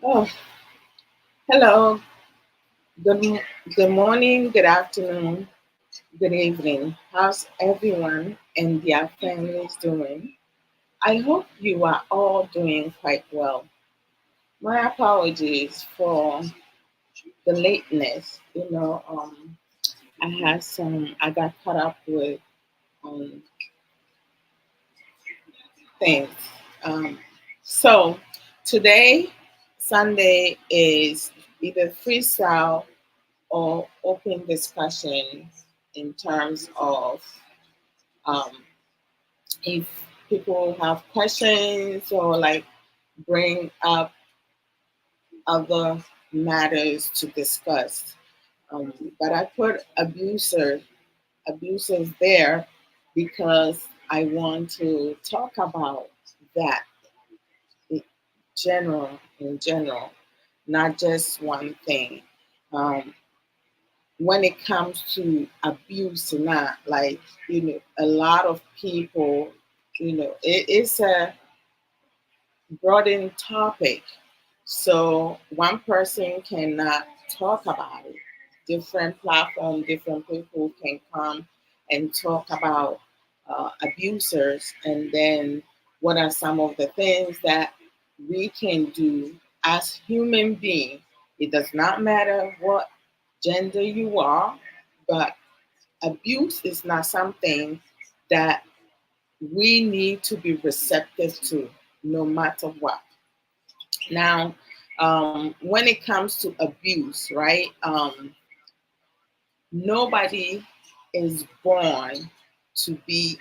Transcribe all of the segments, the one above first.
Oh, hello. Good morning, good afternoon, good evening. How's everyone and their families doing? I hope you are all doing quite well. My apologies for the lateness. I got caught up with um, things. Um, so today, Sunday, is either freestyle or open discussion in terms of um, if people have questions or like bring up other matters to discuss. But I put abusers there because I want to talk about that in in general, not just one thing. Um, when it comes to abuse, not like a lot of people, it's a broadened topic, so one person cannot talk about it. Different platform, different people can come and talk about abusers, and then what are some of the things that we can do as human beings. It does not matter what gender you are, but abuse is not something that we need to be receptive to, no matter what. Now, when it comes to abuse, right? Nobody is born to be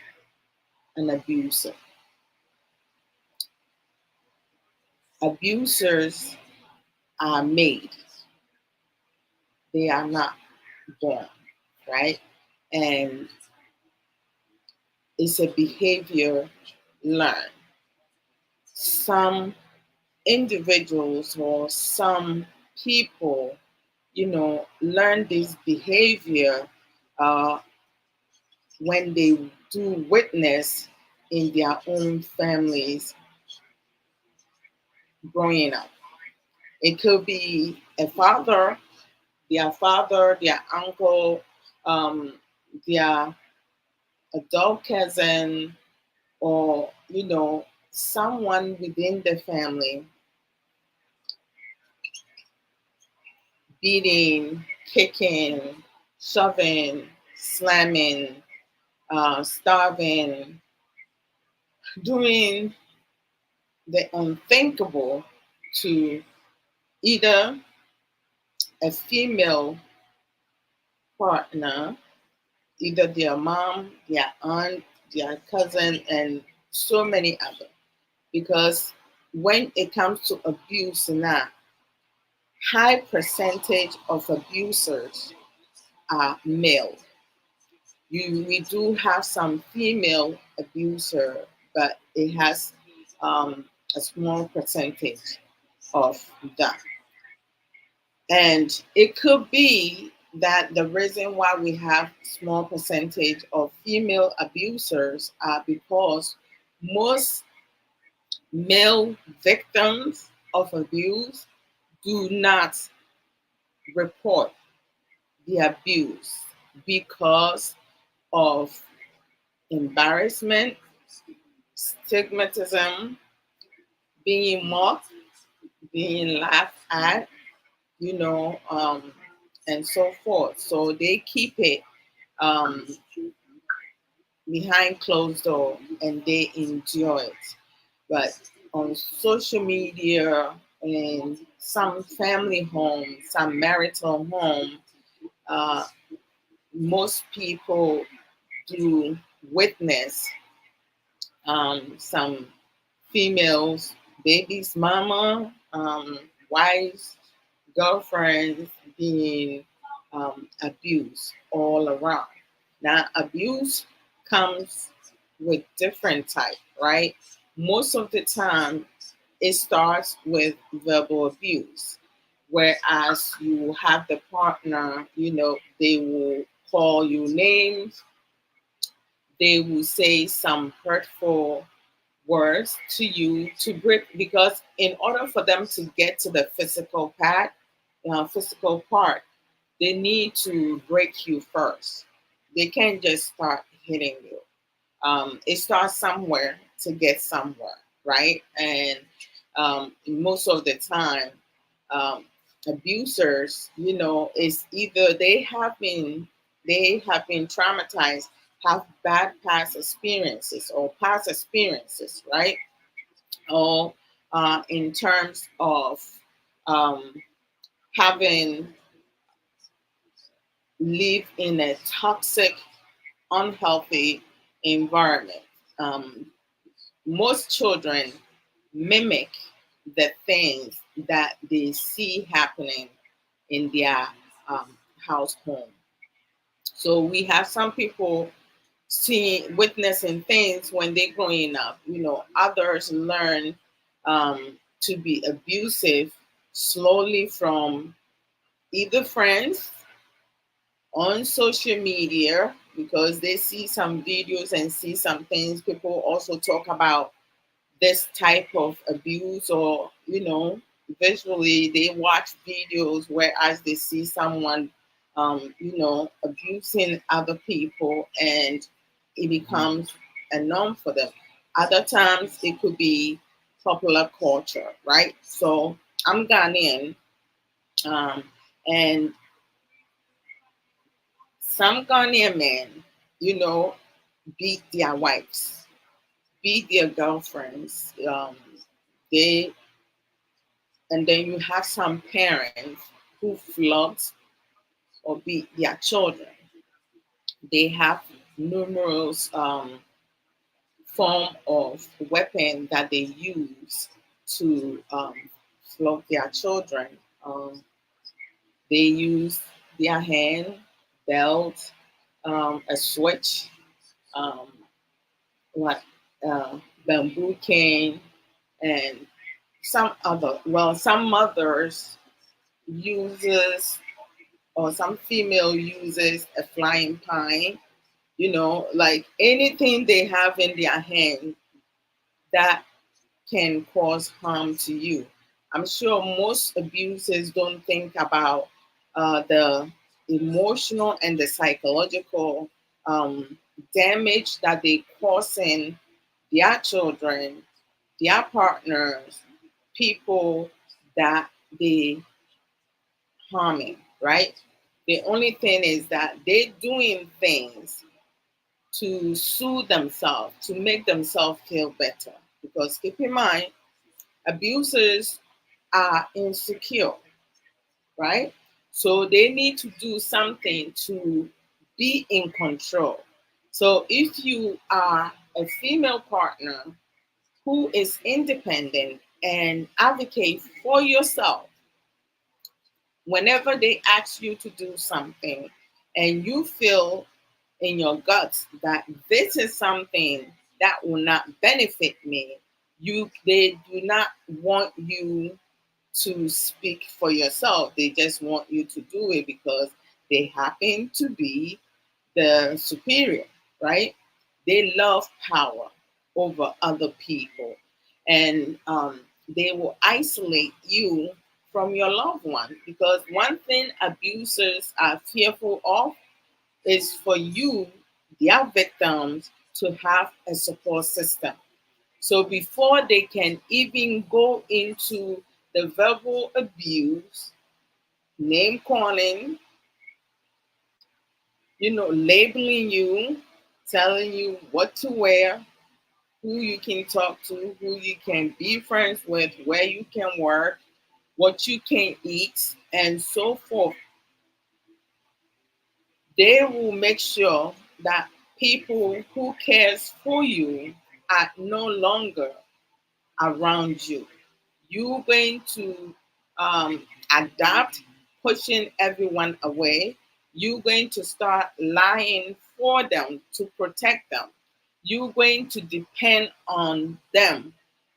an abuser. Abusers are made, they are not born, right? And it's a behavior learned. Some individuals or some people, learn this behavior uh, when they do witness in their own families growing up. It could be father, their uncle, um, their adult cousin, or someone within the family beating, kicking, shoving, slamming, starving, doing the unthinkable to either a female partner, either their mom, their aunt, their cousin, and so many others. Because when it comes to abuse now, high percentage of abusers are male. We do have some female abuser, but it has a small percentage of that. And it could be that the reason why we have small percentage of female abusers are because most male victims of abuse do not report the abuse because of embarrassment, stigmatism, being mocked, being laughed at, you know, um, and so forth. So they keep it um, behind closed door and they enjoy it. But on social media and some family home, some marital home, uh, most people do witness some females, baby's mama, wives, girlfriends being abused all around. Now, abuse comes with different type, right? Most of the time, it starts with verbal abuse, whereas you have the partner, they will call you names, they will say some hurtful words to you to break, because in order for them to get to the physical part, they need to break you first. They can't just start hitting you. It starts somewhere to get somewhere, right? And most of the time, um, abusers, is either they have been traumatized, have bad past experiences or past experiences, right? Or in terms of um, having lived in a toxic, unhealthy environment. Um, Most children mimic the things that they see happening in their household. So we have some people witnessing things when they're growing up. Others learn to be abusive slowly from either friends on social media, because they see some videos and see some things. People also talk about this type of abuse, or visually they watch videos whereas they see someone abusing other people, and it becomes a norm for them. Other times it could be popular culture, right? So I'm Ghanaian, um, and some Ghanaian men, you know beat their wives, beat their girlfriends. They And then you have some parents who flogged or beat their children. They have numerous form of weapon that they use to flog their children. They use their hand, belt, a switch, um, what bamboo cane, and some mothers uses, or some female uses a flying pine, like anything they have in their hand that can cause harm to you. I'm sure most abusers don't think about the emotional and the psychological damage that they cause in their children, their partners, people that they harming, right? The only thing is that they're doing things to soothe themselves, to make themselves feel better. Because keep in mind, abusers are insecure, right? So they need to do something to be in control. So if you are a female partner who is independent and advocate for yourself, whenever they ask you to do something and you feel in your guts that this is something that will not benefit me, they do not want you to speak for yourself. They just want you to do it because they happen to be the superior, right? They love power over other people, and they will isolate you from your loved one, because one thing abusers are fearful of is for you, their victims, to have a support system. So before they can even go into the verbal abuse, name calling, labeling you, telling you what to wear, who you can talk to, who you can be friends with, where you can work, what you can eat, and so forth, they will make sure that people who cares for you are no longer around you. You're going to adapt, pushing everyone away. You're going to start lying for them to protect them. You're going to depend on them,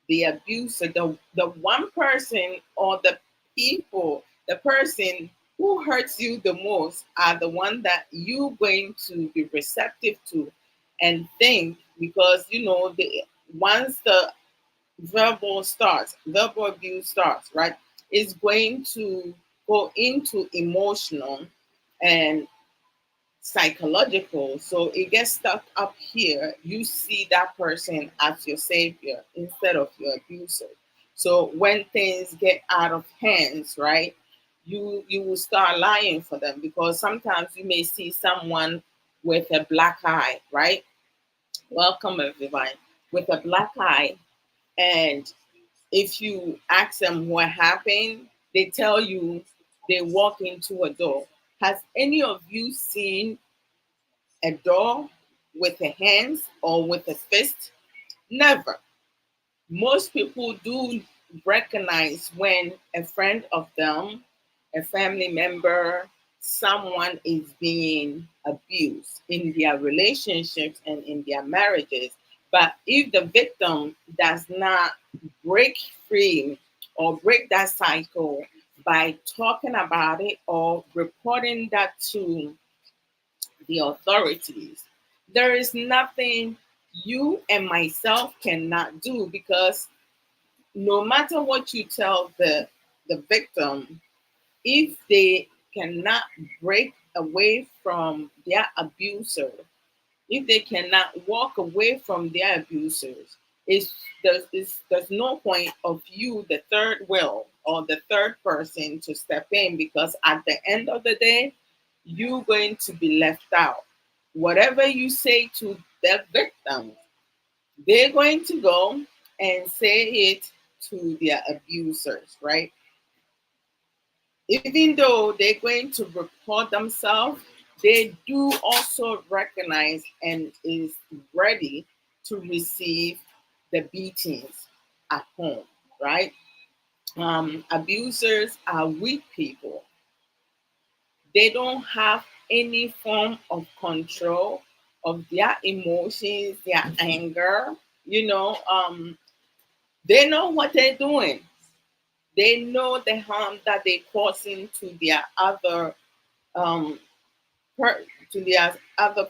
the abuser, the one person, or the person who hurts you the most are the one that you're going to be receptive to and think, because once the verbal abuse starts, right, it's going to go into emotional and psychological. So it gets stuck up here. You see that person as your savior instead of your abuser. So when things get out of hands, right, you will start lying for them, because sometimes you may see someone with a black eye, right? Welcome everyone. With a black eye, and if you ask them what happened, they tell you they walk into a door. Has any of you seen a door with a hands or with a fist? Never. Most people do recognize when a friend of them, a family member, someone is being abused in their relationships and in their marriages. But if the victim does not break free or break that cycle by talking about it or reporting that to the authorities, there is nothing you and myself cannot do, because no matter what you tell the victim, if they cannot break away from their abuser, if they cannot walk away from their abusers, there's no point of you, the third wheel or the third person, to step in, because at the end of the day, you're going to be left out. Whatever you say to the victim, they're going to go and say it to their abusers, right? Even though they're going to report themselves, they do also recognize and is ready to receive the beatings at home, right? Abusers are weak people. They don't have any form of control of their emotions, their anger. You know, they know what they're doing. They know the harm that they're causing to their other um, to their other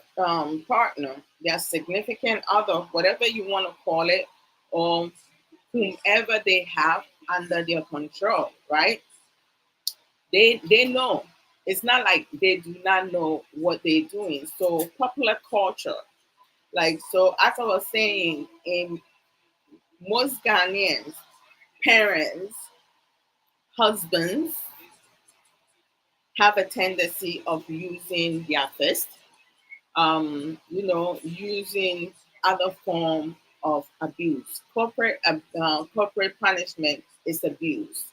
partner, their significant other, whatever you want to call it, or whomever they have under their control, right? They know. It's not like they do not know what they're doing. So popular culture, like, so as I was saying, in most Ghanaians, parents, husbands have a tendency of using their fist, using other form of abuse. Corporate punishment is abuse.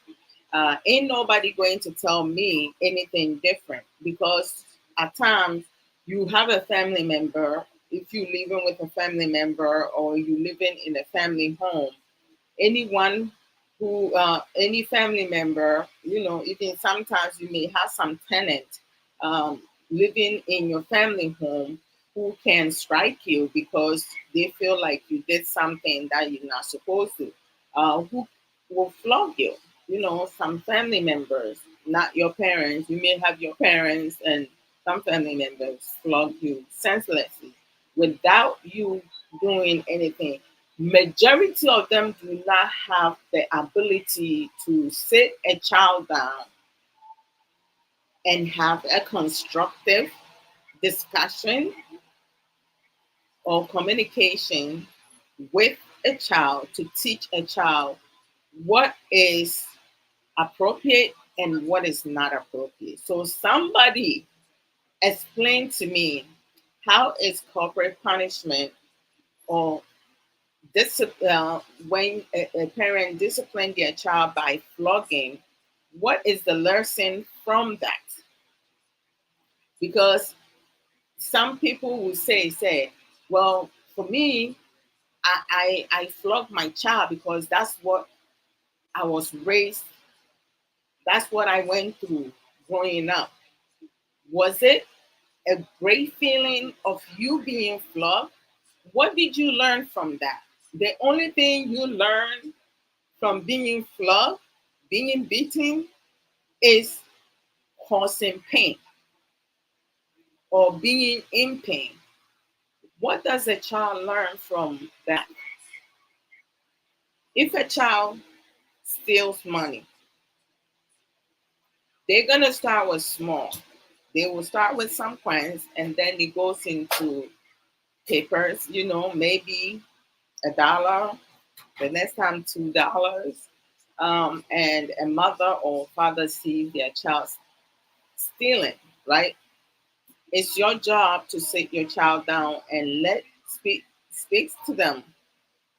Ain't nobody going to tell me anything different, because at times you have a family member. If you living with a family member or you living in a family home, anyone who any family member, even sometimes you may have some tenant living in your family home who can strike you because they feel like you did something that you're not supposed to, who will flog you. Some family members, not your parents, you may have your parents, and some family members flog you senselessly without you doing anything. Majority of them do not have the ability to sit a child down and have a constructive discussion or communication with a child to teach a child what is appropriate and what is not appropriate. So somebody explain to me, how is corporate punishment or when a parent discipline their child by flogging, what is the lesson from that? Because some people will say, well, for me, I flog my child because that's what I was raised, that's what I went through growing up. Was it a great feeling of you being flogged? What did you learn from that? The only thing you learn from being flogged, being beaten, is causing pain or being in pain. What does a child learn from that? If a child steals money, they're gonna start with small. They will start with some coins, and then it goes into papers. Maybe $1. The next time $2. And a mother or father sees their child stealing, right? It's your job to sit your child down and speak to them,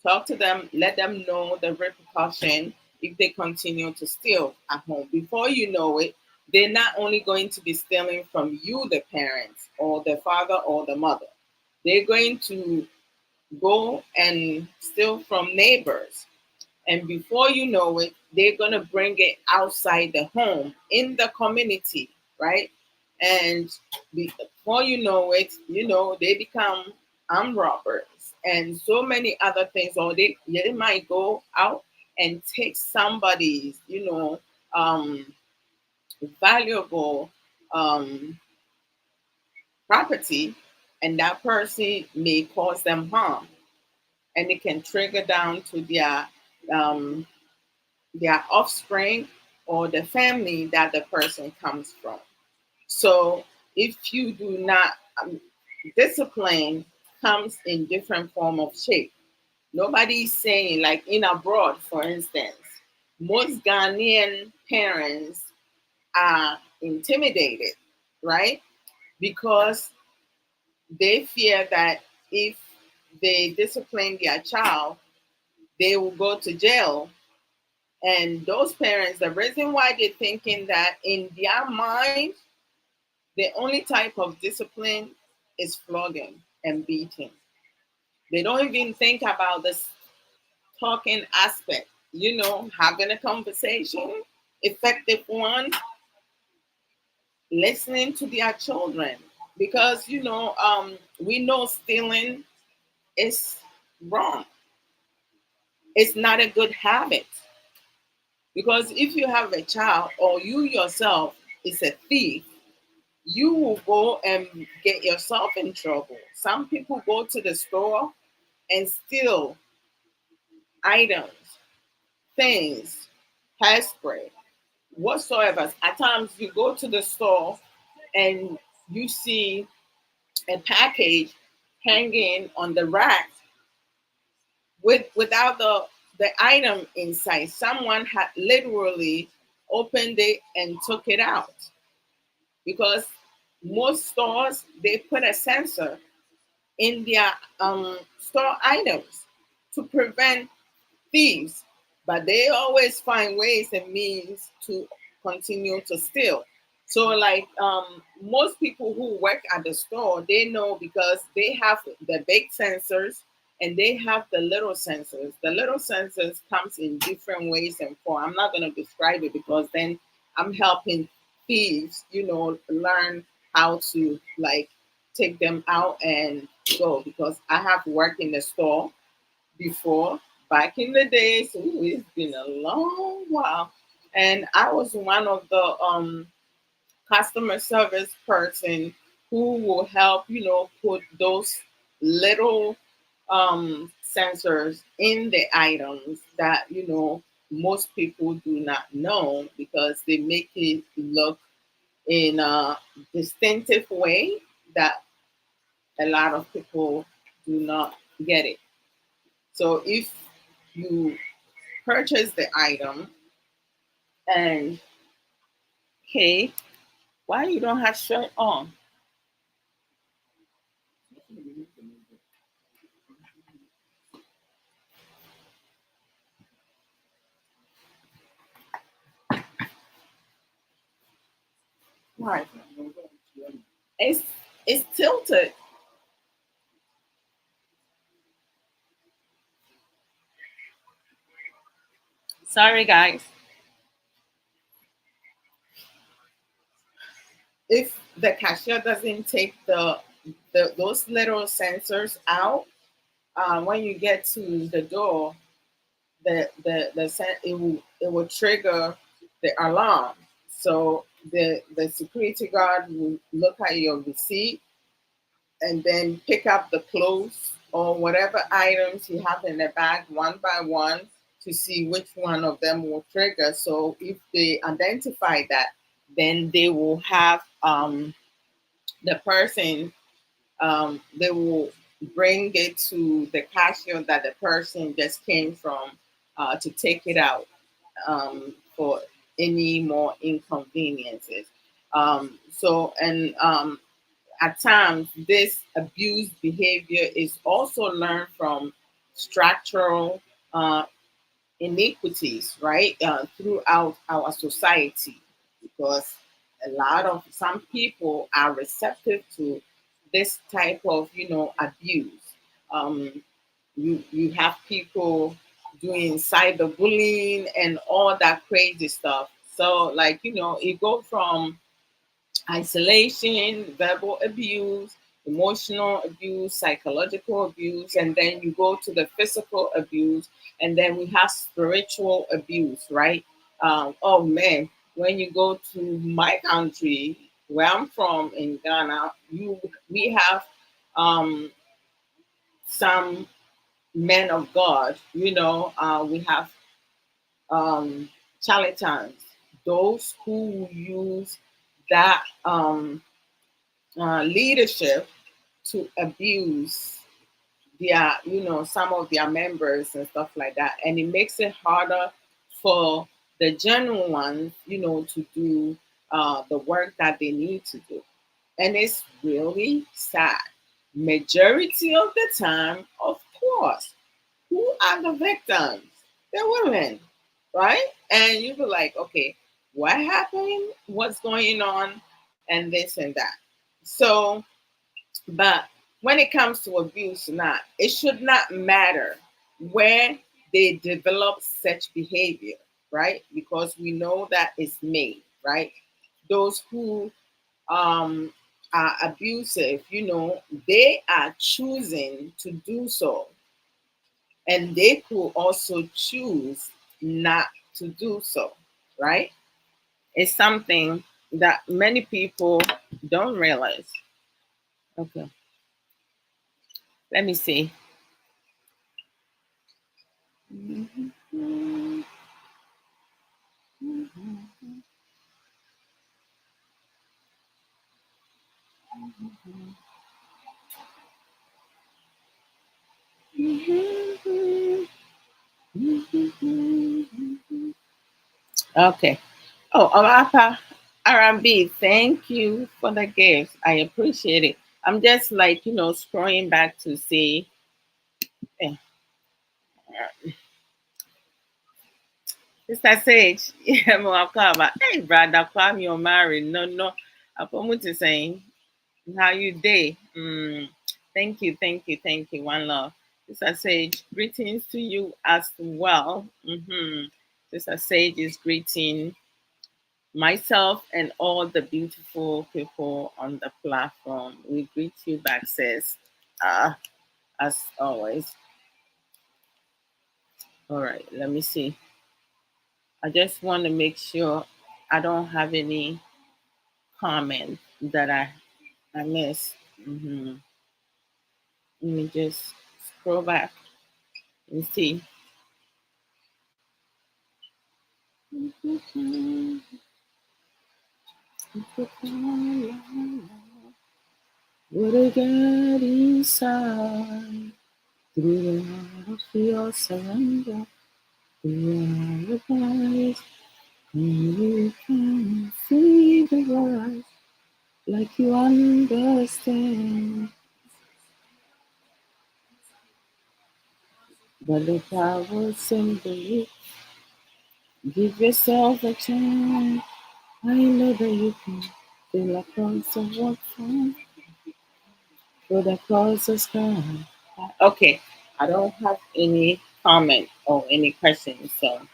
talk to them, let them know the repercussion if they continue to steal at home. Before you know it, they're not only going to be stealing from you, the parents, or the father or the mother. They're going to go and steal from neighbors. And before you know it, they're going to bring it outside the home in the community, right? And before you know it, they become armed robbers and so many other things. Or they might go out and take somebody's, valuable property, and that person may cause them harm. And it can trigger down to um, their offspring or the family that the person comes from. So if you do not, discipline comes in different form of shape. Nobody's saying, like in abroad, for instance, most Ghanaian parents are intimidated, right? Because they fear that if they discipline their child, they will go to jail. And those parents, the reason why they're thinking that, in their mind, the only type of discipline is flogging and beating. They don't even think about this talking aspect, having a conversation, effective one, listening to their children. Because, we know stealing is wrong. It's not a good habit. Because if you have a child or you yourself is a thief, you will go and get yourself in trouble. Some people go to the store and steal items, things, hairspray, whatsoever. At times you go to the store and you see a package hanging on the rack without the item inside. Someone had literally opened it and took it out, because most stores, they put a sensor in their store items to prevent thieves, but they always find ways and means to continue to steal. So, like, most people who work at the store, they know, because they have the big sensors and they have the little sensors. The little sensors comes in different ways and form. I'm not going to describe it, because then I'm helping thieves, learn how to, like, take them out and go, because I have worked in the store before, back in the days. Ooh, it's been a long while. And I was one of the customer service person who will help, put those little sensors in the items that, most people do not know, because they make it look in a distinctive way that a lot of people do not get it. So if you purchase the item and, hey, why you don't have shirt on? Why? It's it's tilted. Sorry, guys. If the cashier doesn't take the those little sensors out, when you get to the door, it will trigger the alarm. So the security guard will look at your receipt and then pick up the clothes or whatever items you have in the bag one by one. to see which one of them will trigger. So if they identify that, then they will have the person, they will bring it to the cashier that the person just came from, to take it out, for any more inconveniences. So, and at times, this abuse behavior is also learned from structural uh, iniquities, right, throughout our society, because a lot of some people are receptive to this type of, abuse. Um, you have people doing cyberbullying and all that crazy stuff. So, like, it go from isolation, verbal abuse, emotional abuse, psychological abuse, and then you go to the physical abuse, and then we have spiritual abuse, right? Oh man, when you go to my country, where I'm from in Ghana, we have some men of God. We have charlatans, those who use that leadership to abuse their, some of their members and stuff like that. And it makes it harder for the genuine ones, to do the work that they need to do. And it's really sad. Majority of the time, of course, who are the victims? They're women, right? And you be like, okay, what happened? What's going on? And this and that. So, but when it comes to abuse, not it should not matter where they develop such behavior, right? Because we know that it's made, right? Those who um, are abusive, they are choosing to do so, and they could also choose not to do so, right? It's something that many people don't realize. Okay, let me see. Okay. Oh, Amapa R&B, thank you for the gift. I appreciate it. I'm just like, scrolling back to see. eh, Sister Sage, yeah, Mwakaba. Hey, brother, Kwame, you're married. No, no. Apomuti saying, how you day? Thank you. One love. Sister Sage, greetings to you as well. Sister Sage is greeting myself and all the beautiful people on the platform. We greet you back, sis. As always. All right, let me see. I just want to make sure I don't have any comment that I missed. Let me just scroll back and see. What I got inside through all of your surrender, through all your eyes, and you can see the words like you understand. But the power simply give yourself a chance. I know that you can feel a pulse of what time for the cause of sky. Okay, I don't have any comment or any questions. So,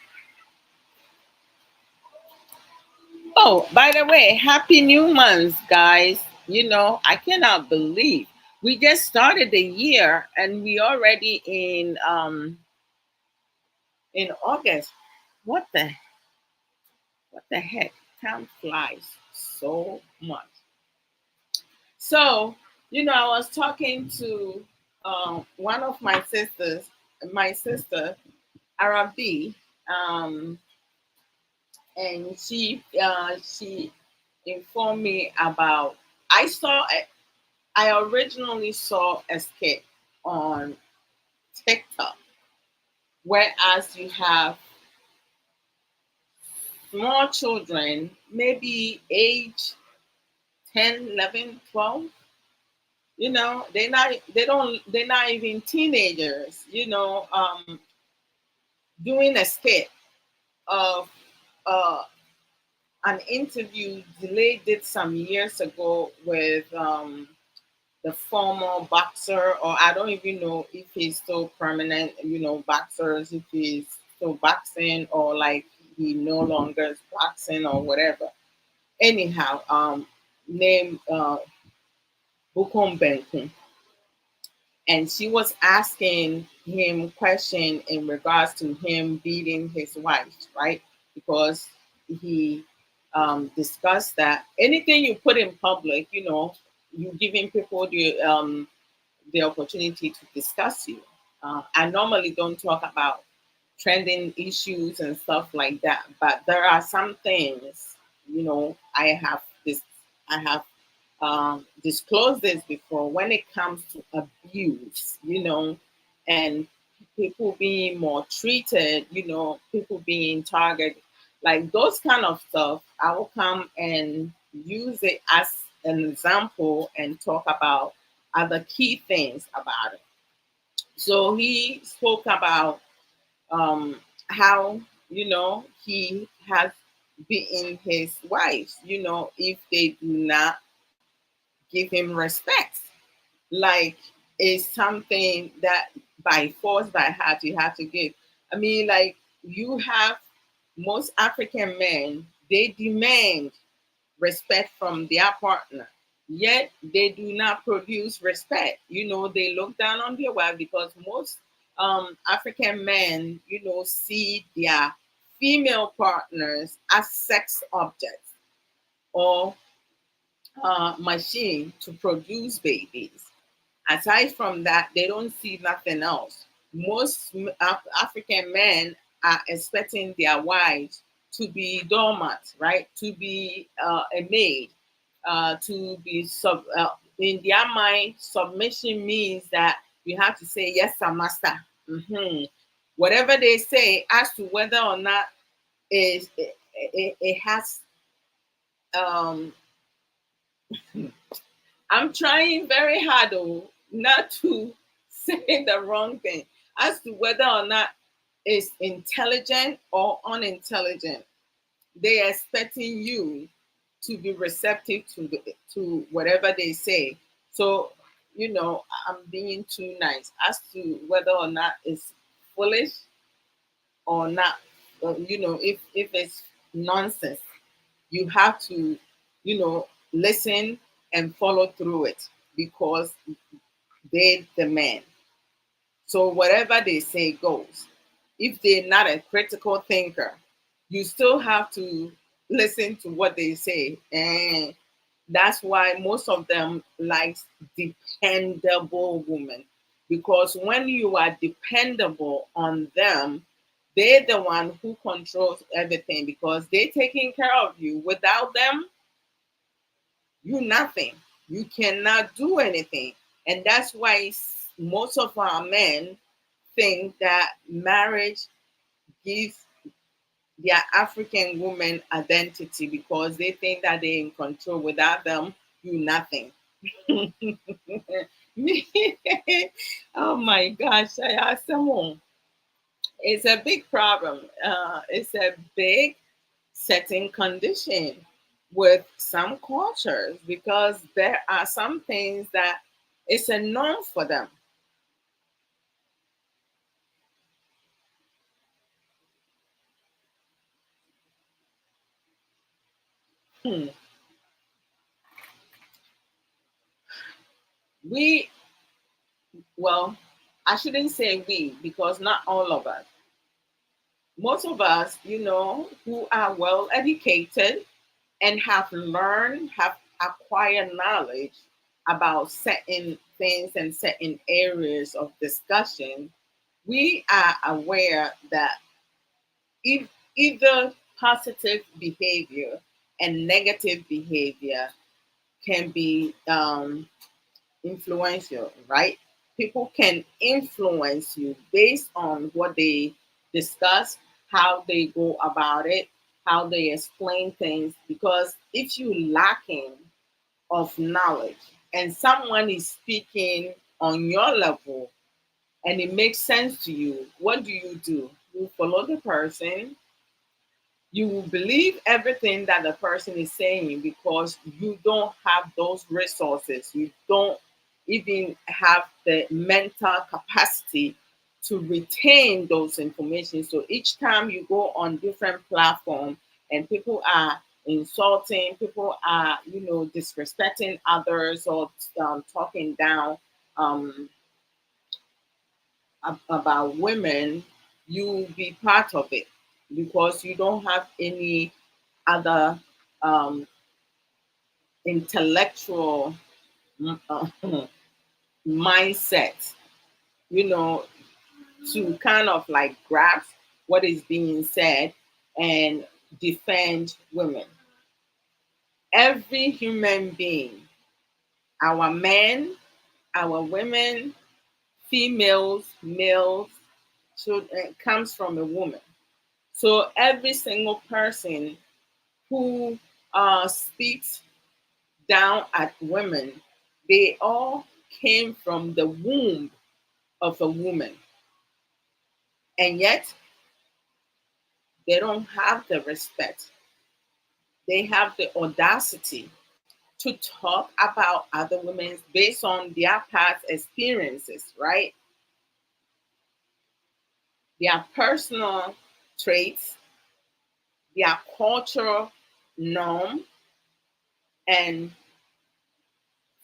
oh, by the way, happy new month, guys. I cannot believe we just started the year and we already in August. What the what the heck? Time flies so much. So, I was talking to one of my sisters. My sister, Arabi, um, and she informed me about. I saw. I originally saw a skit on TikTok, whereas you have small children, maybe age 10, 11, 12. They're not even teenagers, doing a skit of uh, an interview Delay did some years ago with the former boxer, or I don't even know if he's still permanent, boxers, if he's still boxing or like he no longer is boxing or whatever. Anyhow, named Bukom Benkun, and she was asking him question in regards to him beating his wife, right? Because he discussed that anything you put in public, you giving people the opportunity to discuss you. I normally don't talk about trending issues and stuff like that, but there are some things, I have disclosed this before when it comes to abuse, and people being more treated, people being targeted, like those kind of stuff. I will come and use it as an example and talk about other key things about it. So he spoke about how he has beaten his wife, if they do not give him respect. Like it's something that by force, by heart, you have to give. I mean, like you have most African men, they demand respect from their partner, yet they do not produce respect. They look down on their wife because most African men, see their female partners as sex objects or machine to produce babies. Aside from that, they don't see nothing else. Most African men are expecting their wives to be doormat, right? To be a maid, to be in their mind, submission means that you have to say yes, sir, master. hmm Whatever they say, as to whether or not it has. Um, I'm trying very hard, not to say the wrong thing as to whether or not it's intelligent or unintelligent. They are expecting you to be receptive to whatever they say. So, I'm being too nice as to whether or not it's foolish or not. If it's nonsense, you have to, listen and follow through it because they the man. So whatever they say goes. If they're not a critical thinker, you still have to listen to what they say. And that's why most of them like dependable women. Because when you are dependable on them, they're the one who controls everything because they're taking care of you. Without them, you nothing. You cannot do anything. And that's why most of our men think that marriage gives their African woman identity because they think that they're in control. Without them, you nothing. Oh my gosh, I asked someone. It's a big problem. It's a big setting condition with some cultures because there are some things that it's a norm for them. Hmm. We, well, I shouldn't say we because not all of us. Most of us, who are well educated and have learned, have acquired knowledge about certain things and certain areas of discussion, we are aware that if either positive behavior and negative behavior can be influential, right? People can influence you based on what they discuss, how they go about it, how they explain things. Because if you lacking of knowledge and someone is speaking on your level and it makes sense to you, what do? You follow the person. You will believe everything that the person is saying because you don't have those resources. You don't even have the mental capacity to retain those information. So each time you go on different platform and people are insulting, people are, disrespecting others or talking down um, about women, you be part of it because you don't have any other um, intellectual uh, mindset, you know, to kind of like grasp what is being said and defend women. Every human being, our men, our women, females, males, children, comes from a woman. So every single person who speaks down at women, they all came from the womb of a woman. And yet they don't have the respect. They have the audacity to talk about other women based on their past experiences, right? Their personal traits, their cultural norm, and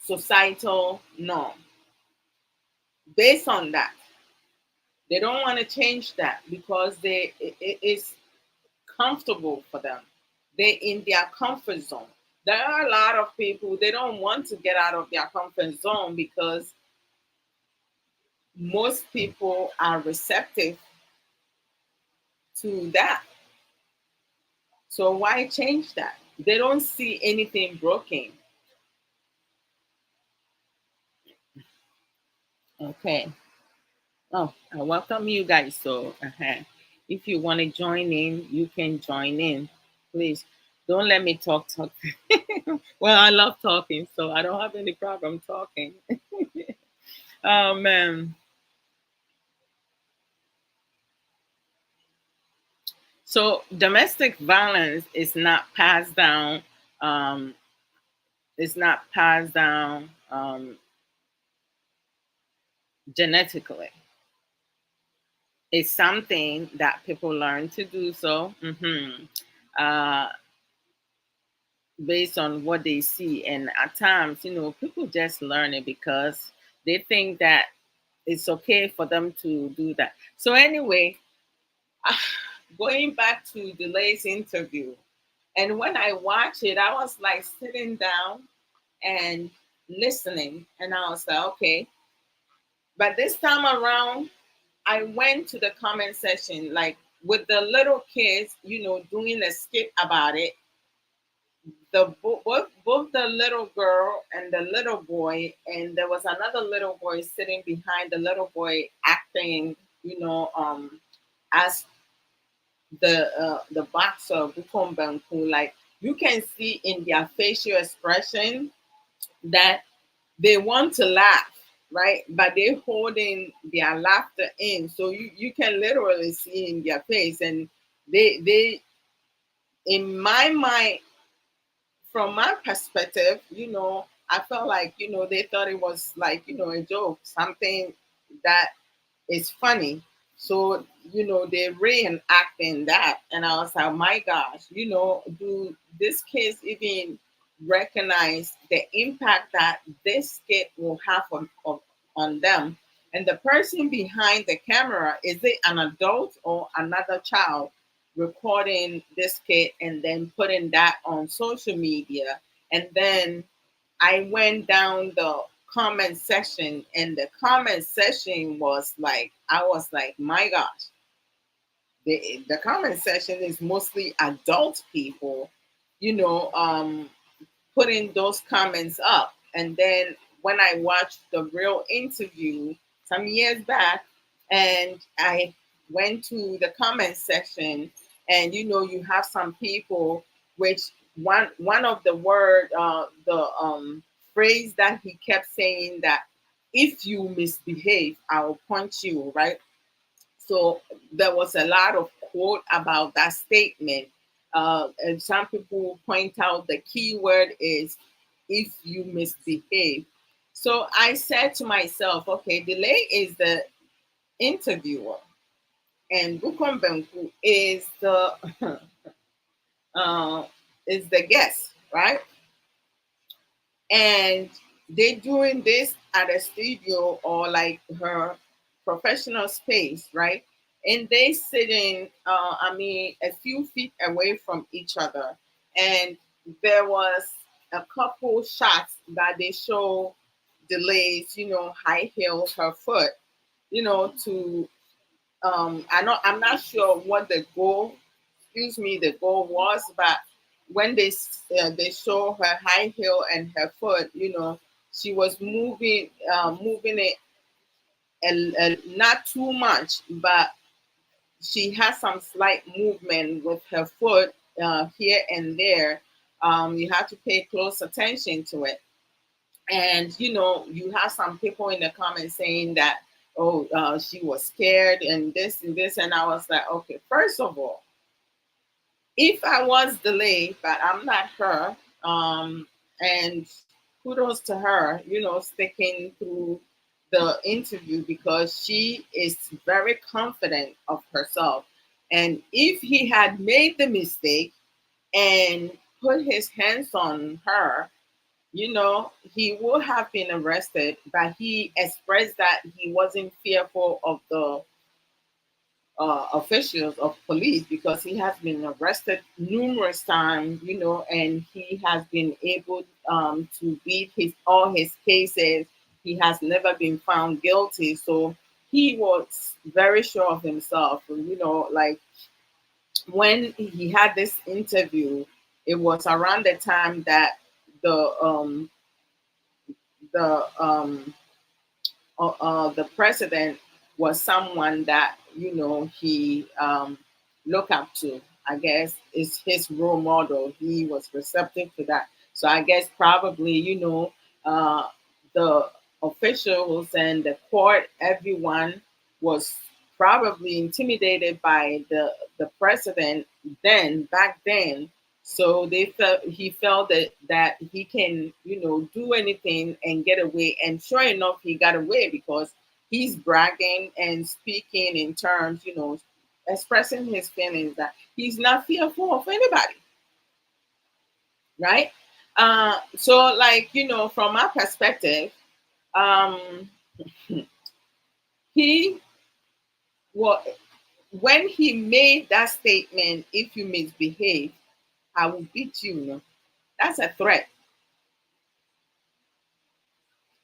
societal norm. Based on that, they don't want to change that because it's comfortable for them. They're in their comfort zone. There are a lot of people they don't want to get out of their comfort zone because most people are receptive to that. So why change that? They don't see anything broken. Okay. Oh, I welcome you guys. So, if you want to join in, you can join in. Please don't let me talk. Well, I love talking, so I don't have any problem talking. Oh man. So domestic violence is not passed down. Um, it's not passed down genetically. It's something that people learn to do so. Uh, Based on what they see. And at times, people just learn it because they think that it's okay for them to do that. So, anyway, going back to the latest interview, and when I watched it, I was like sitting down and listening, and I was like, okay. But this time around, I went to the comment section, like with the little kids, doing a skit about it. Both the little girl and the little boy, and there was another little boy sitting behind the little boy acting, as the boxer Bukombanku. Like you can see in their facial expression that they want to laugh, right? But they're holding their laughter in, so you can literally see in their face, and they in my mind, from my perspective, I felt like, they thought it was like, a joke, something that is funny. So, they reenacting that. And I was like, my gosh, do these kids even recognize the impact that this skit will have on them? And the person behind the camera, is it an adult or another child recording this skit and then putting that on social media? And then I went down comment section, and the comment section was like, I was like, my gosh, the comment section is mostly adult people, you know, putting those comments up. And then when I watched the real interview some years back, and I went to the comment section, and you have some people, which one of the word, the phrase that he kept saying, that if you misbehave, I'll punch you, right? So there was a lot of quote about that statement. And some people point out the key word is if you misbehave. So I said to myself, okay, Delay is the interviewer, and Bukombenku uh, is the guest, right? And they doing this at a studio or like her professional space, right? And they sitting, a few feet away from each other. And there was a couple shots that they show Delays, high heel her foot, to I'm not sure what the goal, the goal was, but when they show her high heel and her foot, she was moving it not too much, but she has some slight movement with her foot here and there. You have to pay close attention to it. And you have some people in the comments saying that, oh, she was scared and this and this, and I was like, okay, first of all, if I was delayed, but I'm not her, and kudos to her, sticking through the interview, because she is very confident of herself. And if he had made the mistake and put his hands on her, he would have been arrested, but he expressed that he wasn't fearful of the officials of police, because he has been arrested numerous times, and he has been able to beat all his cases. He has never been found guilty. So he was very sure of himself. Like when he had this interview, it was around the time that the um, the president was someone that he looked up to. I guess is his role model. He was receptive to that. So I guess probably uh, the officials and the court, everyone was probably intimidated by the president back then. So he felt that he can do anything and get away. And sure enough, he got away, because he's bragging and speaking in terms, expressing his feelings, that he's not fearful of anybody, right? So like from my perspective, um, he well, when he made that statement, if you misbehave, I will beat you. That's a threat.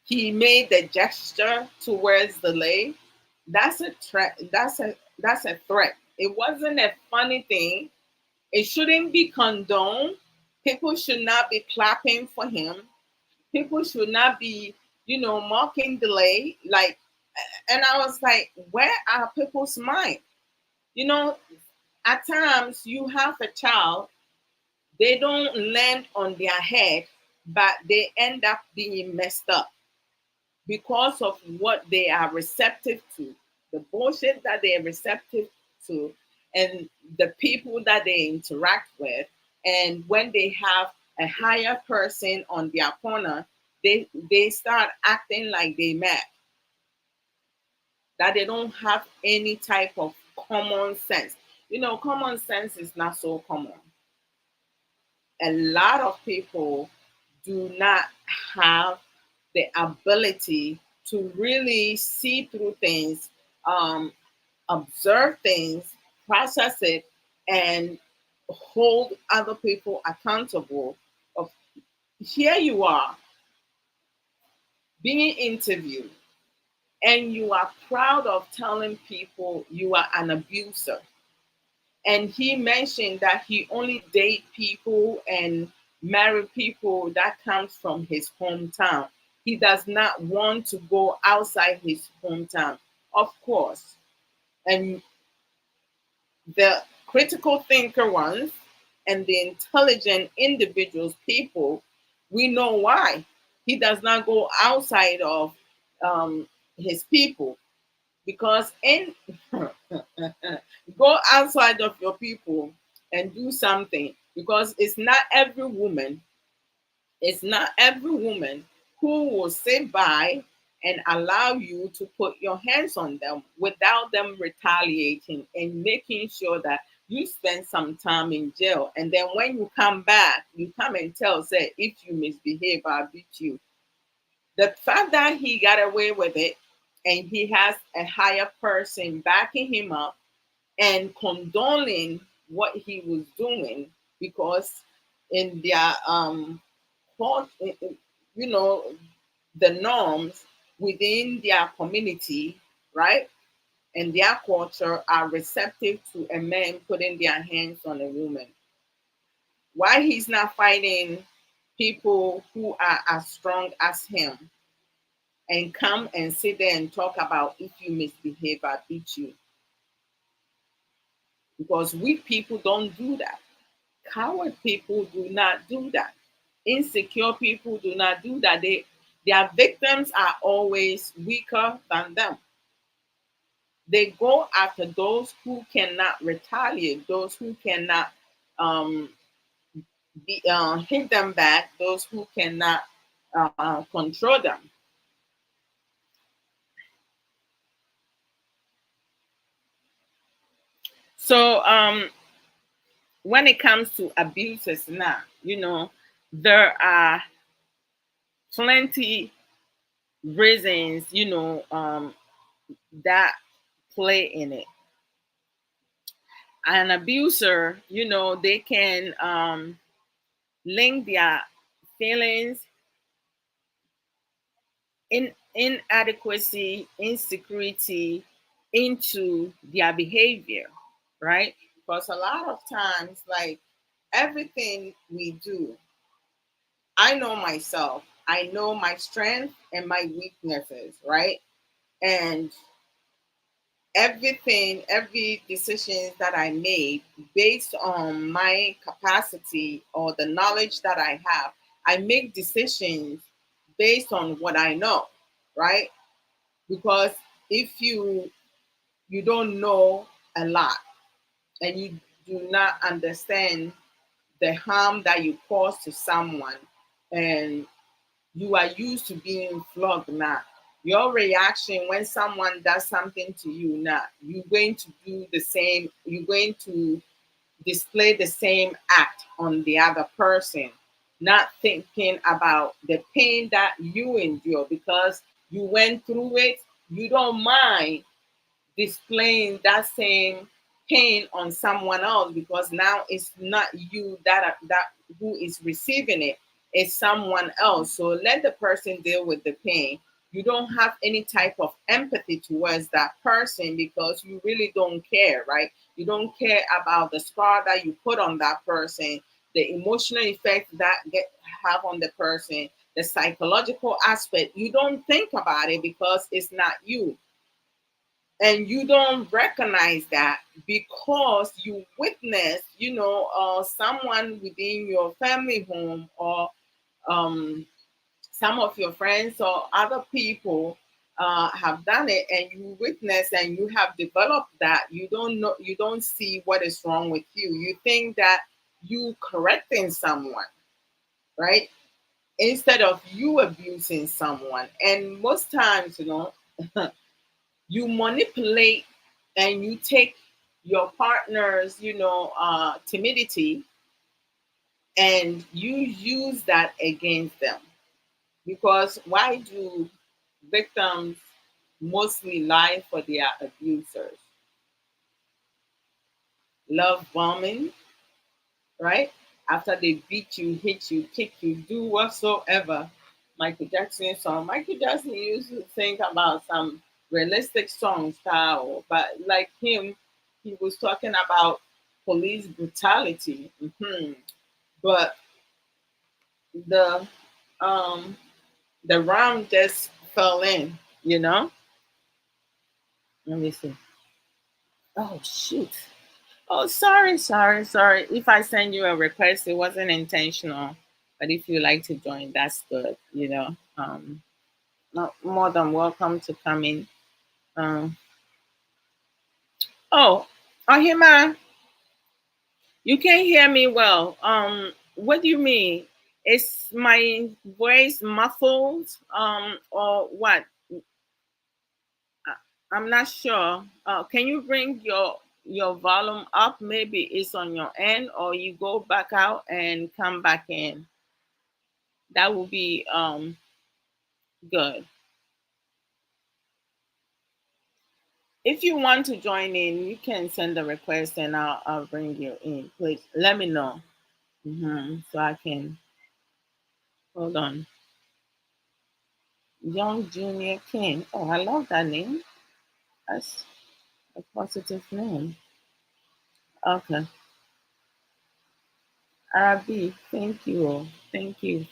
He made the gesture towards the leg. That's a threat. That's a threat. It wasn't a funny thing. It shouldn't be condoned. People should not be clapping for him. People should not be, mocking delay. Like, and I was like, where are people's mind? You know, at times you have a child, they don't land on their head, but they end up being messed up because of what they are receptive to, the bullshit that they are receptive to, and the people that they interact with. And when they have a higher person on their corner, they start acting like they mad, that they don't have any type of common sense. Common sense is not so common. A lot of people do not have the ability to really see through things, um, observe things, process it, and hold other people accountable. Of here you are, being interviewed, and you are proud of telling people you are an abuser. And he mentioned that he only date people and marry people that comes from his hometown. He does not want to go outside his hometown, of course. And the critical thinker ones and the intelligent individuals, people, we know why he does not go outside of his people, because in go outside of your people and do something, because it's not every woman who will sit by and allow you to put your hands on them without them retaliating and making sure that you spend some time in jail. And then when you come back, you come and tell, say, if you misbehave, I'll beat you. The fact that he got away with it and he has a higher person backing him up and condoning what he was doing, because in their court, you know, the norms within their community, right, and their culture are receptive to a man putting their hands on a woman. Why he's not fighting people who are as strong as him and come and sit there and talk about, if you misbehave, I beat you? Because we people don't do that. Coward people do not do that. Insecure people do not do that. Their victims are always weaker than them. They go after those who cannot retaliate, those who cannot um, hit them back, those who cannot control them. So when it comes to abuses now, there are plenty reasons, that play in it. An abuser, they can link their feelings, inadequacy, insecurity into their behavior, right? Because a lot of times, like, everything we do, I know myself, I know my strength and my weaknesses, right? And every decision that I made based on my capacity or the knowledge that I have, I make decisions based on what I know, right? Because if you don't know a lot and you do not understand the harm that you cause to someone, and you are used to being flogged now, your reaction when someone does something to you now, you're going to do the same, you're going to display the same act on the other person, not thinking about the pain that you endure because you went through it. You don't mind displaying that same pain on someone else, because now it's not you that who is receiving it, it's someone else. So let the person deal with the pain. You don't have any type of empathy towards that person because you really don't care, right? You don't care about the scar that you put on that person, the emotional effect that get have on the person, the psychological aspect. You don't think about it because it's not you, and you don't recognize that because you witnessed, someone within your family home, or um, some of your friends or other people have done it, and you witness and you have developed that. You don't know, you don't see what is wrong with you. You think that you correcting someone, right, instead of you abusing someone. And most times, you manipulate and you take your partner's, timidity, and you use that against them. Because why do victims mostly lie for their abusers? Love bombing, right? After they beat you, hit you, kick you, do whatsoever, Michael Jackson song. Michael Jackson used to think about some realistic songs style, but like him, he was talking about police brutality. But the um the round just fell in, you know. Let me see. Oh shoot. Oh, sorry. If I send you a request, it wasn't intentional. But if you like to join, that's good. Not more than welcome to come in. Um, oh, Ohima, you can hear me well. What do you mean? Is my voice muffled? Or what? I'm not sure. Can you bring your volume up? Maybe it's on your end, or you go back out and come back in. That will be good. If you want to join in, you can send a request and I'll bring you in. Please let me know. So I can hold on. Young Junior King. Oh, I love that name. That's a positive name. Okay. Arabi, thank you. Thank you.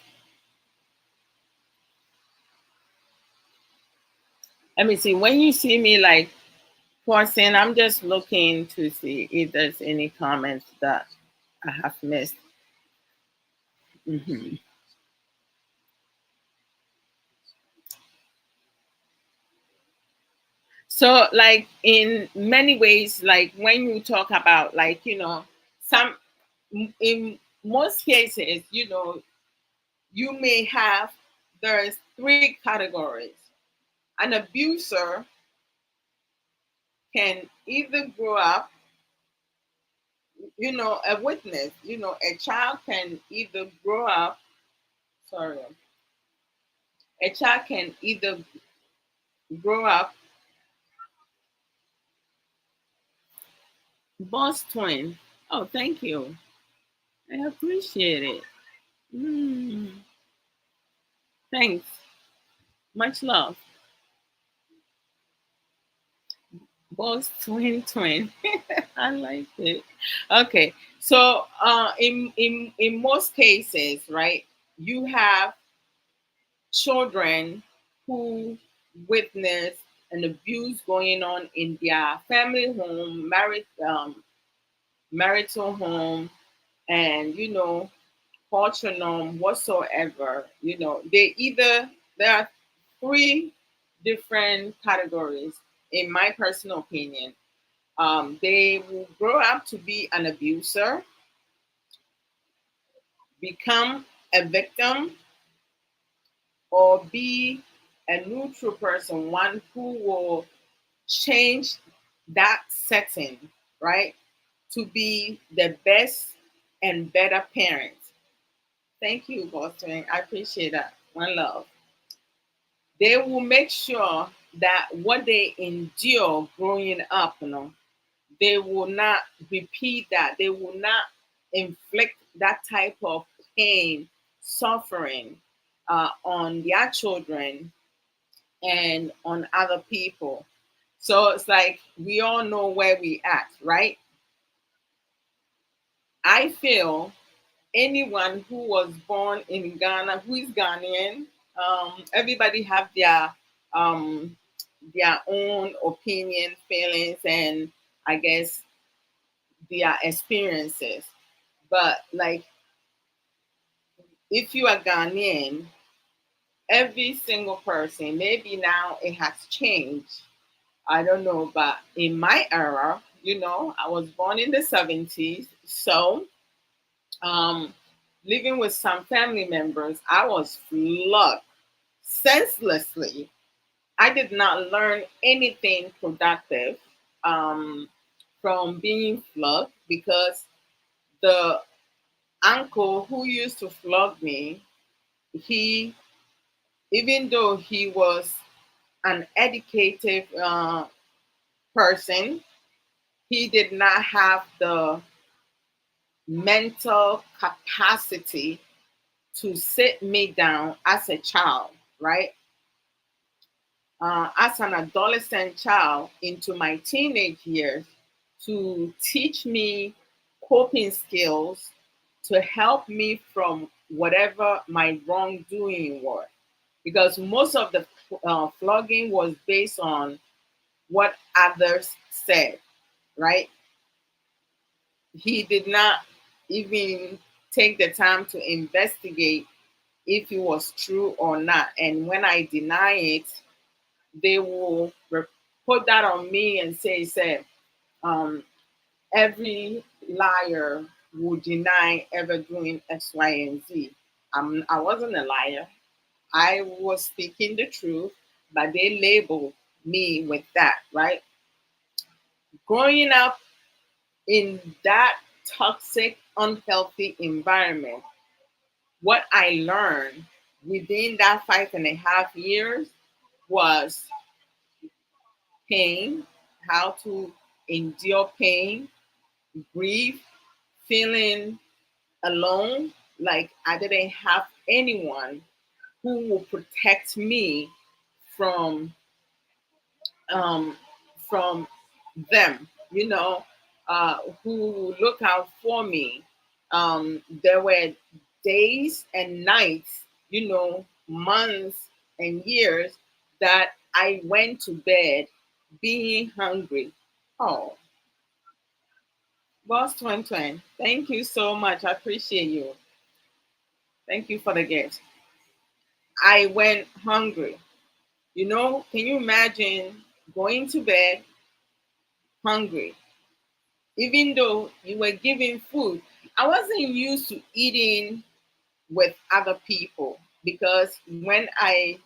Let me see. When you see me like pausing, I'm just looking to see if there's any comments that I have missed. hmm So, like in many ways, like when you talk about, like some in most cases, you may have there's three categories. An abuser can either grow up, a witness, a child can either grow up. Sorry, a child can either grow up boss twin. Oh, thank you. I appreciate it. Mm, thanks. Much love. Boss twin twin. I like it. Okay. So in most cases, right, you have children who witness an abuse going on in their family home, marital home, and culture norm whatsoever. There are three different categories, in my personal opinion. They will grow up to be an abuser, become a victim, or be a neutral person, one who will change that setting, right, to be the best and better parent. Thank you, Boston. I appreciate that. One love. They will make sure that what they endure growing up, they will not repeat that. They will not inflict that type of pain, suffering on their children and on other people. So it's like we all know where we at, right? I feel anyone who was born in Ghana, who is Ghanaian, everybody have um, their own opinion, feelings, and I guess their experiences. But like, if you are Ghanaian, every single person, maybe now it has changed. I don't know, but in my era, I was born in the 70s. So, um, living with some family members, I was flogged senselessly. I did not learn anything productive um, from being flogged because the uncle who used to flog me, he, even though he was an educated person, he did not have the mental capacity to sit me down as a child, right? As an adolescent child into my teenage years to teach me coping skills to help me from whatever my wrongdoing was. Because most of the flogging was based on what others said, right? He did not even take the time to investigate if it was true or not. And when I deny it, they will put that on me and say, um, every liar will deny ever doing X, Y, and Z. I wasn't a liar. I was speaking the truth, but they labeled me with that, right? Growing up in that toxic, unhealthy environment, what I learned within that 5.5 years was pain, how to endure pain, grief, feeling alone, like I didn't have anyone who will protect me from um, from them, who look out for me. There were days and nights, months and years that I went to bed being hungry. Oh, Boss Twin Twin, thank you so much. I appreciate you. Thank you for the gift. I went hungry. Can you imagine going to bed hungry? Even though you were given food, I wasn't used to eating with other people because when I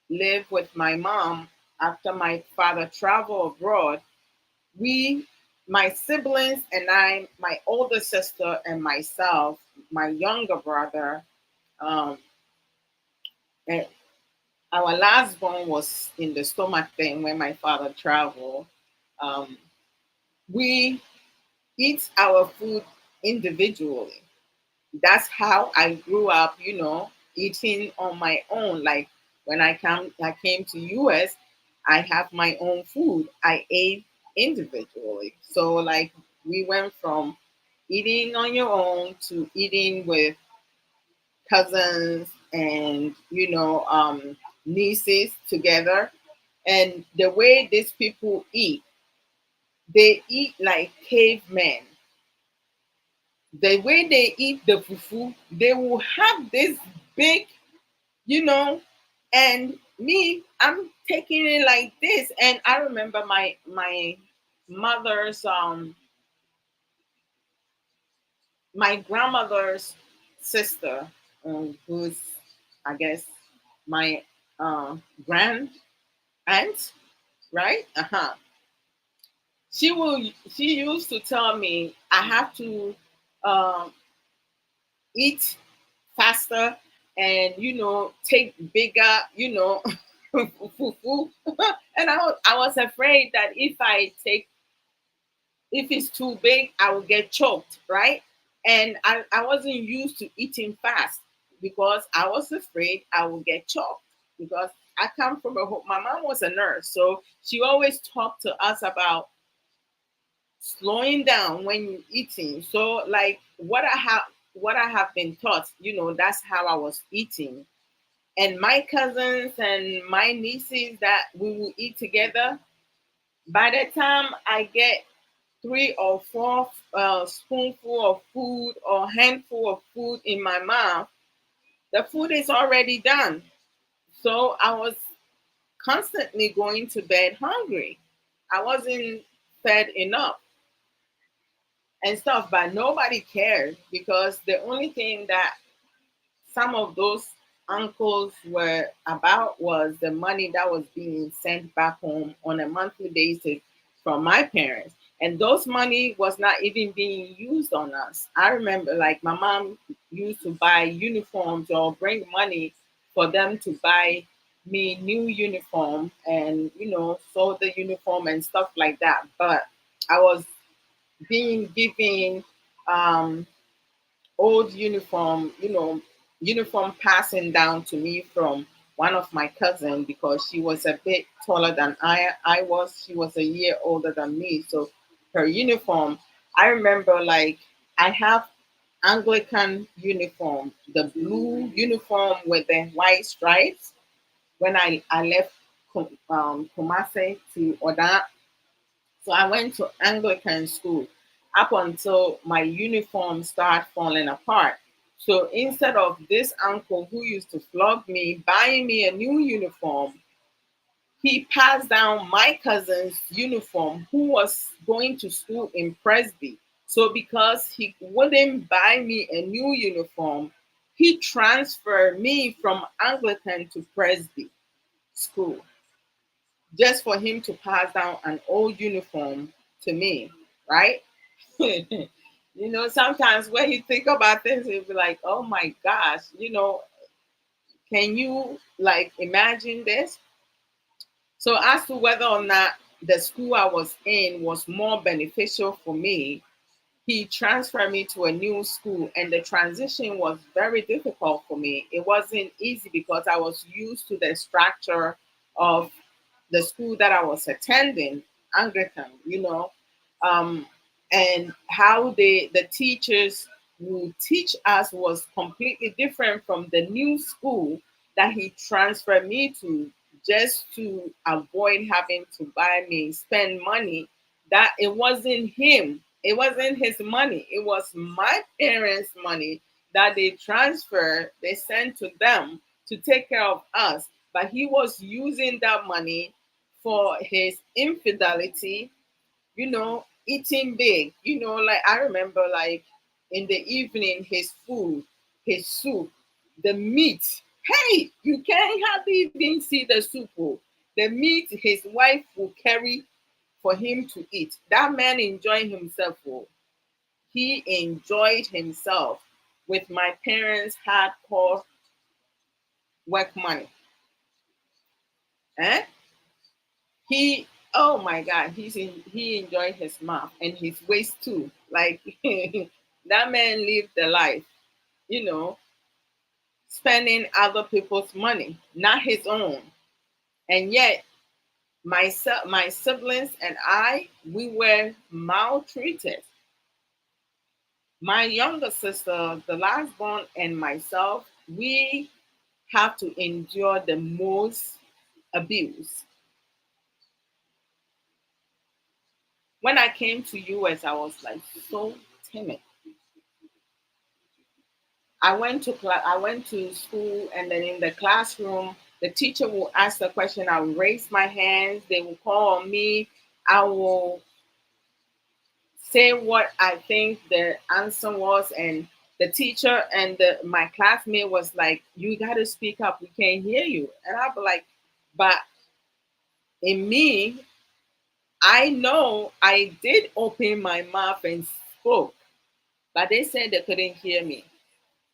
lived with my mom after my father traveled abroad, we, my siblings and I, my older sister and myself, my younger brother, um, and our last born was in the stomach thing when my father traveled. Um, we eat our food individually. That's how I grew up, eating on my own. Like when I came to US, I have my own food. I ate individually. So like we went from eating on your own to eating with cousins and nieces together. And the way these people eat, they eat like cavemen. The way they eat the fufu, they will have this big, you know, and me, I'm taking it like this. And I remember my mother's my grandmother's sister, who's I guess my grand aunt, right? Uh-huh. She used to tell me I have to um eat faster and take bigger fufu. And I was afraid that if it's too big I will get choked, right? And I wasn't used to eating fast because I was afraid I would get choked because I come from a home, my mom was a nurse, so she always talked to us about slowing down when you're eating. So like what I have been taught, that's how I was eating. And my cousins and my nieces that we will eat together, by the time I get 3 or 4 spoonful of food or handful of food in my mouth, the food is already done. So I was constantly going to bed hungry. I wasn't fed enough and stuff, but nobody cared because the only thing that some of those uncles were about was the money that was being sent back home on a monthly basis from my parents. And those money was not even being used on us. I remember like my mom used to buy uniforms or bring money for them to buy me new uniform and sew the uniform and stuff like that. But I was being given um old uniform, uniform passing down to me from one of my cousins because she was a bit taller than I was. She was a year older than me. So her uniform, I remember like I have Anglican uniform, the blue uniform with the white stripes. When I left Kumasi to Oda, so I went to Anglican school up until my uniform started falling apart. So instead of this uncle who used to flog me buying me a new uniform, he passed down my cousin's uniform who was going to school in Presby. So because he wouldn't buy me a new uniform, he transferred me from Anglican to Presby school just for him to pass down an old uniform to me, right? Sometimes when you think about things, you'll be like, oh my gosh, can you like imagine this? So, as to whether or not the school I was in was more beneficial for me, he transferred me to a new school, and the transition was very difficult for me. It wasn't easy because I was used to the structure of the school that I was attending, Anglican, um, and how the teachers would teach us was completely different from the new school that he transferred me to, just to avoid having to buy me spend money. That it wasn't him, it wasn't his money, it was my parents' money that they sent to them to take care of us, but he was using that money for his infidelity, eating big. Like I remember, like in the evening, his food, his soup, the meat. Hey, you can't hardly even see the soup. Oh. The meat his wife will carry for him to eat. That man enjoyed himself. Oh. He enjoyed himself with my parents' hardcore work money. Eh? He, oh my God, he enjoyed his mouth and his waist too. Like that man lived the life, you know, spending other people's money, not his own. And yet my siblings and I, we were maltreated. My younger sister, the last born, and myself, we have to endure the most abuse. When I came to US, I was like so timid. I went to school, and then in the classroom, the teacher will ask the question. I will raise my hands. They will call on me. I will say what I think the answer was, and the teacher and my classmate was like, "You got to speak up. We can't hear you." And I'll be like, "But in me, I know I did open my mouth and spoke, but they said they couldn't hear me."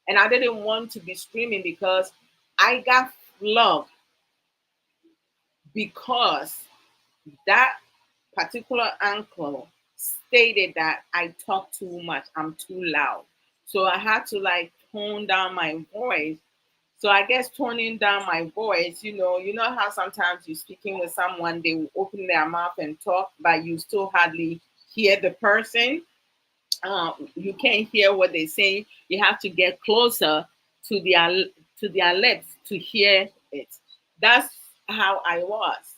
And I didn't want to be screaming because I got flogged because that particular uncle stated that I talk too much, I'm too loud. So I had to like tone down my voice. So I guess toning down my voice, you know how sometimes you're speaking with someone, they will open their mouth and talk, but you still hardly hear the person. You can't hear what they say. You have to get closer to their lips to hear it. That's how I was.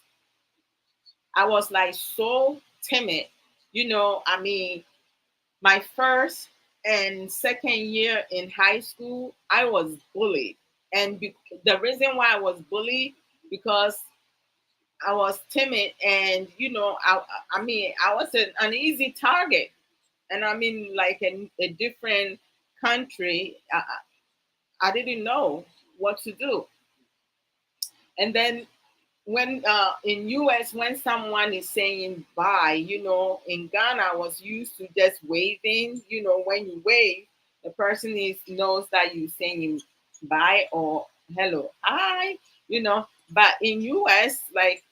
I was like so timid. I mean, my first and second year in high school, I was bullied. And the reason why I was bullied because I was timid, and I mean, I was an easy target. And I mean, like in a different country, I didn't know what to do. And then when in US, when someone is saying bye, in Ghana I was used to just waving. When you wave, the person knows that you're saying bye or hello, hi. But in US, like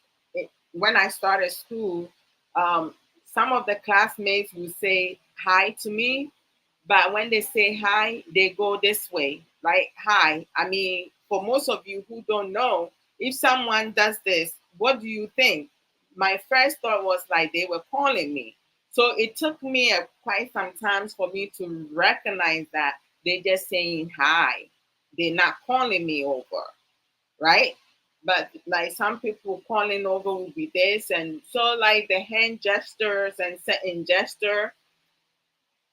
when I started school, some of the classmates would say hi to me, But when they say hi, they go this way, right? Hi. I mean, for most of you who don't know, if someone does this, what do you think? My first thought was like they were calling me. So it took me quite some time for me to recognize that they're just saying hi. They're not calling me over, right? But like some people calling over will be this, and so like the hand gestures and setting gesture,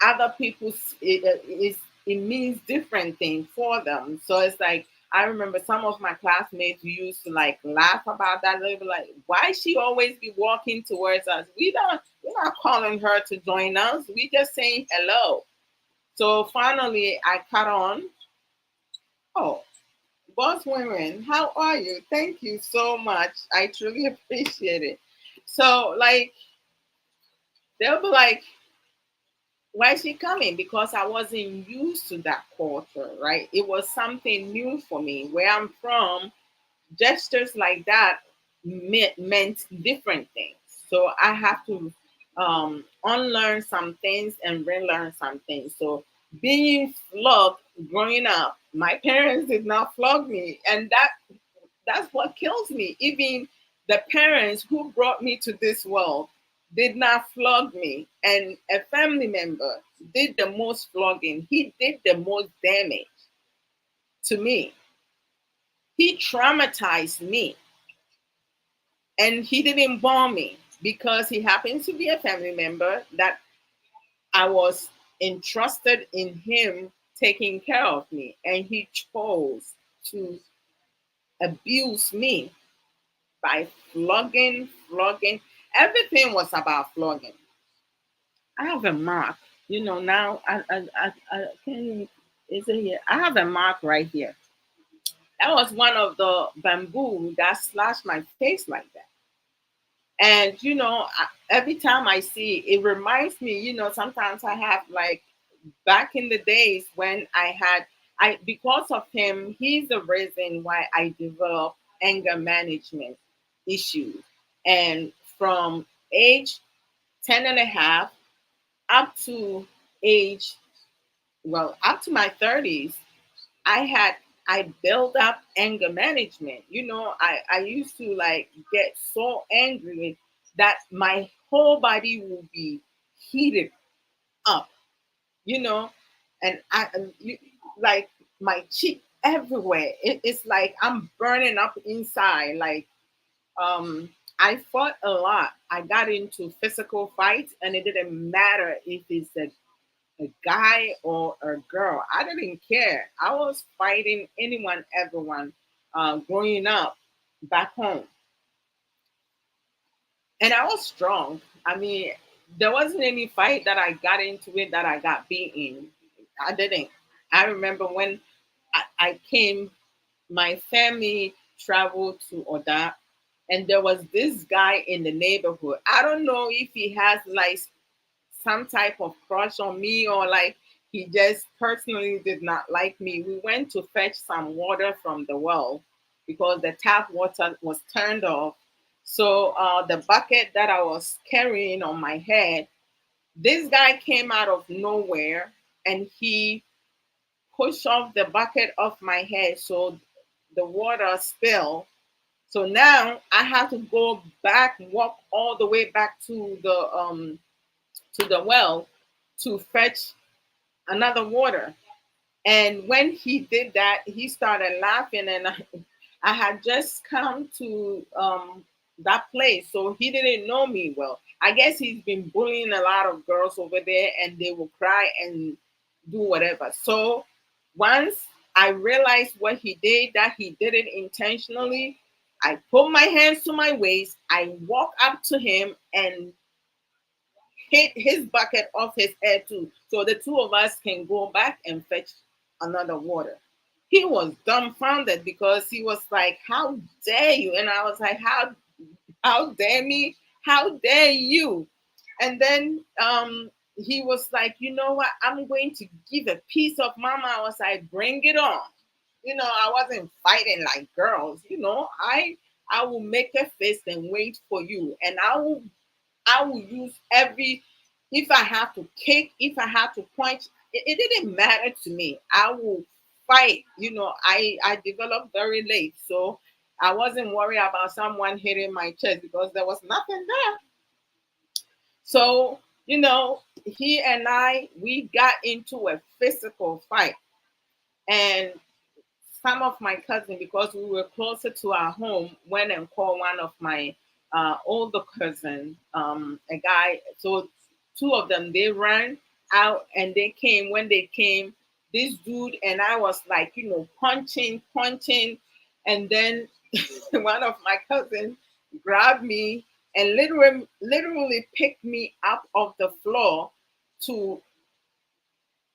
other people's it means different things for them. So it's like I remember some of my classmates used to like laugh about that. They were like, "Why she always be walking towards us? We're not calling her to join us. We just saying hello." So finally, I caught on. Oh, boss women, how are you? Thank you so much. I truly appreciate it. So like they'll be like, why is she coming? Because I wasn't used to that culture, right? It was something new for me. Where I'm from, gestures like that meant different things. So I have to unlearn some things and relearn some things. So being flogged growing up, my parents did not flog me, and that's what kills me. Even the parents who brought me to this world did not flog me. And a family member did the most flogging. He did the most damage to me. He traumatized me. And he didn't bomb me because he happens to be a family member that I was entrusted in him taking care of me. And he chose to abuse me by flogging. Everything was about flogging. I have a mark. You know, now I can is it here? I have a mark right here. That was one of the bamboo that slashed my face like that. And you know, every time I see it, it reminds me. You know, sometimes I have like back in the days when I had I because of him, he's the reason why I developed anger management issues. And from age 10 and a half up to age up to my 30s, I had I built up anger management. You know, I used to like get so angry that my whole body will be heated up, you know, and like my cheek everywhere. It's like I'm burning up inside. Like I fought a lot. I got into physical fights, and it didn't matter if it's a guy or a girl. I didn't care. I was fighting anyone, everyone, growing up back home, and I was strong. I mean, there wasn't any fight that I got into it that I got beaten. I didn't. I remember when I came, my family traveled to Oda, and there was this guy in the neighborhood. I don't know if he has like some type of crush on me or like he just personally did not like me. We went to fetch some water from the well because the tap water was turned off. So the bucket that I was carrying on my head, this guy came out of nowhere and he pushed off the bucket off my head so the water spilled. So now I have to go back, walk all the way back to the well to fetch another water. And when he did that, he started laughing, and I had just come to that place, so he didn't know me well. I guess he's been bullying a lot of girls over there, and they will cry and do whatever. So once I realized what he did, that he did it intentionally, I put my hands to my waist. I walk up to him and hit his bucket off his head too. So the two of us can go back and fetch another water. He was dumbfounded because he was like, "How dare you?" And I was like, how dare me? How dare you?" And then he was like, "You know what? I'm going to give a piece of mama." I was like, "Bring it on." You know, I wasn't fighting like girls. You know, I will make a fist and wait for you, and I will use every if I have to kick, if I have to punch, it didn't matter to me. I will fight. I developed very late, so I wasn't worried about someone hitting my chest because there was nothing there. So, he and we got into a physical fight. And some of my cousins, because we were closer to our home, went and called one of my older cousins, a guy. So two of them, they ran out and they came. When they came, this dude and I was like, punching, punching. And then one of my cousins grabbed me and literally picked me up off the floor to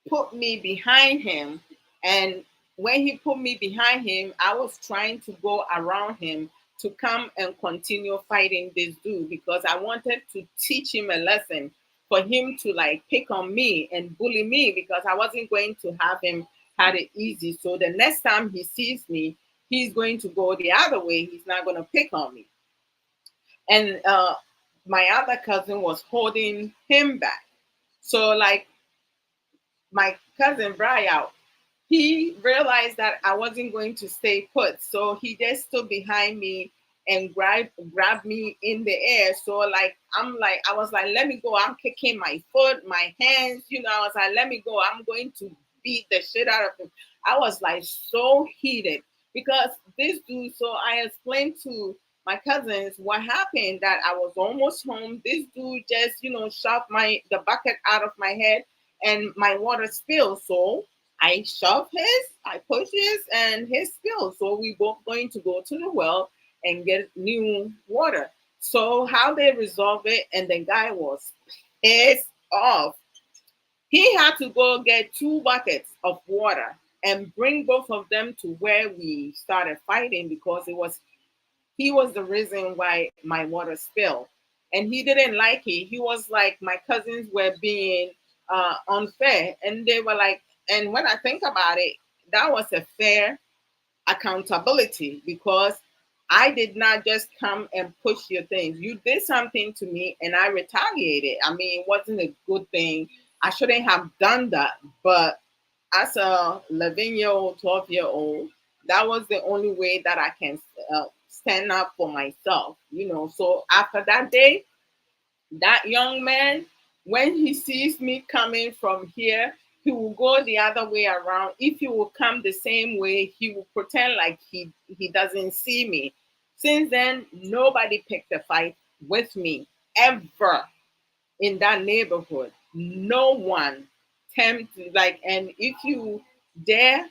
put me behind him. And when he put me behind him, I was trying to go around him to come and continue fighting this dude because I wanted to teach him a lesson for him to like pick on me and bully me because I wasn't going to have him had it easy. So the next time he sees me, he's going to go the other way. He's not going to pick on me. And my other cousin was holding him back. So like my cousin Brian, he realized that I wasn't going to stay put. So he just stood behind me and grabbed me in the air. So I was like, let me go. I'm kicking my foot, my hands, I was like, let me go. I'm going to beat the shit out of him. I was like so heated because this dude, so I explained to my cousins what happened, that I was almost home. This dude just, shoved the bucket out of my head and my water spilled. So I shoved his, I pushed his, and his spilled. So we both going to go to the well and get new water. So how they resolved it, and the guy was pissed off. He had to go get two buckets of water and bring both of them to where we started fighting because he was the reason why my water spilled. And he didn't like it. He was like, my cousins were being unfair. And they were like, and when I think about it, that was a fair accountability because I did not just come and push your things. You did something to me and I retaliated. I mean, it wasn't a good thing. I shouldn't have done that. But as a 11-year-old, 12-year-old, that was the only way that I can stand up for myself. So after that day, that young man, when he sees me coming from here, he will go the other way around. If he will come the same way, he will pretend like he doesn't see me. Since then, nobody picked a fight with me ever in that neighborhood. No one tempted like, and if you dare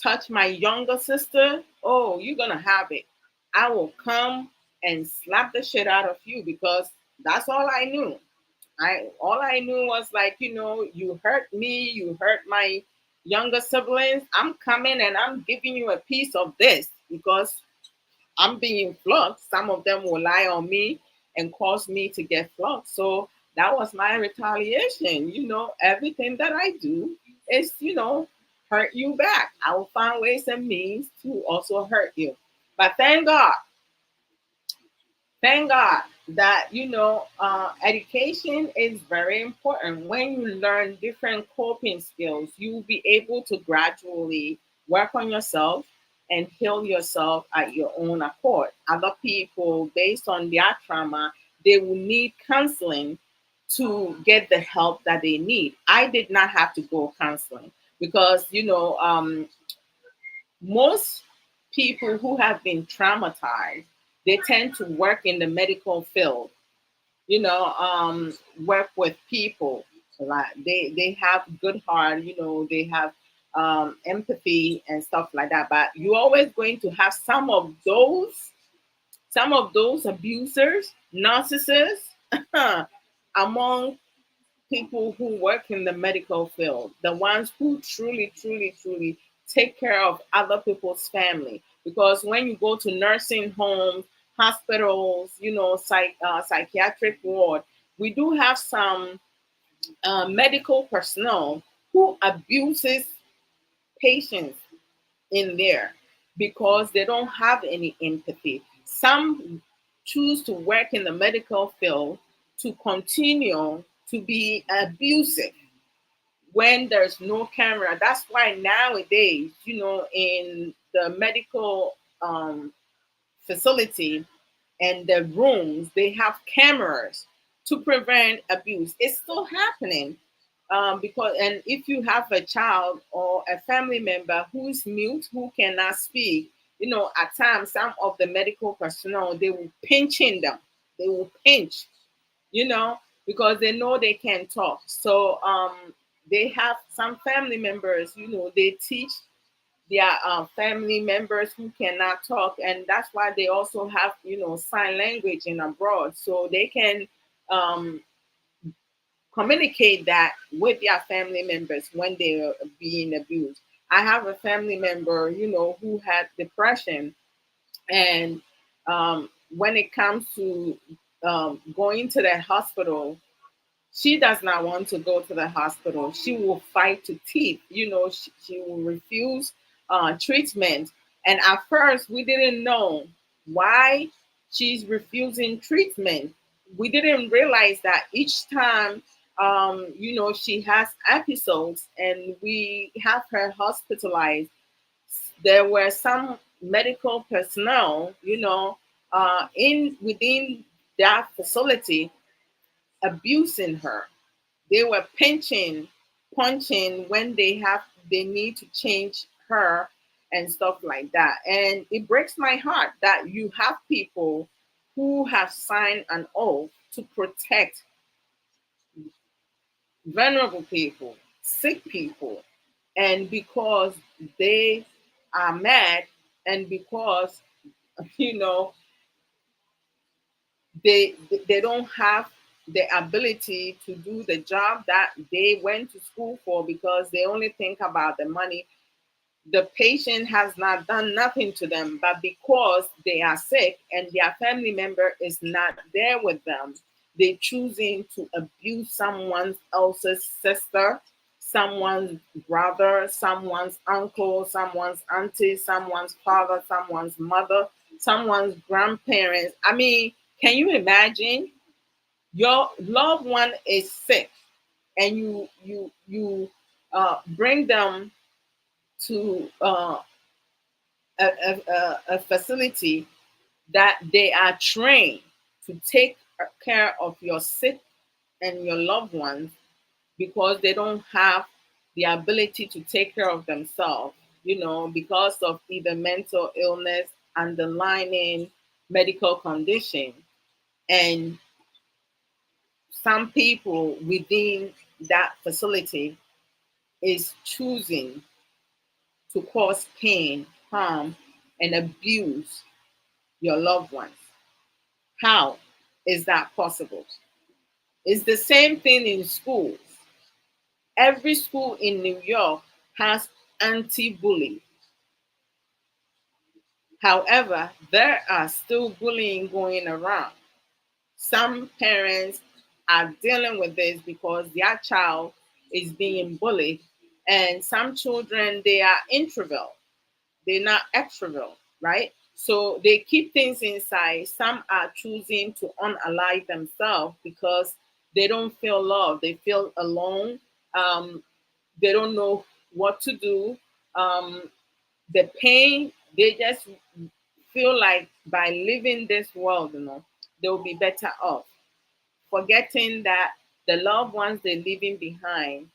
touch my younger sister, oh, you're gonna have it. I will come and slap the shit out of you because that's all I knew. All I knew was like, you hurt me, you hurt my younger siblings. I'm coming and I'm giving you a piece of this because I'm being flogged. Some of them will lie on me and cause me to get flogged. So that was my retaliation. Everything that I do is, hurt you back. I will find ways and means to also hurt you. But thank God that education is very important. When you learn different coping skills, you will be able to gradually work on yourself and heal yourself at your own accord. Other people, based on their trauma, they will need counseling to get the help that they need. I did not have to go counseling because most people who have been traumatized, they tend to work in the medical field, work with people. Like they have good heart, they have empathy and stuff like that. But you're always going to have some of those abusers, narcissists among people who work in the medical field, the ones who truly, truly, truly take care of other people's family. Because when you go to nursing homes, hospitals, psychiatric ward, we do have some medical personnel who abuses patients in there because they don't have any empathy. Some choose to work in the medical field to continue to be abusive when there's no camera. That's why nowadays, in the medical facility and the rooms, they have cameras to prevent abuse. It's still happening. Because, and if you have a child or a family member who is mute, who cannot speak, at times some of the medical personnel, they will pinch in them. They will pinch, you know, because they know they can't talk. So they have some family members, they teach their family members who cannot talk, and that's why they also have, sign language in abroad, so they can um, communicate that with their family members when they are being abused. I have a family member, who had depression, and when it comes to going to the hospital, she does not want to go to the hospital. She will fight to teeth. She will refuse treatment. And at first, we didn't know why she's refusing treatment. We didn't realize that each time, she has episodes and we have her hospitalized, there were some medical personnel, in within that facility abusing her. They were pinching, punching when they need to change her and stuff like that. And it breaks my heart that you have people who have signed an oath to protect vulnerable people, sick people, and because they are mad, and because you know they don't have the ability to do the job that they went to school for, because they only think about the money. The patient has not done nothing to them, but because they are sick and their family member is not there with them, they choosing to abuse someone else's sister, someone's brother, someone's uncle, someone's auntie, someone's father, someone's mother, someone's grandparents. I mean, can you imagine your loved one is sick and you bring them to a facility that they are trained to take care of your sick and your loved ones, because they don't have the ability to take care of themselves, because of either mental illness, underlying medical condition. And some people within that facility is choosing to cause pain, harm, and abuse your loved ones. How is that possible? It's the same thing in schools. Every school in New York has anti-bully. However, there are still bullying going around. Some parents are dealing with this because their child is being bullied, and some children, they are introvert, they're not extrovert, right? So they keep things inside. Some are choosing to unalive themselves because they don't feel loved, they feel alone, they don't know what to do. um, the pain, they just feel like by living this world, they'll be better off, forgetting that the loved ones they're leaving behind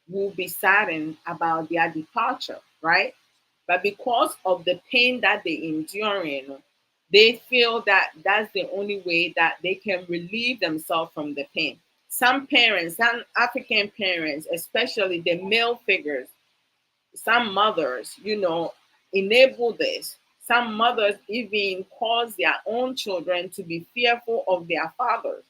will be saddened about their departure, right? But because of the pain that they enduring, they feel that that's the only way that they can relieve themselves from the pain. Some parents, some African parents, especially the male figures, some mothers, enable this. Some mothers even cause their own children to be fearful of their fathers.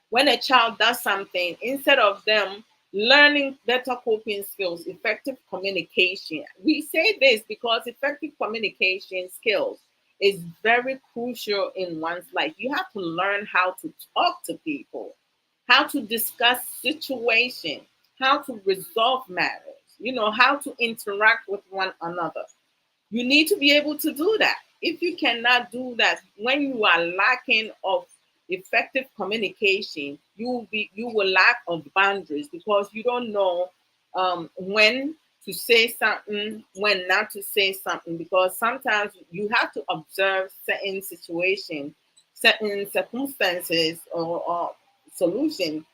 When a child does something, instead of them learning better coping skills, effective communication, we say this because effective communication skills is very crucial in one's life. You have to learn how to talk to people, how to discuss situations, how to resolve matters, how to interact with one another. You need to be able to do that. If you cannot do that, when you are lacking of effective communication, you will lack of boundaries, because you don't know when to say something, when not to say something, because sometimes you have to observe certain situations, certain circumstances, or solution.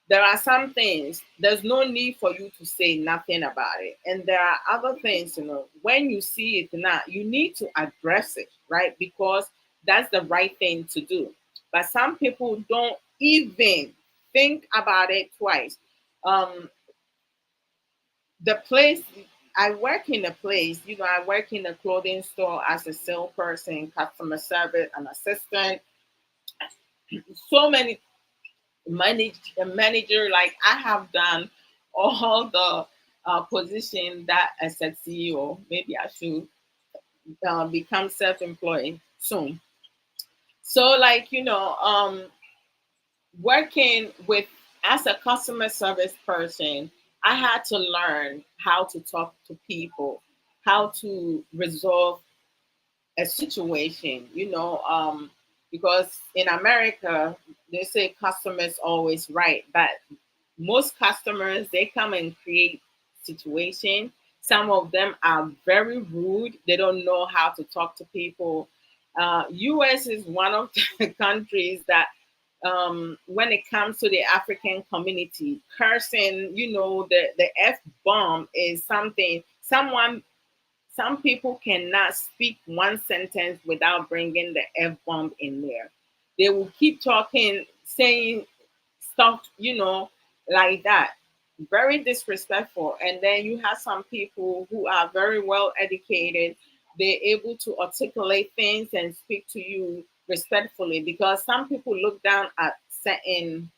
There are some things there's no need for you to say nothing about it, and there are other things, when you see it now, you need to address it, right? Because that's the right thing to do. But some people don't even think about it twice. um the place I work in a place, I work in a clothing store as a salesperson, customer service, an assistant, so many manager. Like, I have done all the position that as a CEO. Maybe I should become self-employed soon. So, like, working with as a customer service person, I had to learn how to talk to people, how to resolve a situation, because in America they say customers always right, but most customers, they come and create situation. Some of them are very rude. They don't know how to talk to people. US is one of the countries that, when it comes to the African community, cursing, the F bomb is something. Some people cannot speak one sentence without bringing the F bomb in there. They will keep talking, saying stuff, like that. Very disrespectful. And then you have some people who are very well educated. They're able to articulate things and speak to you respectfully, because some people look down at certain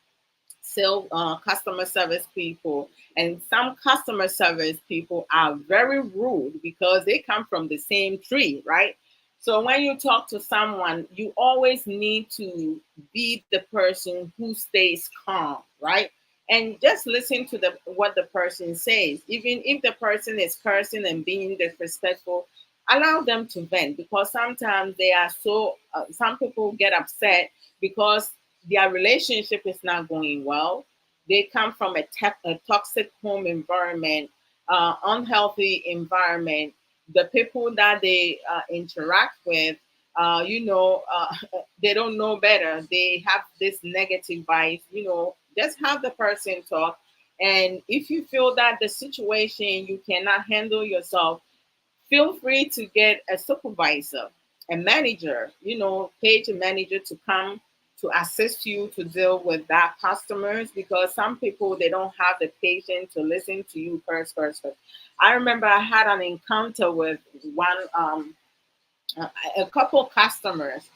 customer service people, and some customer service people are very rude because they come from the same tree, right? So when you talk to someone, you always need to be the person who stays calm, right? And just listen to the what the person says. Even if the person is cursing and being disrespectful, allow them to vent, because sometimes they are so some people get upset because their relationship is not going well. They come from a toxic home environment, unhealthy environment. The people that they interact with, they don't know better. They have this negative vibes. Just have the person talk. And if you feel that the situation you cannot handle yourself, feel free to get a supervisor, a manager, page a manager to come to assist you to deal with that customers, because some people, they don't have the patience to listen to you first. I remember I had an encounter with one a couple customers,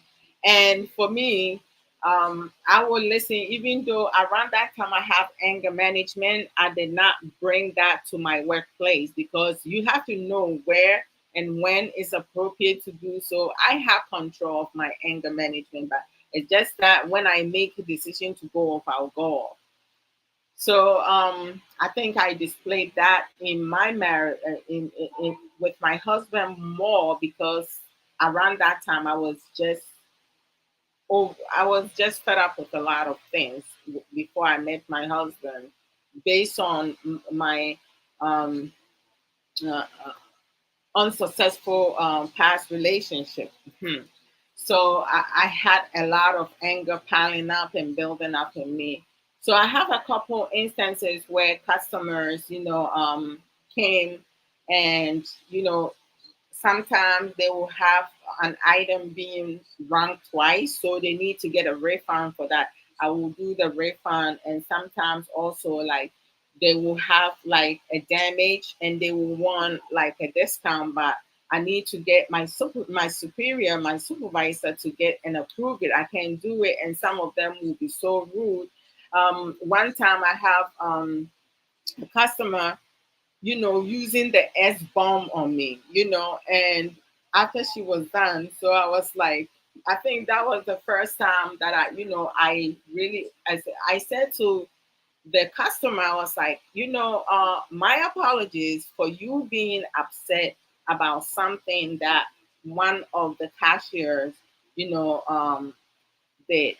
and for me, I would listen. Even though around that time I have anger management, I did not bring that to my workplace, because you have to know where and when it's appropriate to do so. I have control of my anger management, but it's just that when I make a decision to go off, I'll go off. So I think I displayed that in my marriage, with my husband more, because around that time I was just fed up with a lot of things before I met my husband, based on my um, uh, unsuccessful past relationship. Mhm. So I had a lot of anger piling up and building up in me. So I have a couple instances where customers, came, and sometimes they will have an item being run twice, so they need to get a refund for that. I will do the refund, and sometimes also, like, they will have like a damage and they will want like a discount, but I need to get my superior, my supervisor, to get and approve it. I can't do it, and some of them will be so rude. One time I have a customer, using the S bomb on me, and after she was done, so I was like, I think that was the first time that I really, I said to the customer, I was like, my apologies for you being upset about something that one of the cashiers, you know, um, did.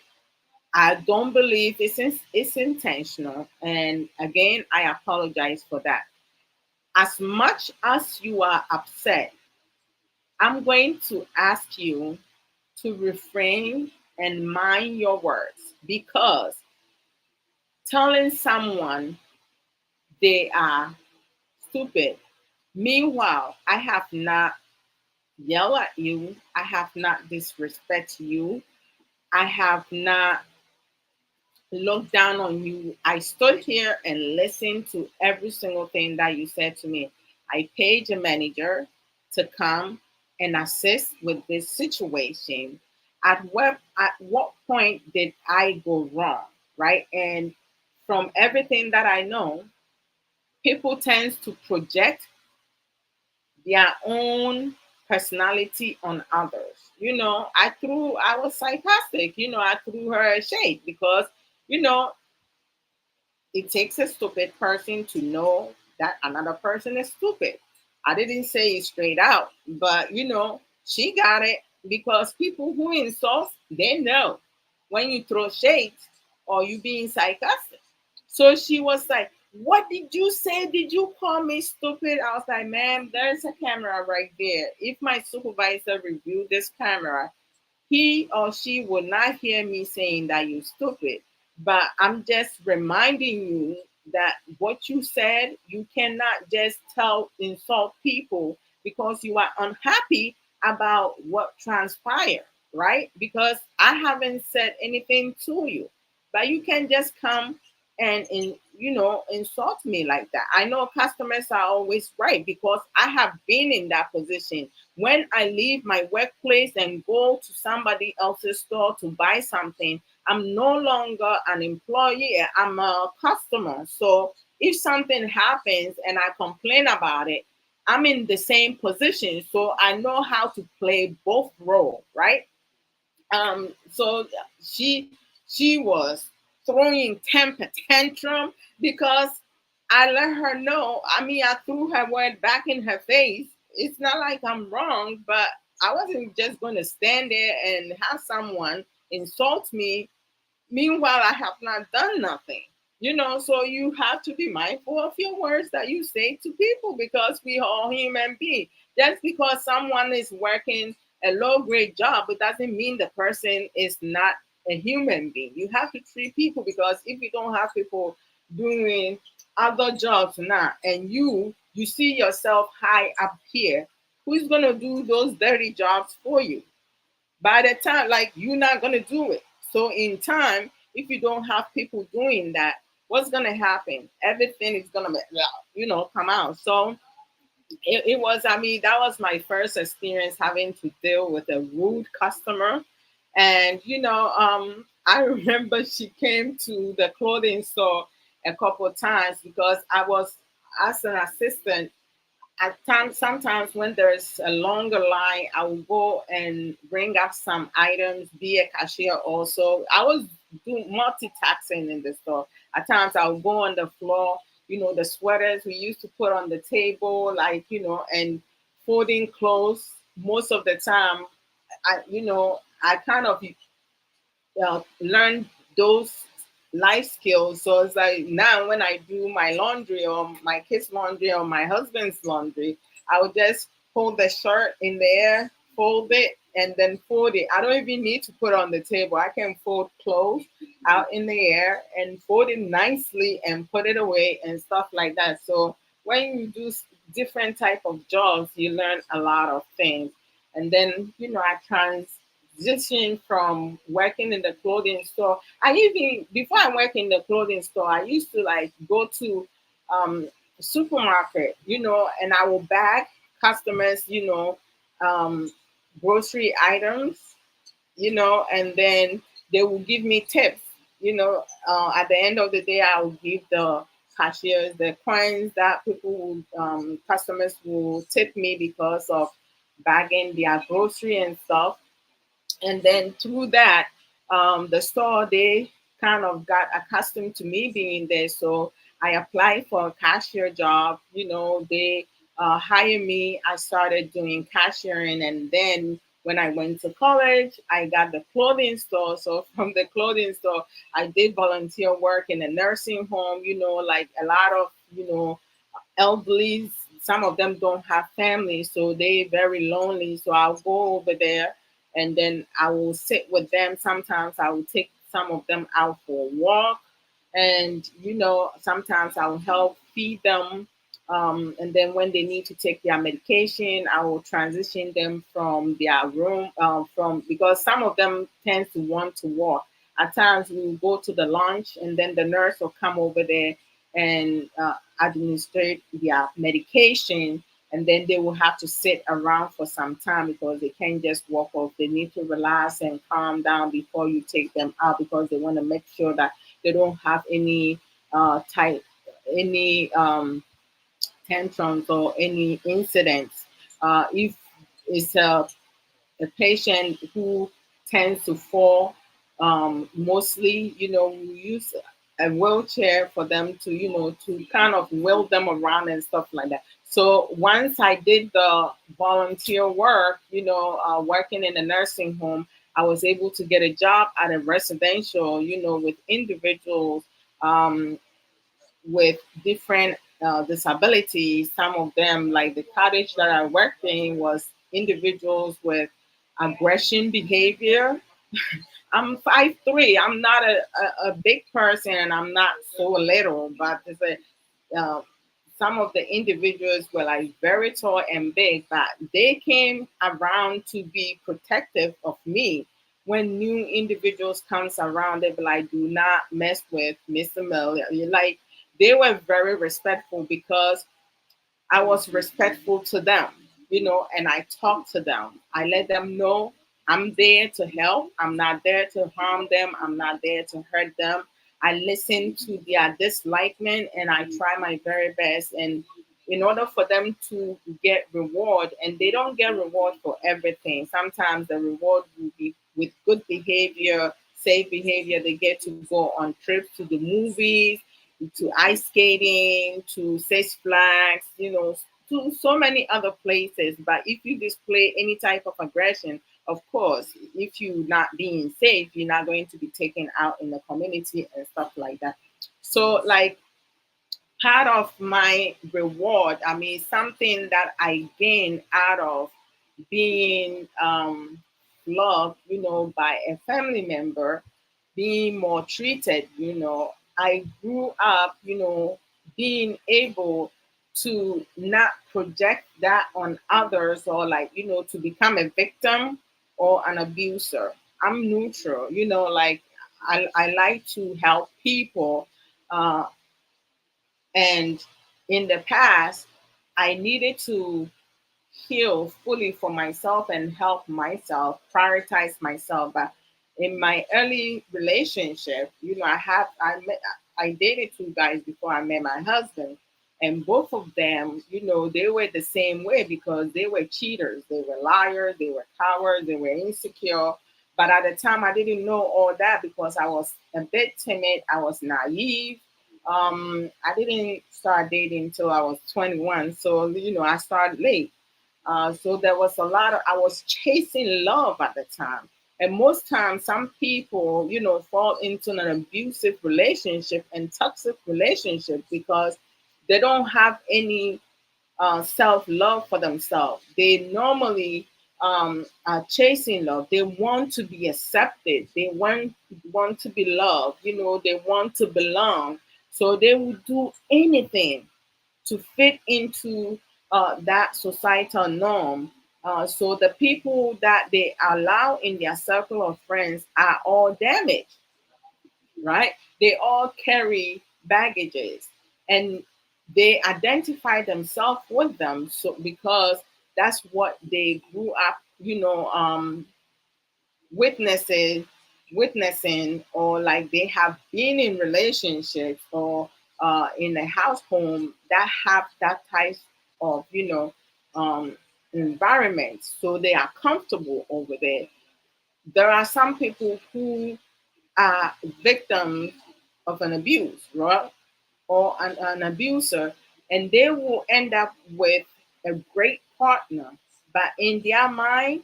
I don't believe it's intentional. And again, I apologize for that. As much as you are upset, I'm going to ask you to refrain and mind your words, because telling someone they are stupid, meanwhile, I have not yelled at you, I have not disrespect you, I have not looked down on you. I stood here and listened to every single thing that you said to me. I paid a manager to come and assist with this situation. At what point did I go wrong? Right? And from everything that I know, people tend to project their own personality on others. I was sarcastic, I threw her a shade because, you know, it takes a stupid person to know that another person is stupid. I didn't say it straight out, but she got it, because people who insult, they know when you throw shade or you being sarcastic. So she was like, "What did you say? Did you call me stupid?" I was like, "Ma'am, there's a camera right there. If my supervisor reviewed this camera, he or she will not hear me saying that you're stupid. But I'm just reminding you that what you said, you cannot just insult people because you are unhappy about what transpired, right? Because I haven't said anything to you, but you can just come and insult me like that. I know customers are always right, because I have been in that position. When I leave my workplace and go to somebody else's store to buy something, I'm no longer an employee, I'm a customer. So if something happens and I complain about it, I'm in the same position. So I know how to play both roles, right? So she was throwing temper tantrum because I let her know. I mean, I threw her word back in her face. It's not like I'm wrong, but I wasn't just going to stand there and have someone insult me. Meanwhile, I have not done nothing. So you have to be mindful of your words that you say to people, because we are human beings. Just because someone is working a low grade job, it doesn't mean the person is not a human being. You have to treat people, because if you don't have people doing other jobs now, and you see yourself high up here, who's gonna do those dirty jobs for you? By the time, like, you're not going to do it. So in time, if you don't have people doing that, what's going to happen? Everything is going to come out. So it was, I mean, that was my first experience having to deal with a rude customer. And I remember she came to the clothing store a couple of times, because I was, as an assistant, at times, sometimes when there's a longer line, I will go and bring up some items, be a cashier also. I was doing multitasking in the store. At times I would go on the floor, the sweaters we used to put on the table, like, and folding clothes. Most of the time, I kind of learn those life skills. So it's like now when I do my laundry or my kids' laundry or my husband's laundry, I would just hold the shirt in the air, fold it, and then fold it. I don't even need to put it on the table. I can fold clothes out in the air and fold it nicely and put it away and stuff like that. So when you do different type of jobs, you learn a lot of things. And then, I transitioned from working in the clothing store. I even, before I work in the clothing store, I used to like go to um supermarket, and I will bag customers, um grocery items, and then they will give me tips. At the end of the day, I will give the cashiers the coins that customers will tip me because of bagging their grocery and stuff. And then through that, the store, they kind of got accustomed to me being there. So I applied for a cashier job. They hire me. I started doing cashiering, and then When I went to college, I got the clothing store. So from the clothing store, I did volunteer work in a nursing home. Like a lot of elderly. Some of them don't have families, so they very lonely. So I'll go over there, and then I will sit with them. Sometimes I will take some of them out for a walk, and sometimes I will help feed them. And then when they need to take their medication, I will transition them from their room, from because some of them tend to want to walk. At times we will go to the lunch, and then the nurse will come over there and administrate their medication, and then they will have to sit around for some time because they can't just walk off. They need to relax and calm down before you take them out, because they want to make sure that they don't have any type any tantrums or any incidents. If it's a patient who tends to fall, mostly, we use a wheelchair for them to, to kind of wheel them around and stuff like that. So once I did the volunteer work, working in a nursing home, I was able to get a job at a residential, with individuals with different disabilities. Some of them, like the cottage that I worked in, was individuals with aggression behavior. I'm 5'3". I'm not a big person, and I'm not so little, but some of the individuals were like very tall and big, but they came around to be protective of me. When new individuals comes around, they be like, "Do not mess with Mr. Mill." Like, they were very respectful because I was respectful to them, and I talked to them. I let them know I'm there to help. I'm not there to harm them. I'm not there to hurt them. I listen to their disliking, and I try my very best. And in order for them to get reward, and they don't get reward for everything. Sometimes the reward will be with good behavior, safe behavior. They get to go on trips to the movies, to ice skating, to Six Flags, to so many other places. But if you display any type of aggression, of course, if you're not being safe, you're not going to be taken out in the community and stuff like that. So, like, part of my reward, I mean, something that I gain out of being loved, by a family member, being more treated, I grew up, being able to not project that on others, or like, to become a victim or an abuser. I'm neutral, like, I like to help people. And in the past, I needed to heal fully for myself and help myself, prioritize myself. But in my early relationship, I dated two guys before I met my husband. And both of them, they were the same way because they were cheaters, they were liars, they were cowards, they were insecure. But at the time, I didn't know all that because I was a bit timid, I was naive. I didn't start dating until I was 21. So, I started late. So there was a lot of, I was chasing love at the time. And most times, some people, fall into an abusive relationship and toxic relationship because they don't have any self love for themselves. They normally are chasing love. They want to be accepted. They want to be loved. They want to belong. So they will do anything to fit into that societal norm. So the people that they allow in their circle of friends are all damaged, right? They all carry baggages, and they identify themselves with them. So because that's what they grew up, witnessing witnessing, or like they have been in relationships, or in a household that have that type of environment, so they are comfortable over there. There are some people who are victims of an abuse, right, or an abuser, and they will end up with a great partner, but in their mind,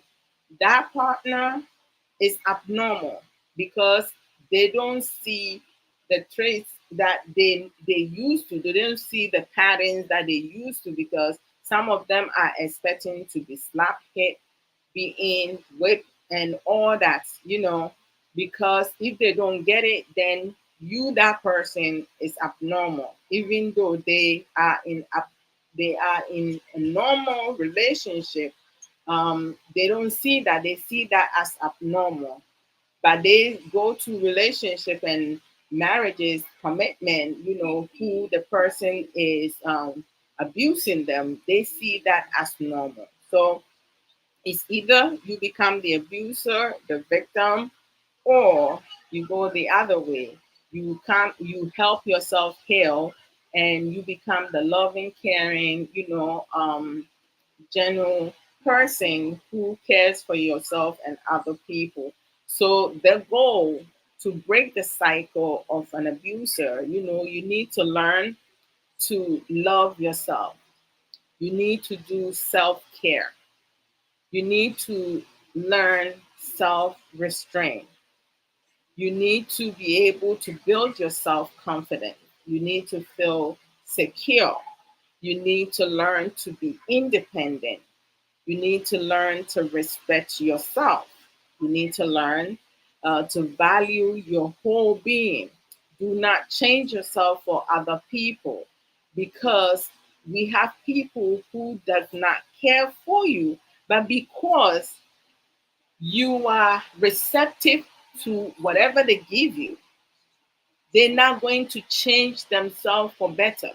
that partner is abnormal because they don't see the traits that they used to. They don't see the patterns that they used to because some of them are expecting to be slapped, hit, be in, whipped, and all that, because if they don't get it, then that person is abnormal, even though they are in a normal relationship. They don't see that, they see that as abnormal, but they go to relationship and marriages commitment, who the person is abusing them, they see that as normal. So it's either you become the abuser, the victim, or you go the other way. You help yourself heal, and you become the loving, caring, general person who cares for yourself and other people. So the goal to break the cycle of an abuser, you need to learn to love yourself. You need to do self care. You need to learn self restraint. You need to be able to build your self confidence. You need to feel secure. You need to learn to be independent. You need to learn to respect yourself. You need to learn to value your whole being. Do not change yourself for other people, because we have people who does not care for you, but because you are receptive to whatever they give you, they're not going to change themselves for better.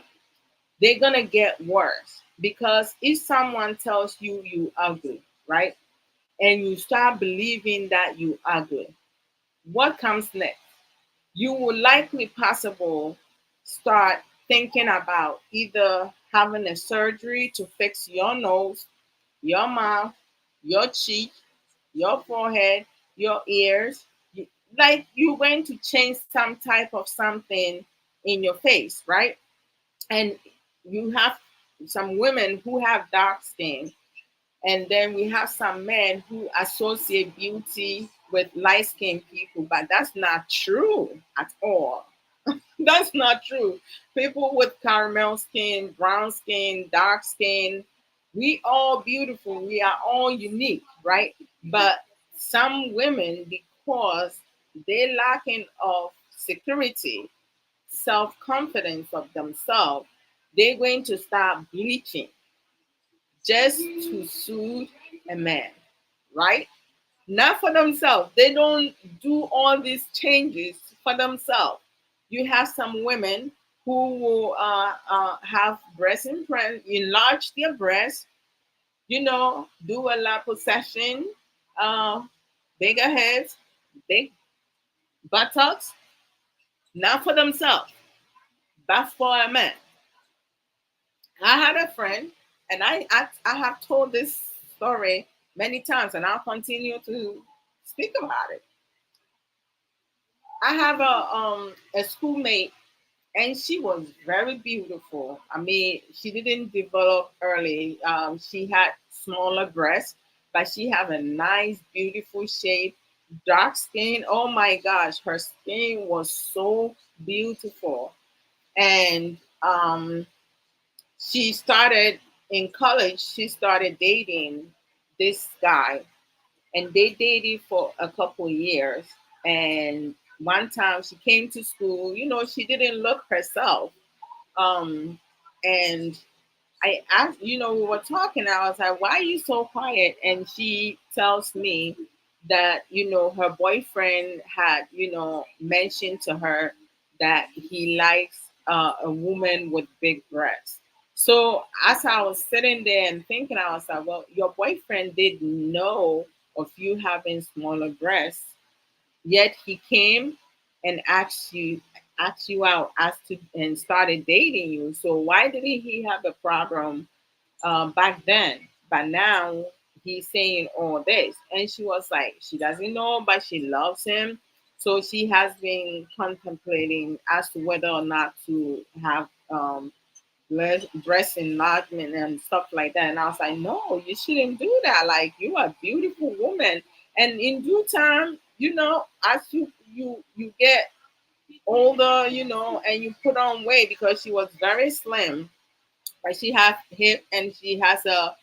They're gonna get worse, because if someone tells you you ugly, right, and you start believing that you ugly, what comes next? You will likely possible start thinking about either having a surgery to fix your nose, your mouth, your cheek, your forehead, your ears. Like you're going to change some type of something in your face, right? And you have some women who have dark skin, and then we have some men who associate beauty with light skinned people, but that's not true at all. That's not true. People with caramel skin, brown skin, dark skin, we all beautiful. We are all unique, right? But some women, because they lacking of security, self confidence of themselves, they're going to start bleaching just to soothe a man, right? Not for themselves. They don't do all these changes for themselves. You have some women who will have breast implant, enlarge their breasts, do a liposuction, uh, bigger heads, big buttocks, not for themselves, but for a man. I had a friend, and I have told this story many times, and I'll continue to speak about it. I have a schoolmate, and she was very beautiful. I mean, she didn't develop early. She had smaller breasts, but she had a nice, beautiful shape, dark skin. Oh my gosh, her skin was so beautiful, and she started in college. She started dating this guy, and they dated for a couple years. And one time she came to school, she didn't look herself. Um, and I asked, we were talking. I was like, "Why are you so quiet?" And she tells me that her boyfriend had mentioned to her that he likes a woman with big breasts. So as I was sitting there and thinking, I was like, "Well, your boyfriend did know of you having smaller breasts, yet he came and asked you out, asked to and started dating you. So why didn't he have a problem back then? But now he's saying all this." And she was like, she doesn't know, but she loves him. So she has been contemplating as to whether or not to have breast enlargement and stuff like that. And I was like, no, you shouldn't do that. Like, you are a beautiful woman. And in due time, as you get older, and you put on weight, because she was very slim, but she has hip and she has a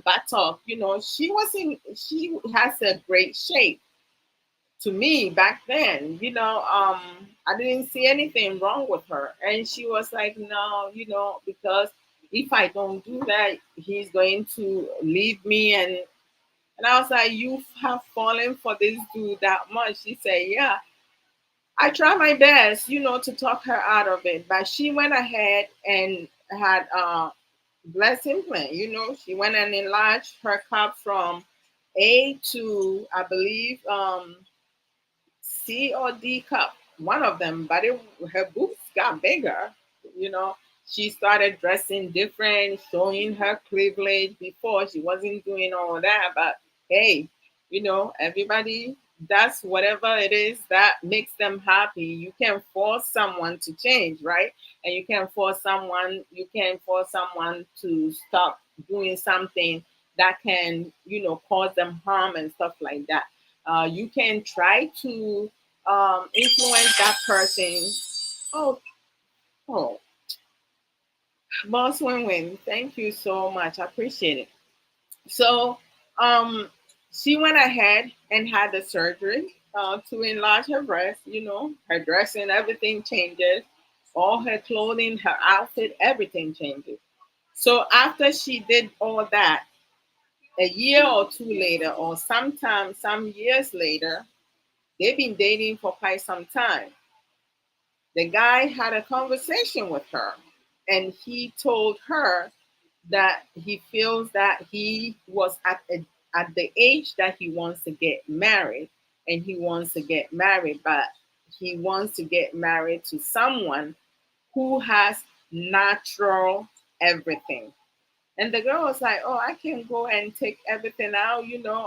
buttock. She has a great shape to me back then. I didn't see anything wrong with her, and she was like, no, because if I don't do that, he's going to leave me. And I was like, you have fallen for this dude that much? She said, yeah. I tried my best, to talk her out of it, but she went ahead and had breast implant. She went and enlarged her cup from A to, I believe, C or D cup, one of them, but her boobs got bigger. You know, she started dressing different, showing her cleavage. Before, she wasn't doing all that, but hey, everybody does whatever it is that makes them happy. You can force someone to change, right? And you can force someone to stop doing something that can, cause them harm and stuff like that. You can try to influence that person. Oh, oh, boss win-win. Thank you so much. I appreciate it. So, um, she went ahead and had the surgery to enlarge her breast. Her dressing, everything changes. All her clothing, her outfit, everything changes. So after she did all that, a year or two later, or sometimes some years later, they've been dating for quite some time. The guy had a conversation with her, and he told her that he feels that he was at the age that he wants to get married, and he wants to get married, but he wants to get married to someone who has natural everything. And the girl was like, oh, I can go and take everything out,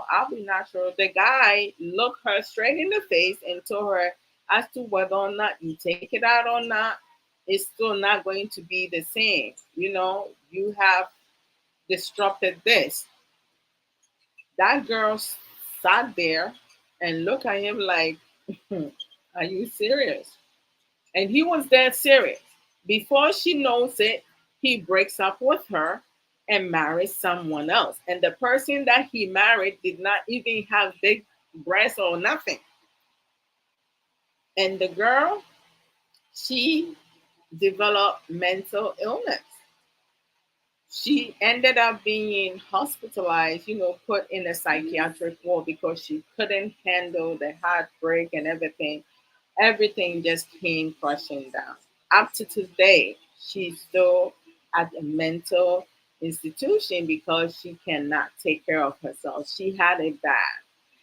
I'll be natural. The guy looked her straight in the face and told her, as to whether or not you take it out or not, it's still not going to be the same. You have disrupted this. That girl sat there and looked at him like, are you serious? And he was dead serious. Before she knows it, he breaks up with her and marries someone else. And the person that he married did not even have big breasts or nothing. And the girl, she developed mental illness. She ended up being hospitalized, put in a psychiatric ward because she couldn't handle the heartbreak and everything. Everything just came crushing down. Up to today, she's still at a mental institution because she cannot take care of herself. She had it bad.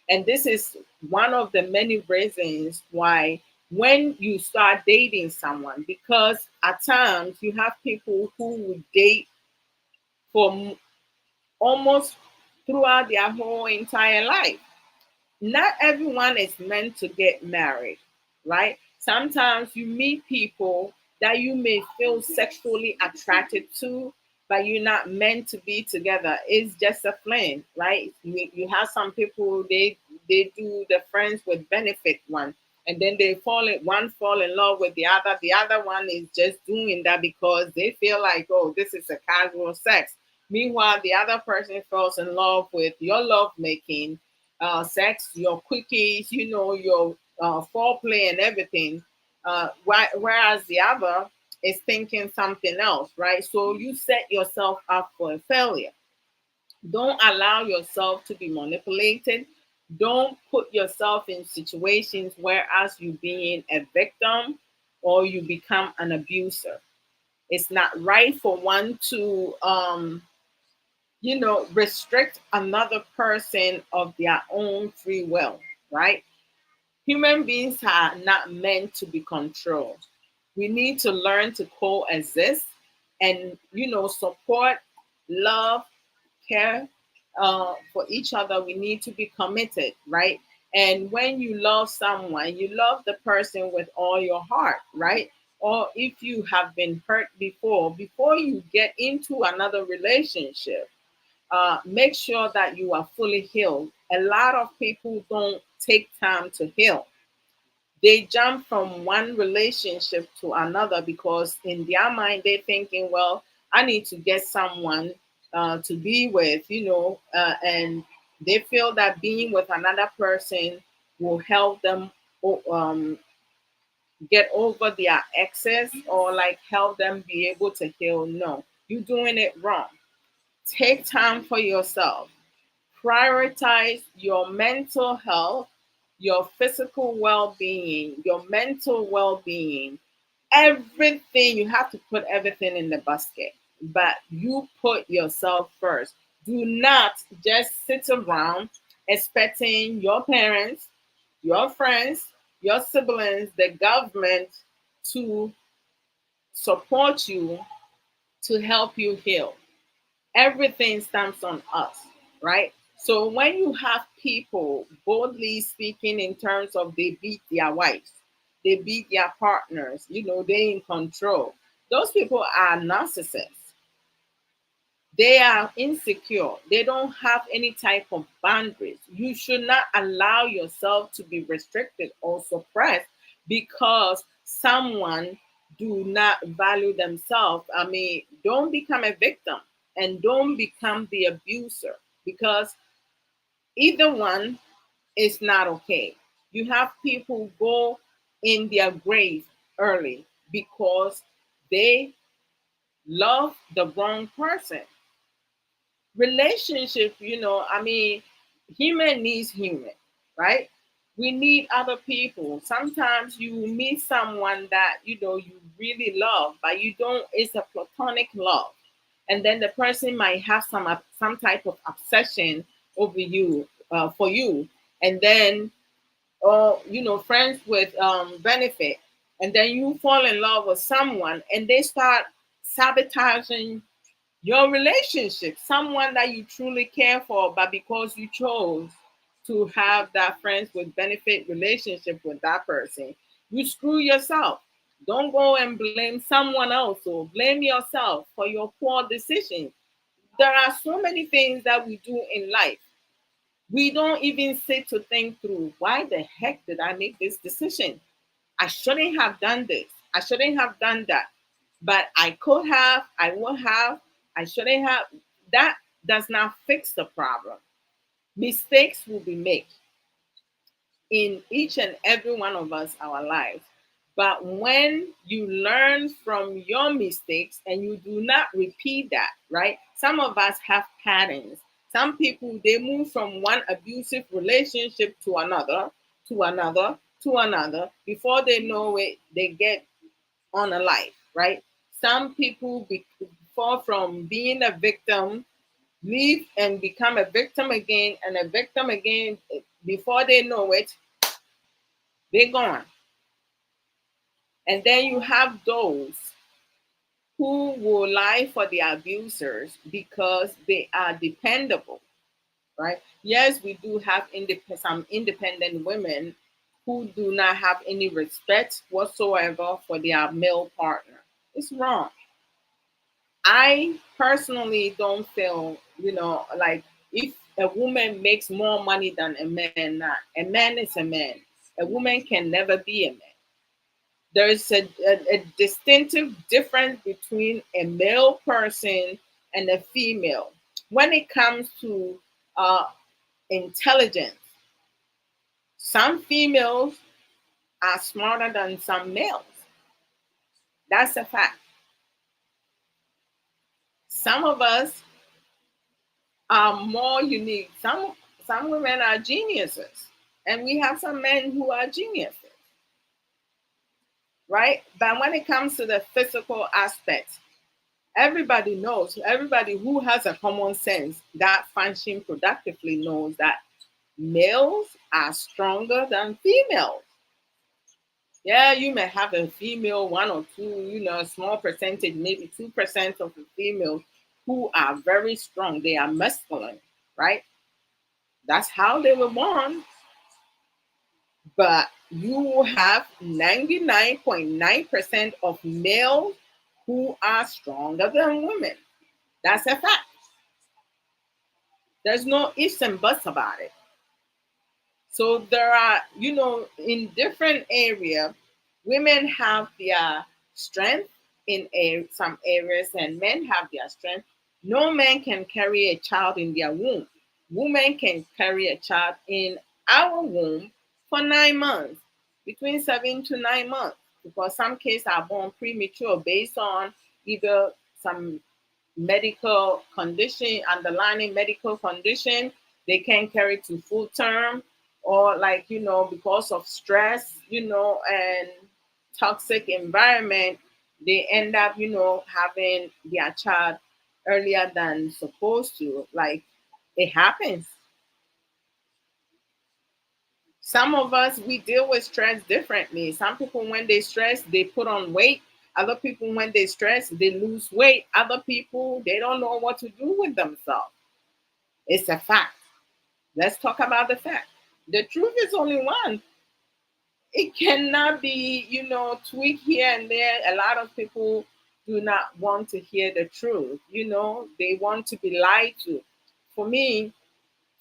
And this is one of the many reasons why when you start dating someone, because at times you have people who would date for almost throughout their whole entire life. Not everyone is meant to get married, right? Sometimes you meet people that you may feel sexually attracted to, but you're not meant to be together. It's just a fling, right? You have some people, they do the friends with benefit one, and then one fall in love with the other. The other one is just doing that because they feel like, oh, this is a casual sex. Meanwhile, the other person falls in love with your love making, sex, your quickies, your foreplay and everything. Whereas the other is thinking something else, right? So you set yourself up for a failure. Don't allow yourself to be manipulated. Don't put yourself in situations where as you being a victim or you become an abuser. It's not right for one to restrict another person of their own free will, right? Human beings are not meant to be controlled. We need to learn to coexist and, support, love, care for each other. We need to be committed, right? And when you love someone, you love the person with all your heart, right? or if you have been hurt before you get into another relationship, make sure that you are fully healed. A lot of people don't take time to heal. They jump from one relationship to another because in their mind they're thinking, well, I need to get someone to be with, and they feel that being with another person will help them um, get over their excess or like help them be able to heal. No, you're doing it wrong. Take time for yourself. Prioritize your mental health, your physical well-being, your mental well-being. Everything, you have to put everything in the basket, but you put yourself first. Do not just sit around expecting your parents, your friends, your siblings, the government to support you, to help you heal. Everything stems on us, right? So when you have people boldly speaking in terms of they beat their wives, they beat their partners, they in control. Those people are narcissists. They are insecure. They don't have any type of boundaries. You should not allow yourself to be restricted or suppressed because someone do not value themselves. I mean, don't become a victim and don't become the abuser because either one is not okay. You have people go in their grave early because they love the wrong person. Relationship, I mean, human needs human, right? We need other people. Sometimes you meet someone that you really love, but you don't, it's a platonic love, and then the person might have some type of obsession over you, for you, and then, or friends with benefit, and then you fall in love with someone and they start sabotaging your relationship, someone that you truly care for, but because you chose to have that friends with benefit relationship with that person, you screw yourself. Don't go and blame someone else or blame yourself for your poor decision. There are so many things that we do in life. We don't even sit to think through, why the heck did I make this decision? I shouldn't have done this. I shouldn't have done that. But I could have, I would have, I shouldn't have. That does not fix the problem. Mistakes will be made in each and every one of us, our lives. But when you learn from your mistakes and you do not repeat that, right? Some of us have patterns. Some people, they move from one abusive relationship to another, to another, to another. Before they know it, they get on a life, right? Some people fall from being a victim, leave and become a victim again, and a victim again. Before they know it, they're gone. And then you have those who will lie for the abusers because they are dependable, right? Yes, we do have some independent women who do not have any respect whatsoever for their male partner. It's wrong. I personally don't feel, like if a woman makes more money than a man, a man is a man. A woman can never be a man. There is a distinctive difference between a male person and a female. When it comes to uh, intelligence, some females are smarter than some males. That's a fact. Some of us are more unique. Some women are geniuses, and we have some men who are geniuses, right? But when it comes to the physical aspect, everybody knows. Everybody who has a common sense that function productively knows that males are stronger than females. Yeah, you may have a female, one or two, a small percentage, maybe 2% of the females who are very strong. They are masculine, right? That's how they were born. But you will have 99.9% of males who are stronger than women. That's a fact. There's no ifs and buts about it. So there are, in different area, women have their strength in some areas, and men have their strength. No man can carry a child in their womb. Women can carry a child in our womb for 9 months, between 7 to 9 months, because some cases are born premature based on either some medical condition, underlying medical condition. They can carry to full term, or like, because of stress, and toxic environment, they end up, having their child earlier than supposed to. Like, it happens. Some of us, we deal with stress differently. Some people, when they stress, they put on weight. Other people, when they stress, they lose weight. Other people, they don't know what to do with themselves. It's a fact. Let's talk about the fact. The truth is only one. It cannot be, tweaked here and there. A lot of people do not want to hear the truth. They want to be lied to. For me,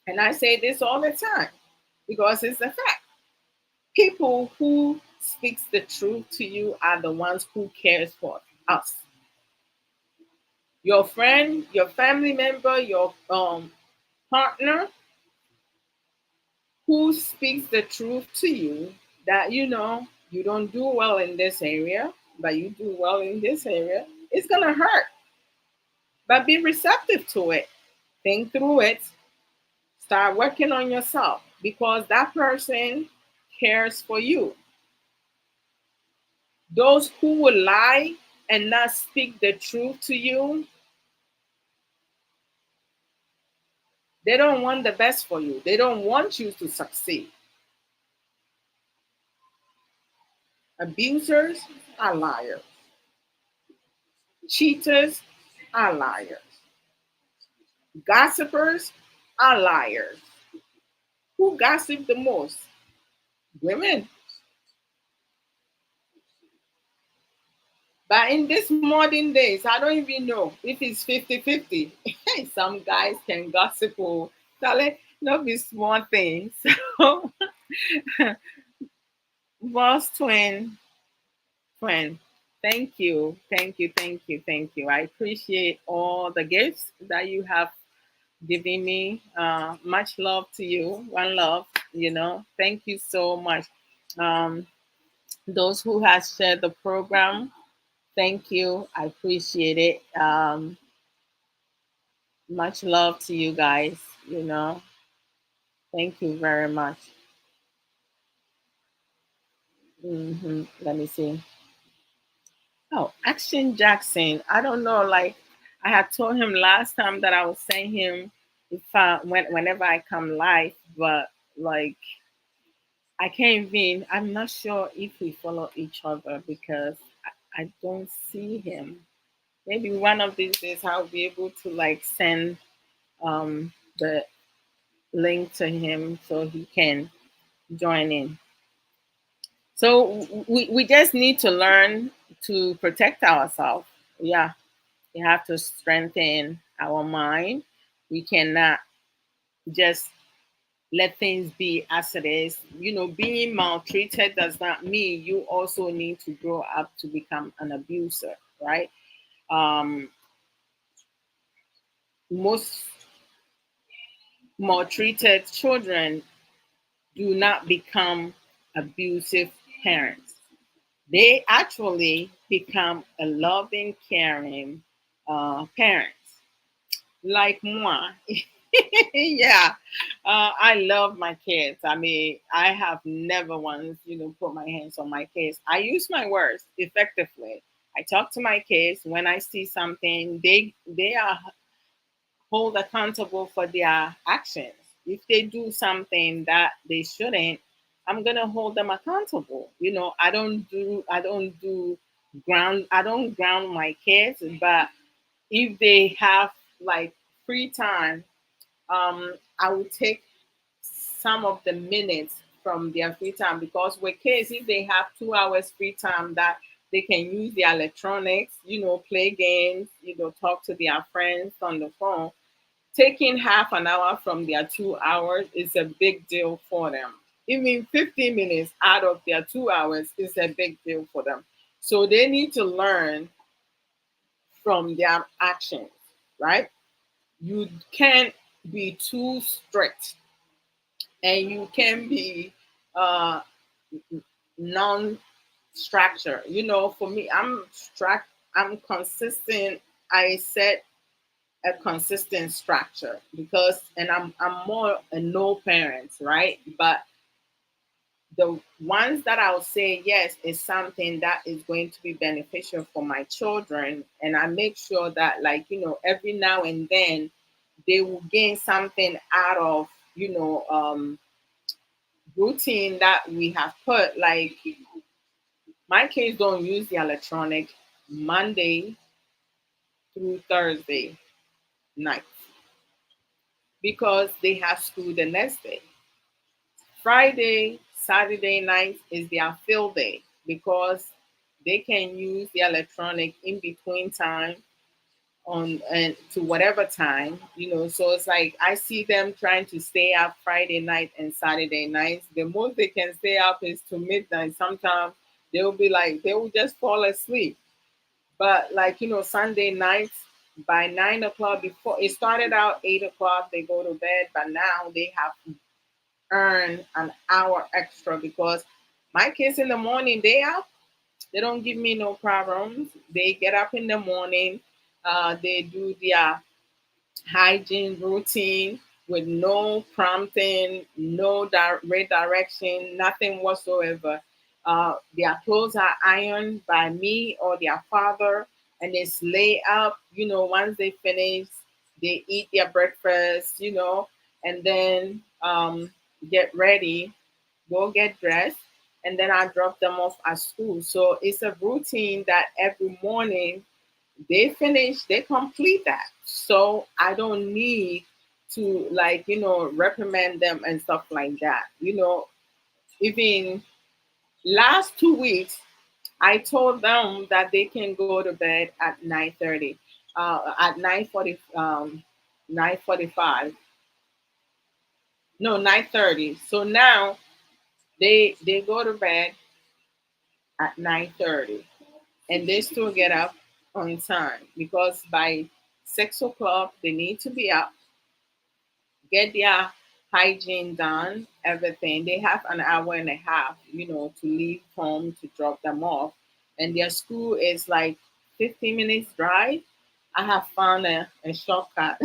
and I say this all the time because it's a fact. People who speaks the truth to you are the ones who cares for us. Your friend, your family member, your partner who speaks the truth to you, that you don't do well in this area, but you do well in this area, it's gonna hurt. But be receptive to it. Think through it. Start working on yourself because that person cares for you. Those who will lie and not speak the truth to you, they don't want the best for you. They don't want you to succeed. Abusers are liars. Cheaters are liars. Gossipers are liars. Who gossip the most? Women. But in these modern days, I don't even know if it's 50-50. Some guys can gossip or tell it, not be small things. So, boss twin, thank you, thank you, thank you, thank you. I appreciate all the gifts that you have given me. Much love to you. One love, Thank you so much. Um, those who has shared the program, thank you. I appreciate it. Much love to you guys. Thank you very much. Let me see. Oh, Action Jackson. I don't know. Like, I had told him last time that I will send him if whenever I come live, but like I can't even. I'm not sure if we follow each other because I don't see him. Maybe one of these days I'll be able to like send the link to him so he can join in. So we just need to learn to protect ourselves. Yeah, we have to strengthen our mind. We cannot just let things be as it is. Being maltreated does not mean you also need to grow up to become an abuser, right? Um, most maltreated children do not become abusive parents. They actually become a loving, caring parents, like moi. Yeah, I love my kids. I mean, I have never once, put my hands on my kids. I use my words effectively. I talk to my kids when I see something. They are hold accountable for their actions. If they do something that they shouldn't, I'm gonna hold them accountable. I don't do ground my kids, but if they have like free time, I will take some of the minutes from their free time, because with kids, if they have 2 hours free time that they can use their electronics, play games, talk to their friends on the phone, taking half an hour from their 2 hours is a big deal for them. Even 15 minutes out of their 2 hours is a big deal for them. So they need to learn from their actions, right? You can't be too strict, and you can be uh, non-structure. For me, I'm consistent. I set a consistent structure, because, and I'm more a no parent, right? But the ones that I'll say yes is something that is going to be beneficial for my children, and I make sure that, like, every now and then they will gain something out of, routine that we have put. Like, my kids don't use the electronic Monday through Thursday night, because they have school the next day. Friday, Saturday night is their field day, because they can use the electronic in between time on and to whatever time. So it's like I see them trying to stay up Friday night and Saturday nights. The most they can stay up is to midnight. Sometimes they will just fall asleep. But, like, Sunday nights by 9 o'clock, before it started out 8 o'clock, they go to bed, but now they have earn an hour extra, because my kids in the morning, they up, they don't give me no problems. They get up in the morning, they do their hygiene routine with no prompting, no redirection, nothing whatsoever. Their clothes are ironed by me or their father, and it's lay up. Once they finish, they eat their breakfast, and then get ready, go get dressed, and then I drop them off at school. So it's a routine that every morning they finish, they complete that. So I don't need to, like, reprimand them and stuff like that. Even last 2 weeks, I told them that they can go to bed at 9:30, at 9:40, 9:45. No, 9:30. So now they go to bed at 9:30, and they still get up on time, because by 6 o'clock they need to be up, get their hygiene done, everything. They have an hour and a half, to leave home to drop them off. And their school is like 15 minutes drive. I have found a shortcut.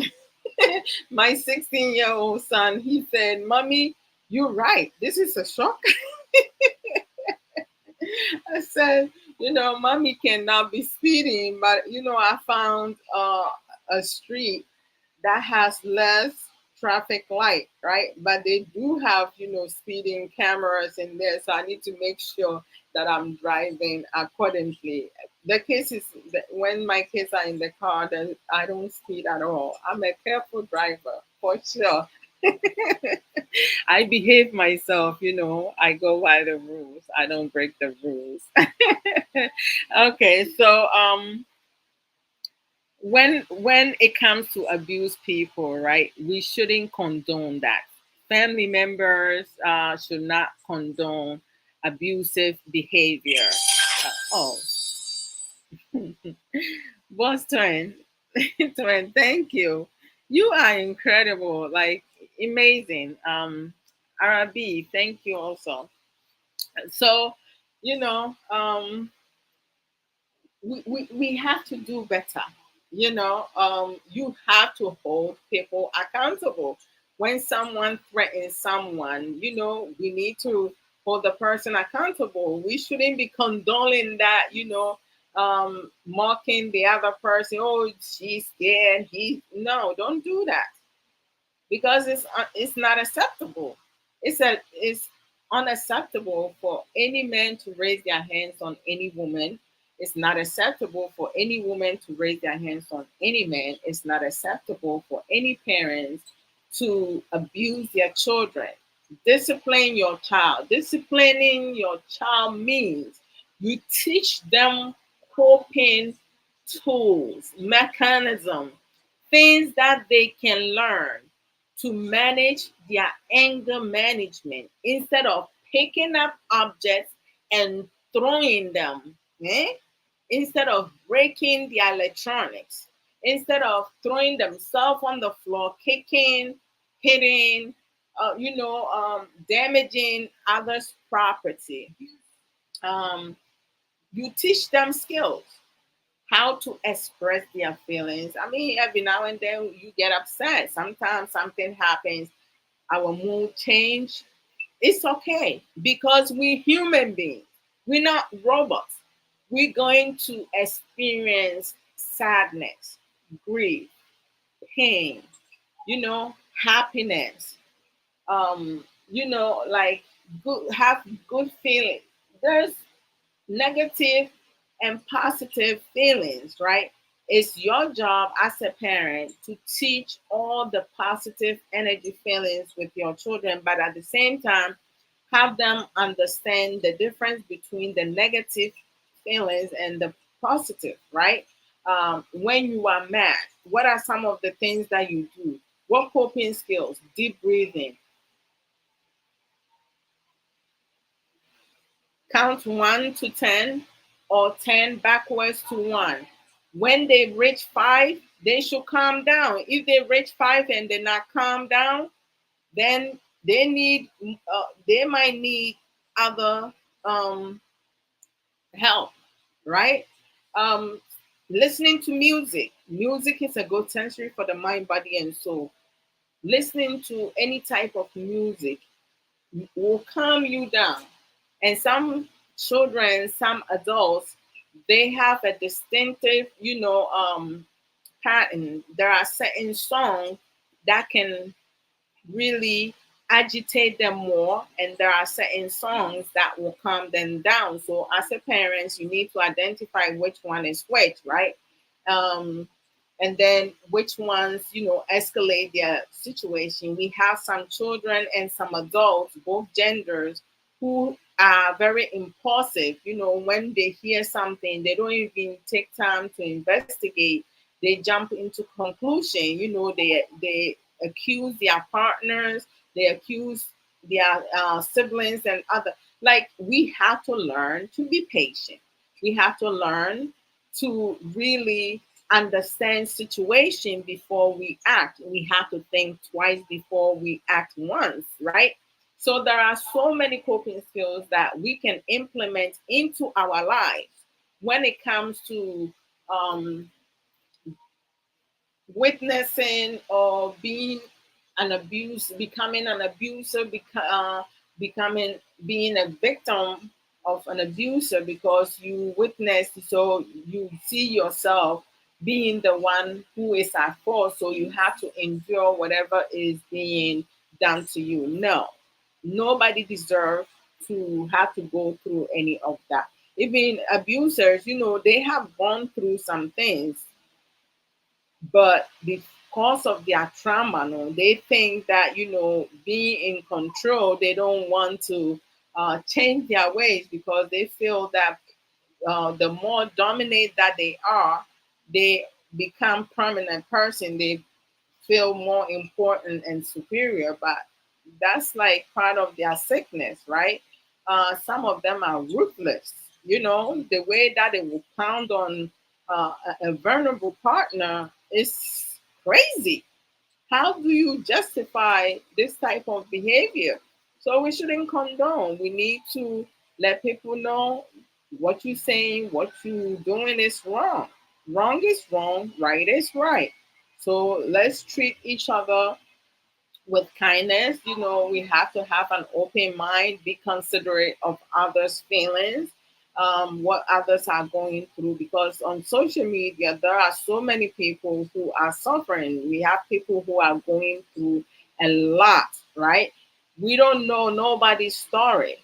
My 16-year-old son, he said, Mommy, you're right. This is a shortcut. I said, Mommy cannot be speeding, but, I found a street that has less traffic light, right? But they do have, speeding cameras in there. So I need to make sure that I'm driving accordingly. The case is that when my kids are in the car, then I don't speed at all. I'm a careful driver, for sure. I behave myself, I go by the rules. I don't break the rules. Okay, so when it comes to abuse people, right, we shouldn't condone that. Family members should not condone abusive behavior. Oh, boss twin, twin, thank you. You are incredible, like amazing. Arabi, thank you also. So, you know, we have to do better. You have to hold people accountable. When someone threatens someone, we need to hold the person accountable. We shouldn't be condoling that, mocking the other person. Oh, she's scared. No, don't do that, because it's not acceptable. It's unacceptable for any man to raise their hands on any woman. It's not acceptable for any woman to raise their hands on any man. It's not acceptable for any parents to abuse their children. Discipline your child. Disciplining your child means you teach them coping tools, mechanism, things that they can learn to manage their anger management instead of picking up objects and throwing them. Eh? Instead of breaking their electronics, instead of throwing themselves on the floor, kicking, hitting, damaging others' property. Um, you teach them skills, how to express their feelings. I mean, every now and then you get upset. Sometimes something happens, our mood change. It's okay because we're human beings. We're not robots. We're going to experience sadness, grief, pain, happiness, like good, have good feelings. There's negative and positive feelings, right? It's your job as a parent to teach all the positive energy feelings with your children, but at the same time, have them understand the difference between the negative feelings and the positive, right? When you are mad, what are some of the things that you do? What coping skills? Deep breathing, count 1 to 10 or 10 backwards to 1. When they reach 5, they should calm down. If they reach 5 and they not calm down, then they might need other um, help, right? Um, Listening to music. Music is a good sensory for the mind, body, and soul. Listening to any type of music will calm you down. And some children, some adults, they have a distinctive, pattern. There are certain songs that can really agitate them more, and there are certain songs that will calm them down. So as a parent, you need to identify which one is which, right? um, and then which ones, escalate their situation. We have some children and some adults, both genders, who are very impulsive. When they hear something, they don't even take time to investigate. They jump into conclusion. They accuse their partners, they accuse their siblings and other. Like, we have to learn to be patient. We have to learn to really understand situation before we act. We have to think twice before we act once, right? So there are so many coping skills that we can implement into our lives when it comes to um, witnessing or becoming an abuser, becoming being a victim of an abuser, because you witness, so you see yourself being the one who is at fault, so you have to endure whatever is being done to you. No, nobody deserves to have to go through any of that. Even abusers, they have gone through some things, but because of their trauma, no, they think that, being in control, they don't want to change their ways, because they feel that the more dominate that they are, they become prominent person. They feel more important and superior, but that's like part of their sickness, right? Some of them are ruthless. The way that they will pound on a vulnerable partner is crazy. How do you justify this type of behavior? So we shouldn't condone. We need to let people know what you're saying, what you're doing is wrong. Wrong is wrong, right is right. So let's treat each other with kindness. We have to have an open mind, be considerate of others' feelings, what others are going through. Because on social media, there are so many people who are suffering. We have people who are going through a lot, right? We don't know nobody's story.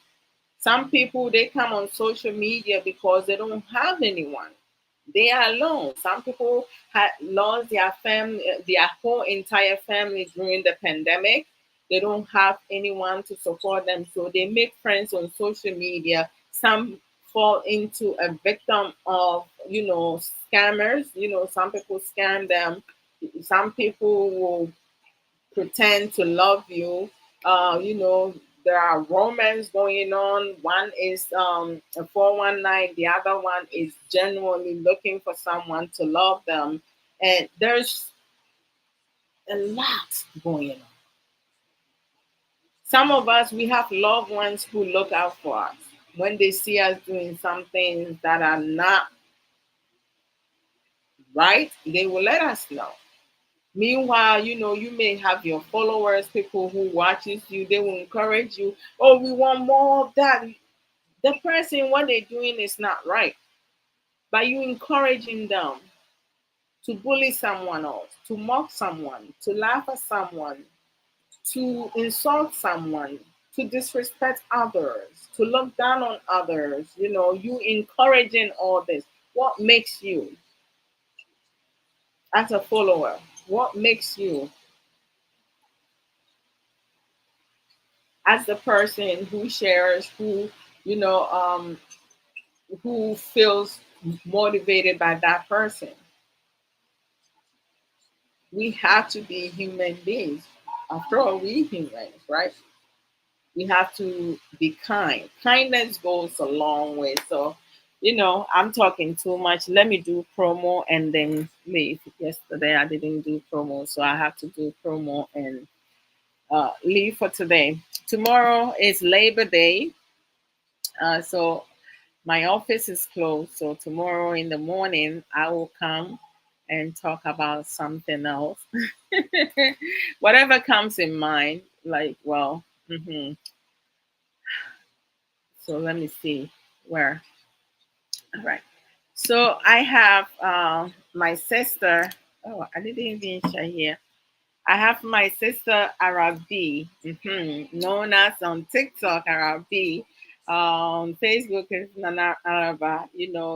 Some people, they come on social media because they don't have anyone. They are alone. Some people had lost their family, their whole entire family during the pandemic. They don't have anyone to support them, so they make friends on social media. Some fall into a victim of, scammers. Some people scam them. Some people will pretend to love you. There are romance going on. One is a 419, the other one is genuinely looking for someone to love them. And there's a lot going on. Some of us, we have loved ones who look out for us. When they see us doing some things that are not right, they will let us know. Meanwhile, you may have your followers, people who watches you, they will encourage you. Oh, we want more of that. The person, what they're doing is not right. By you encouraging them to bully someone else, to mock someone, to laugh at someone, to insult someone, to disrespect others, to look down on others, you encouraging all this. What makes you as a follower? What makes you as the person who shares, you know, um, who feels motivated by that person? We have to be human beings. After all, we humans, right? We have to be kind. Kindness goes a long way. So, I'm talking too much. Let me do promo and then leave. Yesterday I didn't do promo, so I have to do promo and leave for today. Tomorrow is Labor Day, so my office is closed. So tomorrow in the morning I will come and talk about something else, whatever comes in mind. Like, well, so let me see where. All right. So I have my sister. Oh, I didn't even share here. I have my sister Arabi, known as on TikTok Arabi. Facebook is Nana Araba.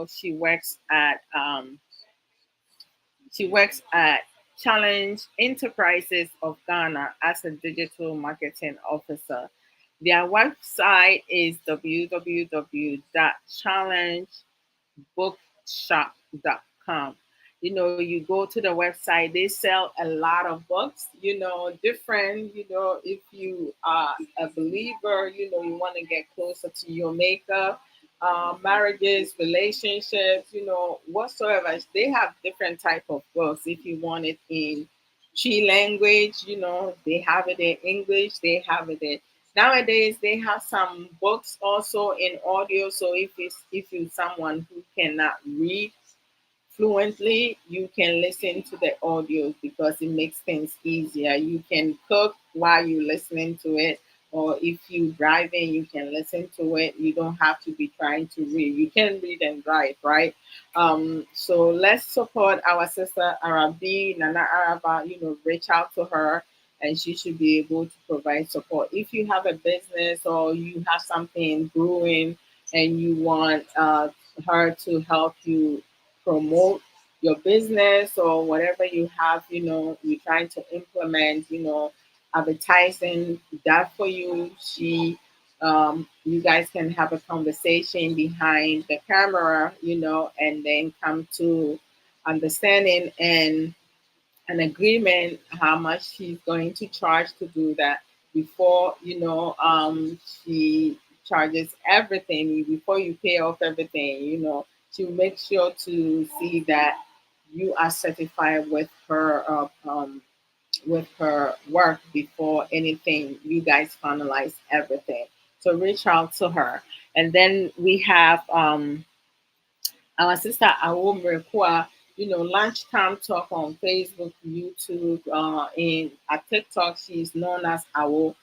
She works at Challenge Enterprises of Ghana as a digital marketing officer. Their website is www.challengebookshop.com. You go to the website, they sell a lot of books, different, if you are a believer, you want to get closer to your maker, marriages, relationships, whatsoever. They have different type of books. If you want it in Chi language, they have it in English, they have it in nowadays they have some books also in audio. So if you're someone who cannot read fluently, you can listen to the audios because it makes things easier. You can cook while you're listening to it, or if you're driving, you can listen to it. You don't have to be trying to read. You can read and write, right? So let's support our sister Arabi, Nana Araba, reach out to her and she should be able to provide support. If you have a business or you have something brewing and you want her to help you promote your business or whatever you have, you're trying to implement, advertising that for you. You guys can have a conversation behind the camera, and then come to understanding and an agreement how much she's going to charge to do that before she charges everything before you pay off everything, to make sure to see that you are certified with her work before anything. You guys finalize everything, so reach out to her. And then we have our sister Awo Mrekua, lunchtime talk on Facebook, YouTube, in at TikTok. She's known as Awo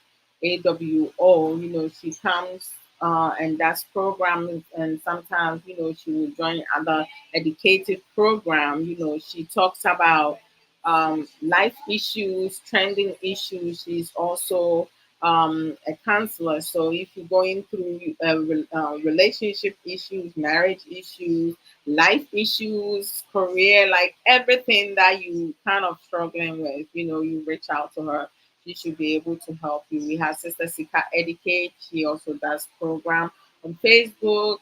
AWO. She comes and does programs, and sometimes, she will join other educative program. She talks about life issues, trending issues. She's also a counselor. So if you're going through relationship issues, marriage issues, life issues, career, like everything that you kind of struggling with, you reach out to her she should be able to help you. We have Sister Sika Educate. She also does program on Facebook,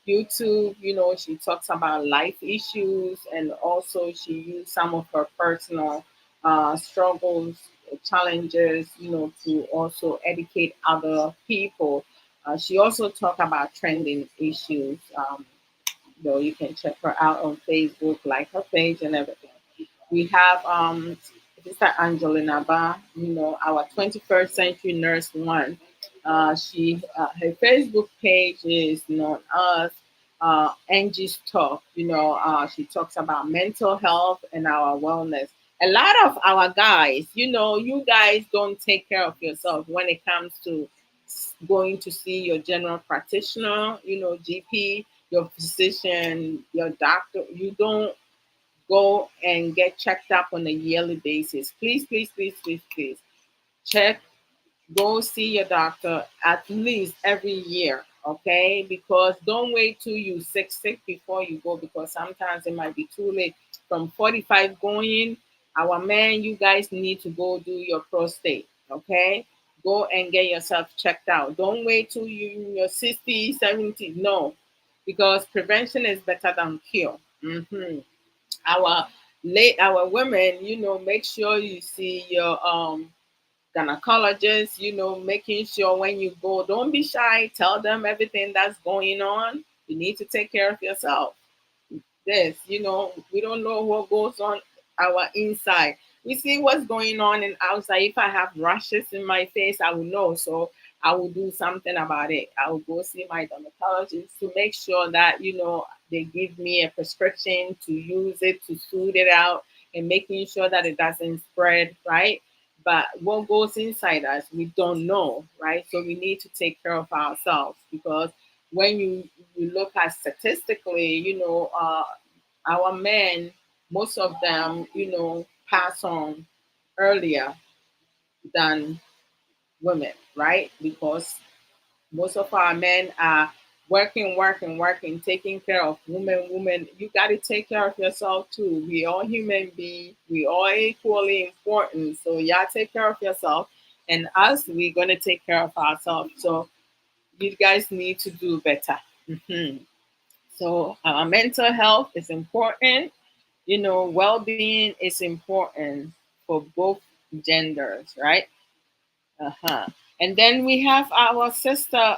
YouTube. She talks about life issues, and also she used some of her personal struggles, challenges, to also educate other people. She also talk about trending issues. You can check her out on Facebook, like her page and everything. We have Sister Angelina Ba, our 21st century nurse one. Her Facebook page is known as Angie's Talk. She talks about mental health and our wellness. A lot of our guys, you guys don't take care of yourself when it comes to going to see your general practitioner, GP, your physician, your doctor. You don't go and get checked up on a yearly basis. Please, please, please, please, please check, go see your doctor at least every year, okay? Because don't wait till you sick before you go, because sometimes it might be too late. From 45 going, our man, you guys need to go do your prostate, okay? Go and get yourself checked out. Don't wait till you in your 60s, 70s. No, because prevention is better than cure. Our our women, make sure you see your gynecologist, making sure when you go, don't be shy, tell them everything that's going on. You need to take care of yourself. This, we don't know what goes on our inside. We see what's going on in outside. If I have rashes in my face, I will know. So I will do something about it. I will go see my dermatologist to make sure that, they give me a prescription to use it, to soothe it out, and making sure that it doesn't spread, right? But what goes inside us, we don't know, right? So we need to take care of ourselves, because when you look at statistically, our men, most of them, pass on earlier than women, right? Because most of our men are working, working, working, taking care of women. Women, you got to take care of yourself too. We all human beings. We all equally important. So y'all take care of yourself, and us, we're gonna take care of ourselves. So you guys need to do better. Mhm. So our mental health is important. Well-being is important for both genders, right? Uh-huh. And then we have our sister,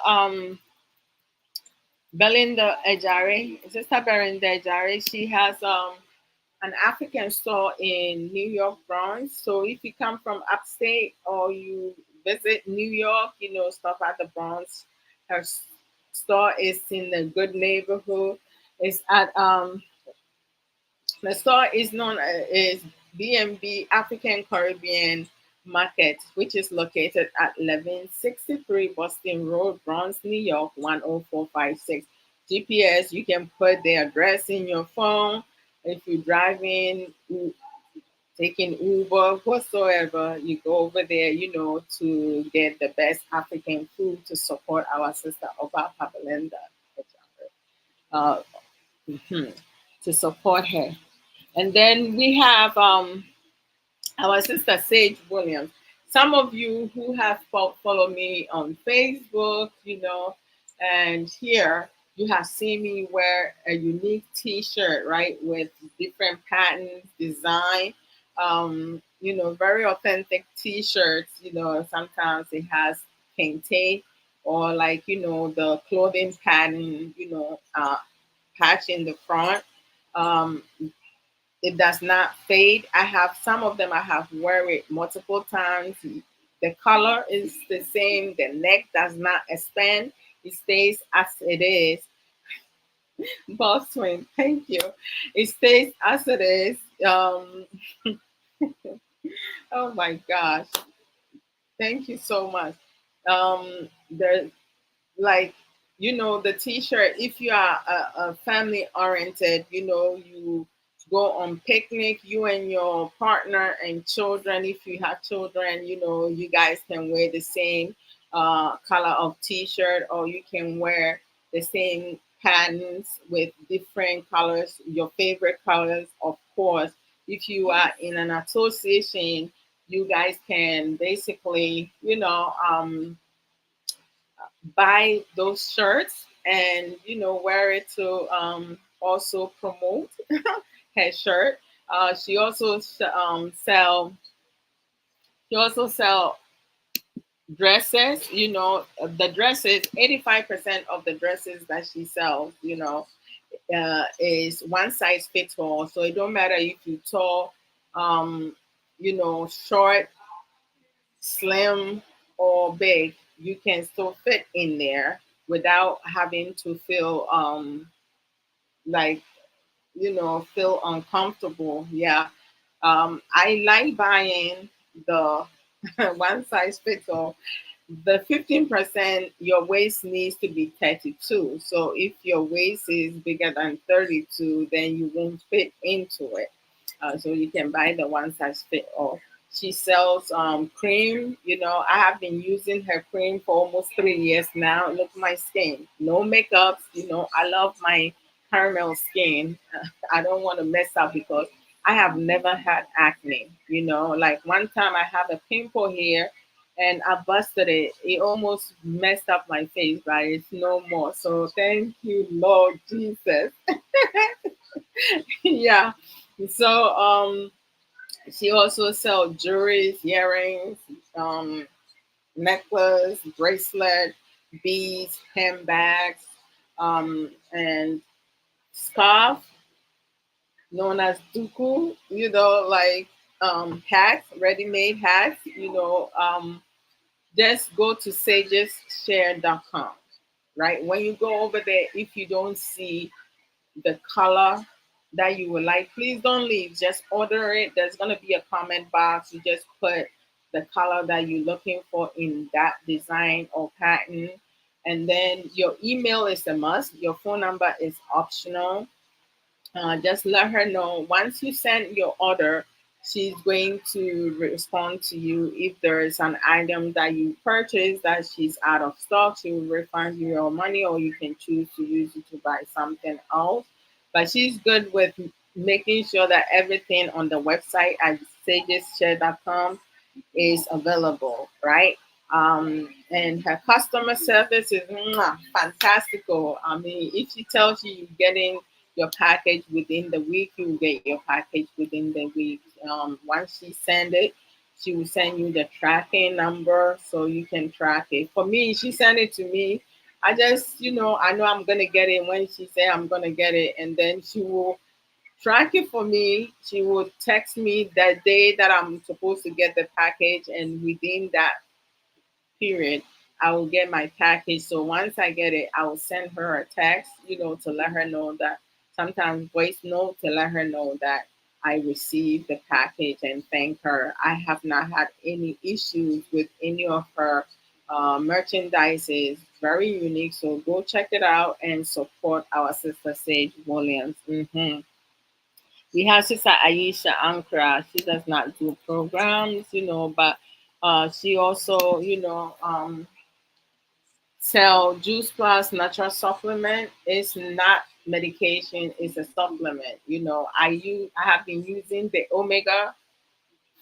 Belinda Ejare. Sister Belinda Ejare. She has an African store in New York, Bronx. So if you come from upstate or you visit New York, stop at the Bronx. Her store is in a good neighborhood. It's at the store is known as BNB African Caribbean Market, which is located at 1163 Boston Road, Bronx, New York 10456. GPS, you can put the address in your phone. If you're driving, taking Uber, whatsoever, you go over there, to get the best African food to support our sister Oba Belinda, uh, mhm, to support her. And then we have our sister Sage Williams. Some of you who have followed me on Facebook, and here you have seen me wear a unique T-shirt, right, with different patterns, design, very authentic T-shirts. Sometimes it has kente, or like the clothing pattern, patch in the front. Um, it does not fade. I have some of them, I have wear it multiple times. The color is the same. The neck does not expand. It stays as it is. Boss twin, thank you. It stays as it is. Oh my gosh. Thank you so much. The like the t-shirt, if you are a family oriented, you go on picnic, you and your partner and children. If you have children, you guys can wear the same color of t-shirt, or you can wear the same patterns with different colors, your favorite colors, of course. If you are in an association, You guys can basically, buy those shirts and wear it to also promote her shirt. She also sell dresses. The dresses, 85% of the dresses that she sells, is one size fits all. So it don't matter if you tall, short, slim, or big, you can still fit in there without having to feel like feel uncomfortable. Yeah. I like buying the one size fits all. The 15%, your waist needs to be 32. So if your waist is bigger than 32, then you won't fit into it. So you can buy the one size fit all. She sells cream. I have been using her cream for almost 3 years now. Look at my skin, no makeup. I love my caramel skin. I don't want to mess up because I have never had acne. Like one time I have a pimple here and I busted it. It almost messed up my face, but it's no more. So thank you, Lord Jesus. Yeah. So she also sells jewelry, earrings, um, necklace, bracelet, beads, handbags, and scarf known as duku. Like hats, ready-made hats. Just go to sageshare.com. Right, when you go over there, if you don't see the color that you would like, please don't leave. Just order it. There's going to be a comment box. You just put the color that you're looking for in that design or pattern. And then your email is a must. Your phone number is optional. Just let her know once you send your order, she's going to respond to you. If there is an item that you purchased that she's out of stock, she will refund you your money, or you can choose to use it to buy something else. But she's good with making sure that everything on the website at sageshare.com is available, right? And her customer service is fantastical. I mean, if she tells you you're getting your package within the week, you will get your package within the week. Once she send it, she will send you the tracking number so you can track it. For me, she sent it to me. I just, I know I'm gonna get it when she say I'm gonna get it, and then she will track it for me. She will text me that day that I'm supposed to get the package, and within that period, I will get my package. So once I get it, I will send her a text, to let her know that, sometimes voice note to let her know that I received the package and thank her. I have not had any issues with any of her merchandise. Is very unique. So go check it out and support our sister Sage Williams. We have Sister Aisha Ankara. She does not do programs, but she also, sell Juice Plus natural supplement. It's not medication; it's a supplement. I have been using the Omega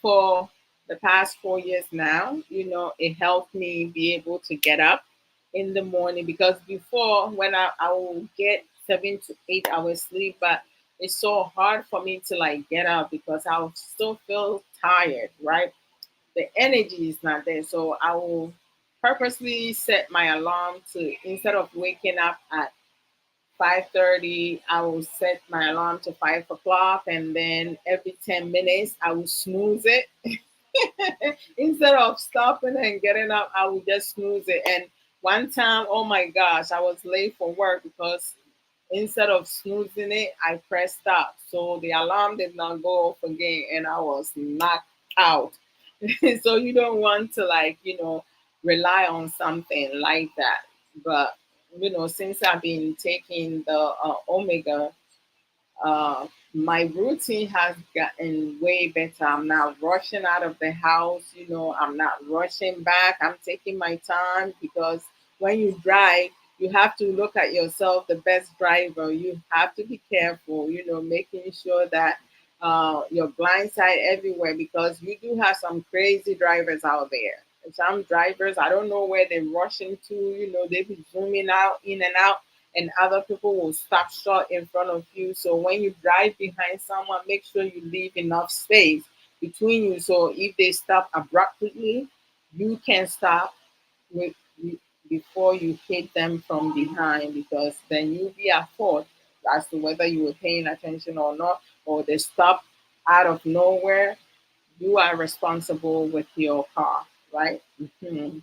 for the past 4 years now. It helped me be able to get up in the morning, because before, when I will get 7 to 8 hours sleep, but it's so hard for me to like get up because I'll still feel tired, right? The energy is not there. So I will purposely set my alarm to, instead of waking up at 5:30, I will set my alarm to 5 o'clock, and then every 10 minutes I will snooze it. Instead of stopping and getting up, I would just snooze it. And one time, oh my gosh, I was late for work because instead of snoozing it, I pressed stop. So the alarm did not go off again and I was knocked out. So you don't want to, like, rely on something like that. But, since I've been taking the Omega, my routine has gotten way better. I'm not rushing out of the house, I'm not rushing back. I'm taking my time, because when you drive, you have to look at yourself, the best driver. You have to be careful, making sure that your blind side everywhere, because you do have some crazy drivers out there. Some drivers, I don't know where they're rushing to. They be zooming out, in and out, and other people will stop short in front of you. So when you drive behind someone, make sure you leave enough space between you. So if they stop abruptly, you can stop with, before you hit them from behind, because then you'll be at fault as to whether you were paying attention or not, or they stop out of nowhere. You are responsible with your car, right? Mhm.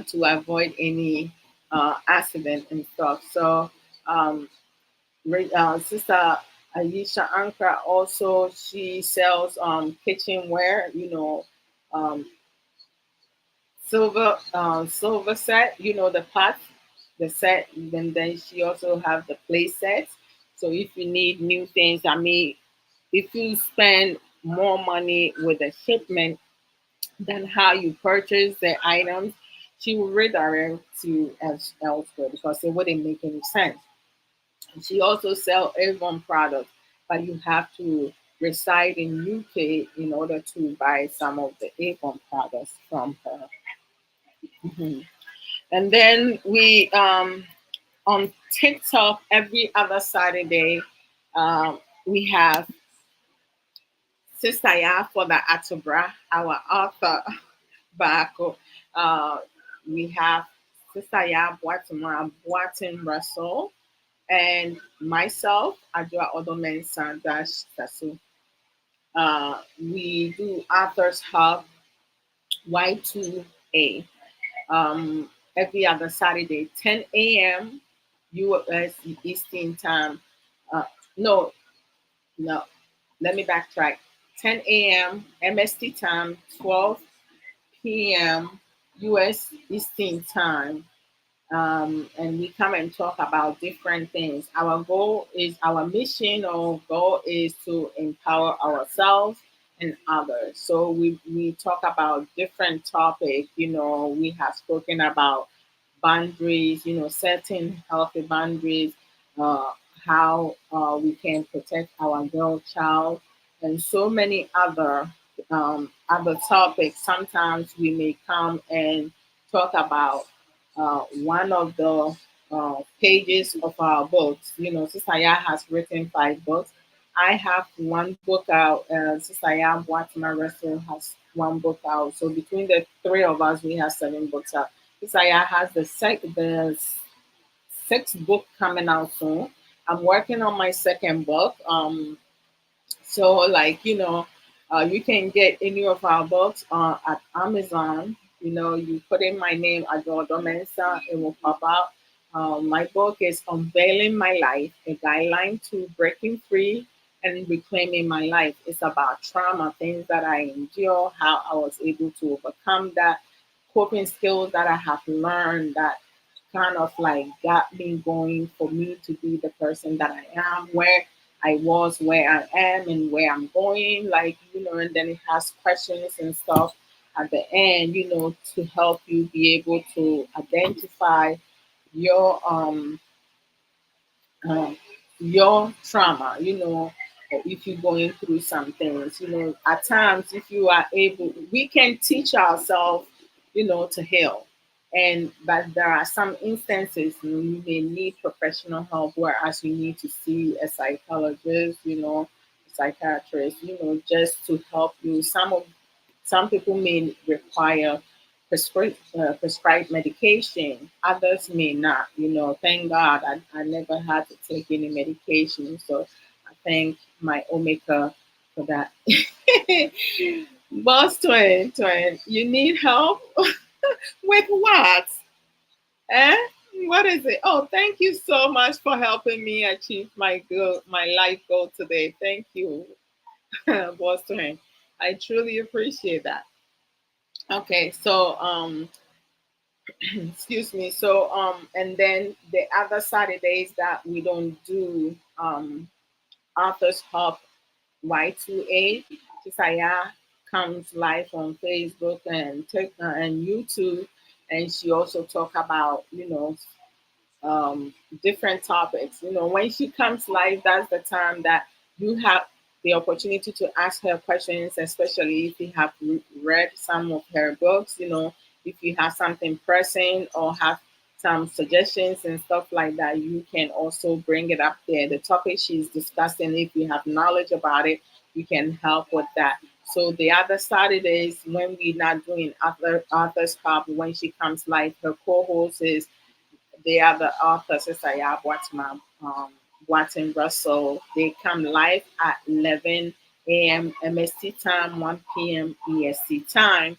To avoid any accident and stuff. So, um, Sister Aisha Ankara also, she sells kitchenware, um, silver set, the pot, the set. And then she also have the play sets. So if you need new things, I mean, if you spend more money with the shipment than how you purchase the items, she will redirect to elsewhere, because it wouldn't make any sense. She also sell Avon products, but you have to reside in UK in order to buy some of the Avon products from her. Mhm. And then we on TikTok every other Saturday, we have Sister Ya for the Atubra, our author Bako. Uh, we have Sister Ya Boatin Russell, and myself, Adwoa Odo dash Sasu. We do Authors Hub Y2A, every other Saturday, 10 a.m. US Eastern Time. Uh, no, no, let me backtrack. 10 a.m. MST time, 12 p.m. US Eastern Time. And we come and talk about different things. Our mission or goal is to empower ourselves and others. So we talk about different topics. We have spoken about boundaries, setting healthy boundaries, uh, how we can protect our girl child, and so many other topics. Sometimes we may come and talk about one of the pages of our books. Sister Ya has written 5 books. I have one book out. Sister Ya Watima Russell has one book out. So between the three of us, we have 7 books out. Isaiah has the sixth book coming out soon. I'm working on my second book. So, like, you can get any of our books at Amazon. You put in my name, Adwoa Odo, it will pop out. My book is Unveiling My Life, a guideline to breaking free and reclaiming my life. It's about trauma, things that I endure, how I was able to overcome that, coping skills that I have learned that kind of like got me going for me to be the person that I am, where I was, where I am, and where I'm going. Like, and then it has questions and stuff at the end, to help you be able to identify your uh, your trauma, or if you're going through some things, at times, if you are able, we can teach ourselves, to heal. But there are some instances, you may need professional help, whereas you need to see a psychologist, a psychiatrist, just to help you. Some people may require prescribed medication. Others may not. Thank God I never had to take any medication. So I thank my Omega for that. Boss twin, you need help with what? Eh? What is it? Oh, thank you so much for helping me achieve my life goal today. Thank you, Boss twin. I truly appreciate that. Okay, so excuse me. So and then the other Saturdays that we don't do Authors Hub Y2A, Kisaya comes live on Facebook and YouTube, and she also talk about different topics. When she comes live, that's the time that you have. the opportunity to ask her questions, especially if you have read some of her books. If you have something pressing or have some suggestions and stuff like that, you can also bring it up there. The topic she's discussing, if you have knowledge about it, you can help with that. So the other Saturdays when we're not doing authors club, when she comes live, her co-host is the other authors. It's Watson Russell. They come live at 11 a.m. MST time, 1 p.m. EST time.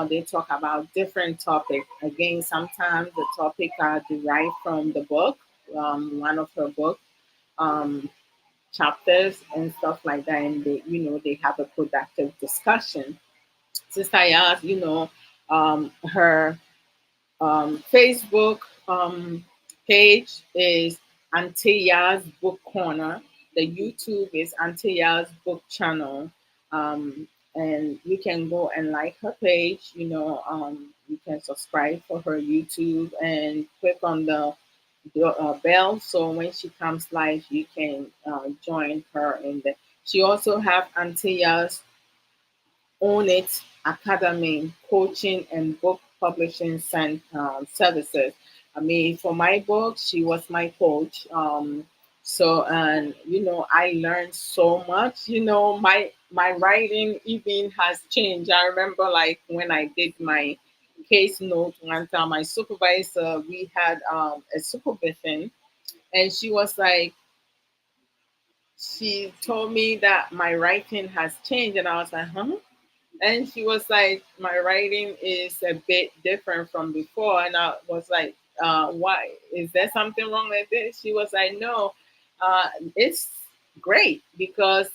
They talk about different topics. Again, sometimes the topic are derived from the book, one of her book um, chapters and stuff like that, and they have a productive discussion. Sister Yas, her Facebook page is Antilla's Book Corner. The YouTube is Antilla's Book Channel. And you can go and like her page. You can subscribe for her YouTube and click on the bell. So when she comes live, you can join her in there. She also have Antilla's Own It Academy, coaching and book publishing services. I mean, for my book, she was my coach. So, and I learned so much. My writing even has changed. I remember, like, when I did my case note one time, my supervisor, we had a supervision, and she told me that my writing has changed, and I was like, huh? And she was like, my writing is a bit different from before. And I was like, why? Is there something wrong with this? She was like, no, it's great because,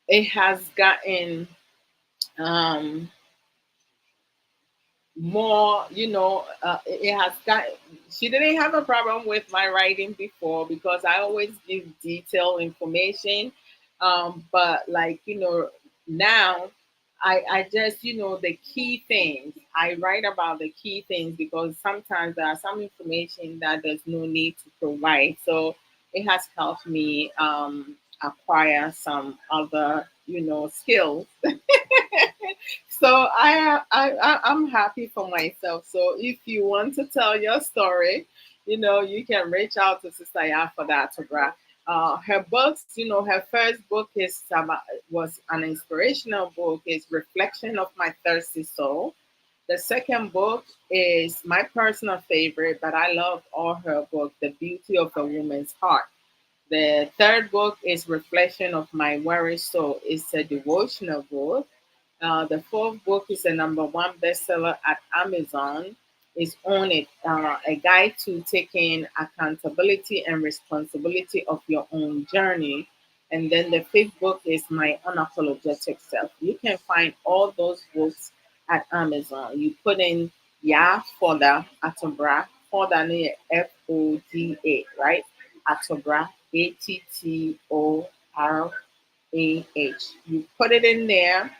it has gotten um, more, it has got, she didn't have a problem with my writing before because I always give detailed information. But like, now I just, the key things, I write about the key things because sometimes there are some information that there's no need to provide. So it has helped me acquire some other, skills. So I'm happy for myself. So if you want to tell your story, you can reach out to Sister Ya for that, Tobra. Her books, her first book was an inspirational book. Is Reflection of My Thirsty Soul. The second book is my personal favorite, but I love all her books, The Beauty of a Woman's Heart. The third book is Reflection of My Weary Soul. It's a devotional book. The fourth book is a number one bestseller at Amazon. Is On It, a guide to taking accountability and responsibility of your own journey. And then the fifth book is My Unapologetic Self. You can find all those books at Amazon. You put in Ya Foda Atobra, Foda Foda, right? Atobra, Attorah. You put it in there,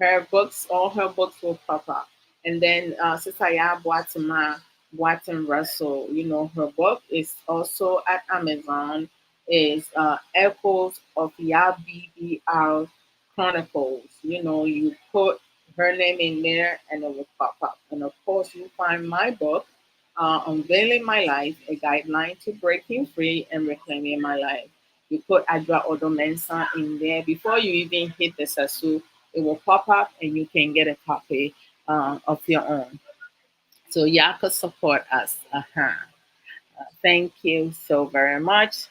her books, all her books will pop up. And then Sister Ya Boatin Russell, her book is also at Amazon, is Echoes of Ya BBR Chronicles. You put her name in there and it will pop up. And of course, you find my book, Unveiling My Life, a guideline to breaking free and reclaiming my life. You put Adwoa Odo Mensa in there. Before you even hit the Sasu, it will pop up and you can get a copy of your own. So y'all could support us. Thank you so very much.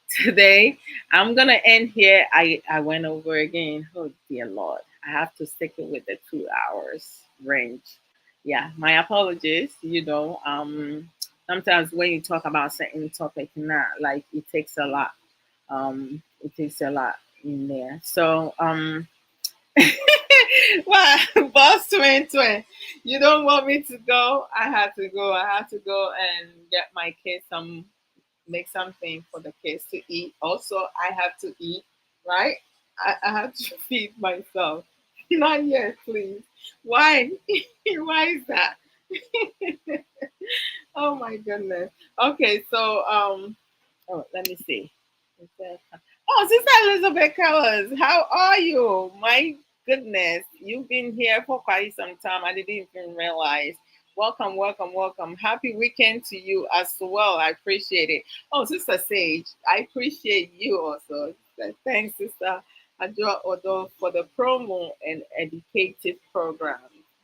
Today, I'm going to end here. I went over again. Oh, dear Lord. I have to stick it with the 2 hours range. Yeah, my apologies. Sometimes when you talk about certain topic, not like it takes a lot. It takes a lot in there. So, well, boss twin, you don't want me to go. I had to go. I had to go and get my kids make something for the kids to eat. Also, I have to eat, right? I have to feed myself. Not yet, please. Why? Why is that? Oh my goodness. Okay, so oh, let me see. Oh, Sister Elizabeth Colors, how are you? My goodness, you've been here for quite some time. I didn't even realize. Welcome, welcome, welcome. Happy weekend to you as well. I appreciate it. Oh, Sister Sage, I appreciate you also. Thanks, Sister Adwoa Odo, for the promo and educative program.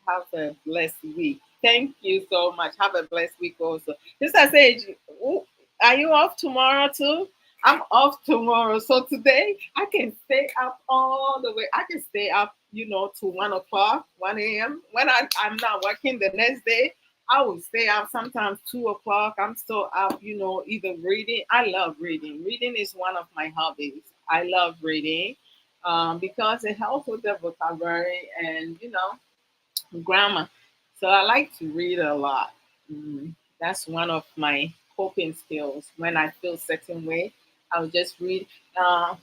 Have a blessed week. Thank you so much. Have a blessed week also. Sister Sage, are you off tomorrow too? I'm off tomorrow. So today I can stay up all the way. I can stay up, to 1 o'clock, 1 a.m. When I'm not working the next day, I will stay up sometimes 2 o'clock. I'm still up, either reading. I love reading. Reading is one of my hobbies. I love reading because it helps with the vocabulary and, grammar. So I like to read a lot. That's one of my coping skills. When I feel certain way, I'll just read. Uh,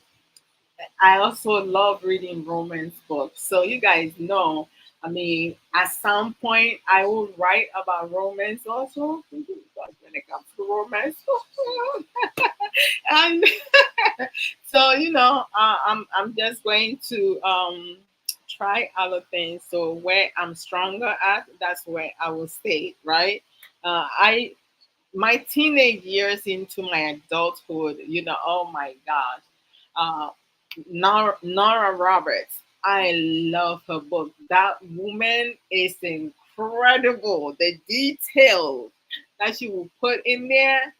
I also love reading romance books. So you guys know, I mean, at some point I will write about romance also. But when it comes to romance, and so I'm just going to try other things. So where I'm stronger at, that's where I will stay. Right. I My teenage years into my adulthood, oh my gosh. Uh, Nora Roberts, I love her book. That woman is incredible. The details that she will put in there.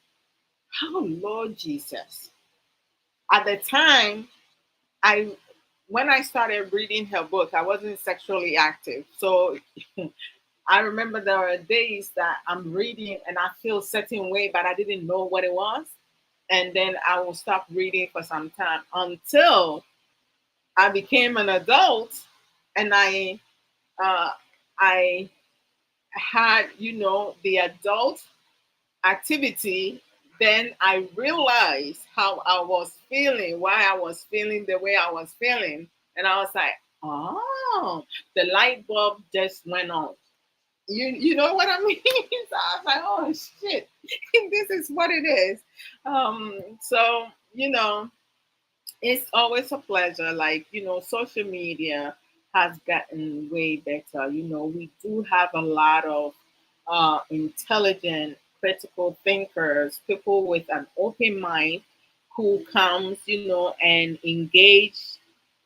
Oh, Lord Jesus. At the time, I when I started reading her book, I wasn't sexually active. So I remember there were days that I'm reading and I feel certain way, but I didn't know what it was. And then I will stop reading for some time until I became an adult and uh, I had, the adult activity. Then I realized how I was feeling, why I was feeling the way I was feeling. And I was like, oh, the light bulb just went on. You know what I mean? So I was like, oh shit, this is what it is. So it's always a pleasure. Like, social media has gotten way better. We do have a lot of intelligent, critical thinkers, people with an open mind who comes, and engage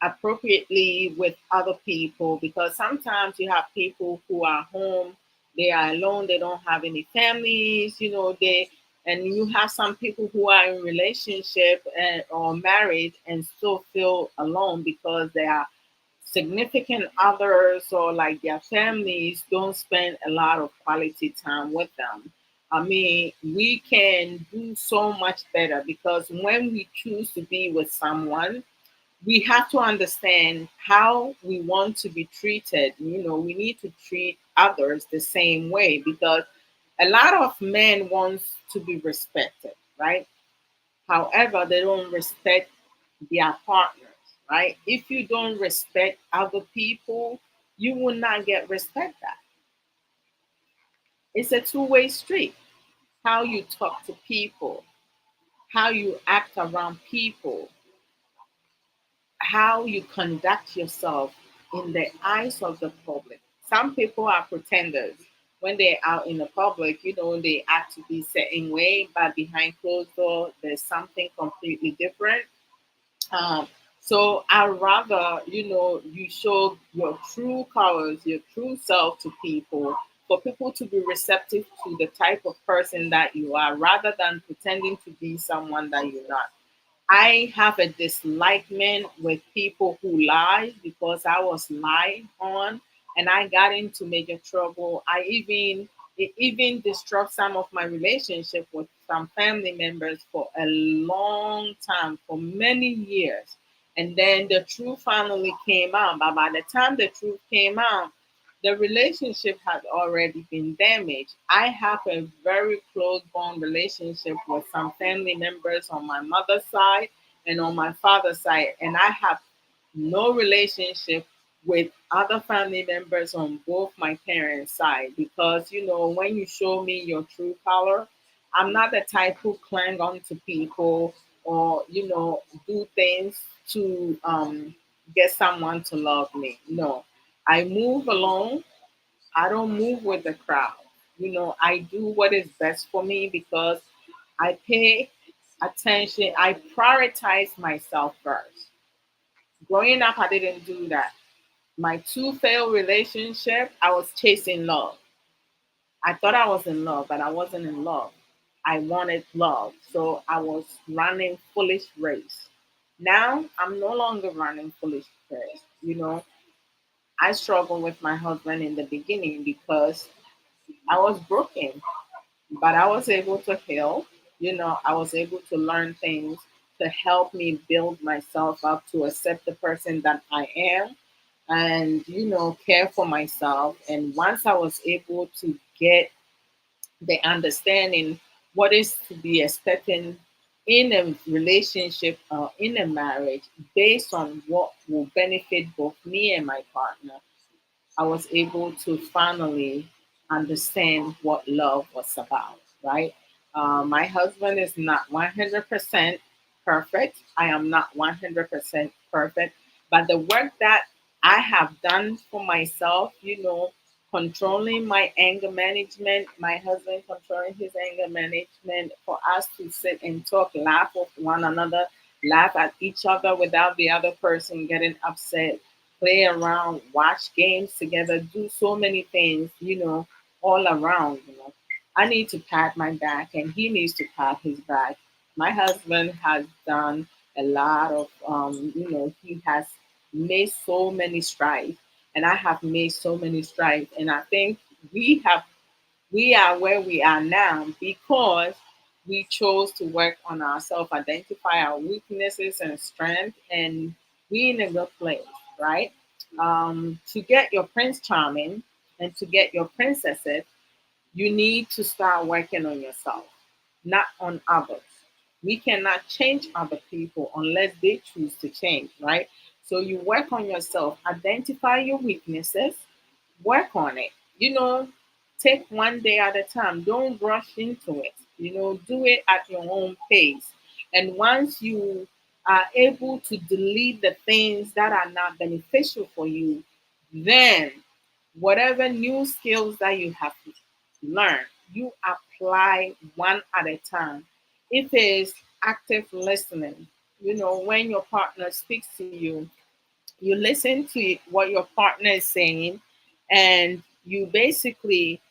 appropriately with other people because sometimes you have people who are home, they are alone, they don't have any families, and you have some people who are in relationship or married and still feel alone because their significant others or like their families don't spend a lot of quality time with them. I mean, we can do so much better because when we choose to be with someone, we have to understand how we want to be treated. We need to treat others the same way because a lot of men want to be respected, right? However, they don't respect their partners, right? If you don't respect other people, you will not get respect back. It's a two-way street. How you talk to people, how you act around people, how you conduct yourself in the eyes of the public. Some people are pretenders. When they're out in the public, they act to be certain way, but behind closed door, there's something completely different. Um, so I rather, you show your true colors, your true self to people, for people to be receptive to the type of person that you are, rather than pretending to be someone that you're not. I have a dislikement with people who lie because I was lied on and I got into major trouble. It even disrupted some of my relationship with some family members for a long time, for many years. And then the truth finally came out. But by the time the truth came out, the relationship had already been damaged. I have a very close bond relationship with some family members on my mother's side and on my father's side, and I have no relationship with other family members on both my parents' side because when you show me your true color, I'm not the type who cling on to people or do things to get someone to love me. No, I move alone. I don't move with the crowd. I do what is best for me because I pay attention. I prioritize myself first. Growing up, I didn't do that. My two failed relationship, I was chasing love. I thought I was in love, but I wasn't in love. I wanted love. So I was running foolish race. Now I'm no longer running foolish race. I struggled with my husband in the beginning because I was broken, but I was able to heal. I was able to learn things to help me build myself up to accept the person that I am and, care for myself. And once I was able to get the understanding what is to be expected in a relationship or in a marriage based on what will benefit both me and my partner, I was able to finally understand what love was about, right? My husband is not 100% perfect. I am not 100% perfect. But the work that I have done for myself, controlling my anger management, my husband controlling his anger management, for us to sit and talk, laugh with one another, laugh at each other without the other person getting upset, play around, watch games together, do so many things, all around. I need to pat my back and he needs to pat his back. My husband has done a lot of, he has made so many strides and I have made so many strides. And I think we have we are where we are now because we chose to work on ourselves, identify our weaknesses and strengths, and be in a good place, right? To get your Prince Charming and to get your princesses, you need to start working on yourself, not on others. We cannot change other people unless they choose to change, right? So you work on yourself, identify your weaknesses, work on it. Take one day at a time. Don't rush into it. Do it at your own pace. And once you are able to delete the things that are not beneficial for you, then whatever new skills that you have learned, you apply one at a time. If it's active listening, when your partner speaks to you, you listen to what your partner is saying, and you basically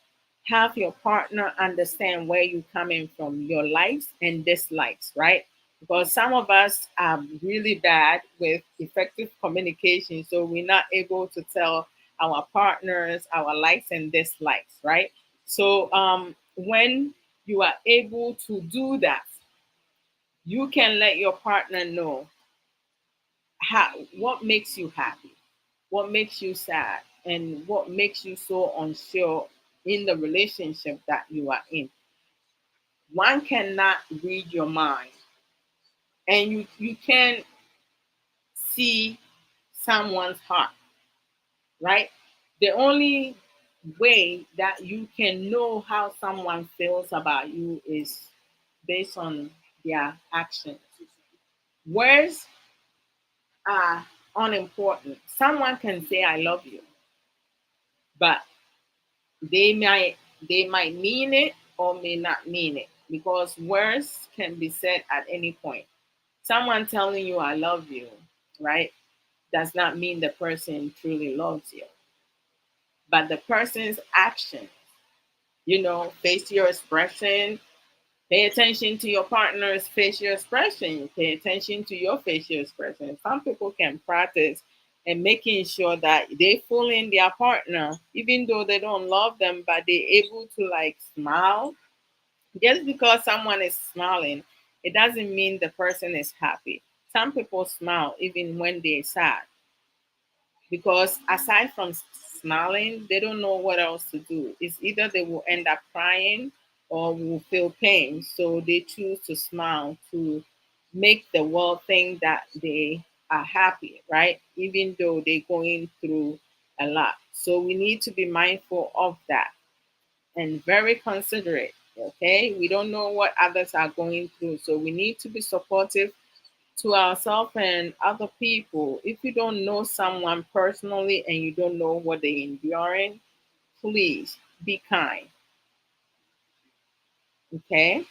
have your partner understand where you're coming from, your likes and dislikes, right? Because some of us are really bad with effective communication, so we're not able to tell our partners our likes and dislikes, right? So when you are able to do that, you can let your partner know what makes you happy, what makes you sad, and what makes you so unsure in the relationship that you are in. One cannot read your mind, and you can see someone's heart, right? The only way that you can know how someone feels about you is based on their actions. Words are unimportant. Someone can say I love you, but they might mean it or may not mean it, because words can be said at any point. Someone telling you I love you, right, does not mean the person truly loves you, but the person's action, facial expression. Pay attention to your partner's facial expression. Pay attention to your facial expression. Some people can practice and making sure that they fool in their partner, even though they don't love them, but they're able to like smile. Just because someone is smiling, it doesn't mean the person is happy. Some people smile even when they're sad, because aside from smiling, they don't know what else to do. It's either they will end up crying or will feel pain. So they choose to smile to make the world think that they are happy, right? Even though they're going through a lot. So we need to be mindful of that and very considerate. Okay, we don't know what others are going through, so we need to be supportive to ourselves and other people. If you don't know someone personally and you don't know what they're enduring, please be kind. Okay,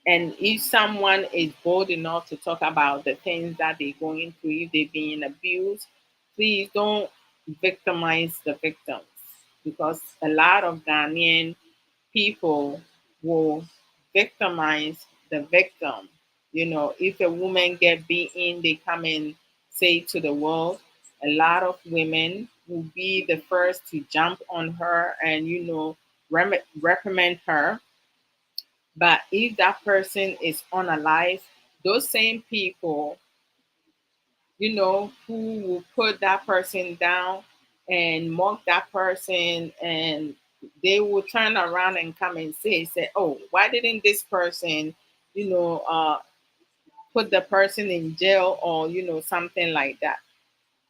and if someone is bold enough to talk about the things that they're going through, if they're being abused, please don't victimize the victims, because a lot of Ghanaian people will victimize the victim. You know, if a woman get beaten, they come and say to the world. A lot of women will be the first to jump on her and, reprimand her. But if that person is unalive, those same people, who will put that person down and mock that person, and they will turn around and come and say, oh, why didn't this person, you know, uh, put the person in jail, or, something like that.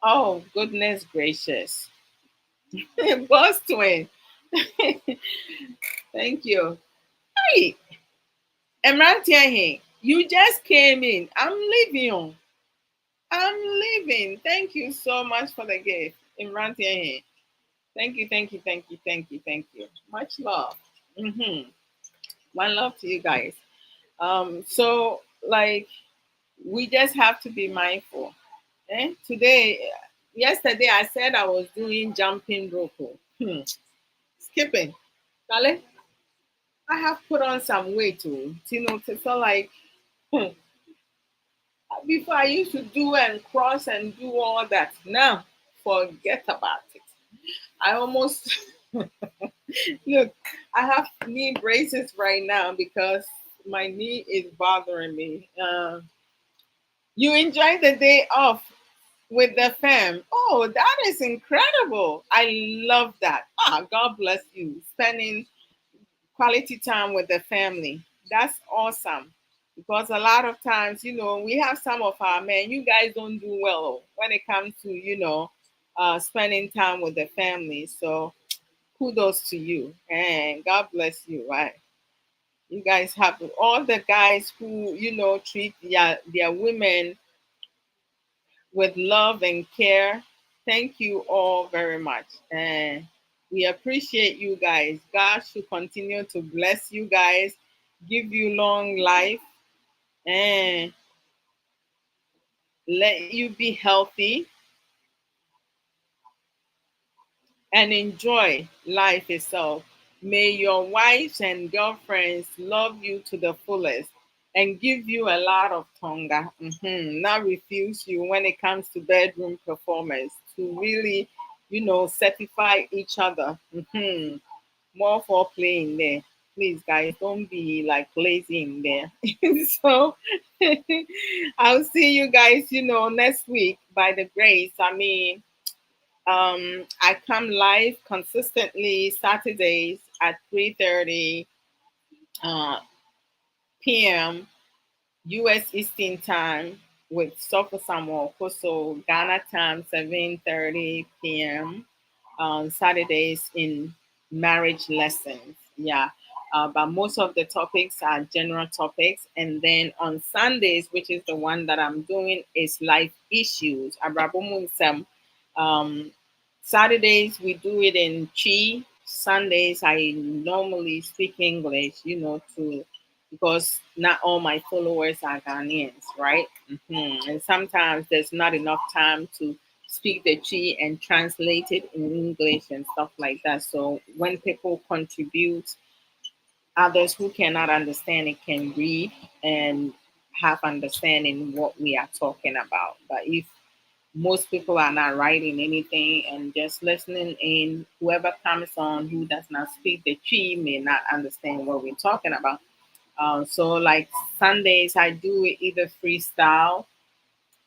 Oh, goodness gracious. Boss twin. Thank you. Hey, Emrantiahin, you just came in. I'm leaving. I'm leaving. Thank you so much for the gift. Emrantiahin. Thank you, thank you, thank you, thank you, thank you. Much love. One love to you guys. So like, we just have to be mindful. Yesterday I said I was doing jumping rope. Skipping. Dale, I have put on some weight too. To feel like, hmm, before I used to do and cross and do all that. Now, forget about it. I almost look. I have knee braces right now because my knee is bothering me. You enjoy the day off with the fam. Oh, that is incredible. I love that. God bless you. Spending quality time with the family. That's awesome. Because a lot of times, we have some of our men, you guys don't do well when it comes to, spending time with the family. So kudos to you and God bless you. Right? You guys have all the guys who, treat their women with love and care. Thank you all very much. And we appreciate you guys. God should continue to bless you guys, give you long life, and let you be healthy and enjoy life itself. May your wives and girlfriends love you to the fullest and give you a lot of tonga, not refuse you when it comes to bedroom performance, to really, certify each other. More for playing there. Please, guys, don't be like lazy in there. So I'll see you guys, next week by the grace. I mean, I come live consistently Saturdays at 3:30 uh, p.m. U.S. Eastern Time with Sofa Samuel Koso, Ghana time 7:30 p.m. On Saturdays in marriage lessons. Yeah. But most of the topics are general topics. And then on Sundays, which is the one that I'm doing, is life issues. Abrabo Nsem. Um, Saturdays we do it in Chi. Sundays I normally speak English, to because not all my followers are Ghanaians, right? And sometimes there's not enough time to speak the Chi and translate it in English and stuff like that. So when people contribute, others who cannot understand it can read and have understanding what we are talking about. But if most people are not writing anything and just listening in, whoever comes on who does not speak the Chi may not understand what we're talking about. So like Sundays, I do either freestyle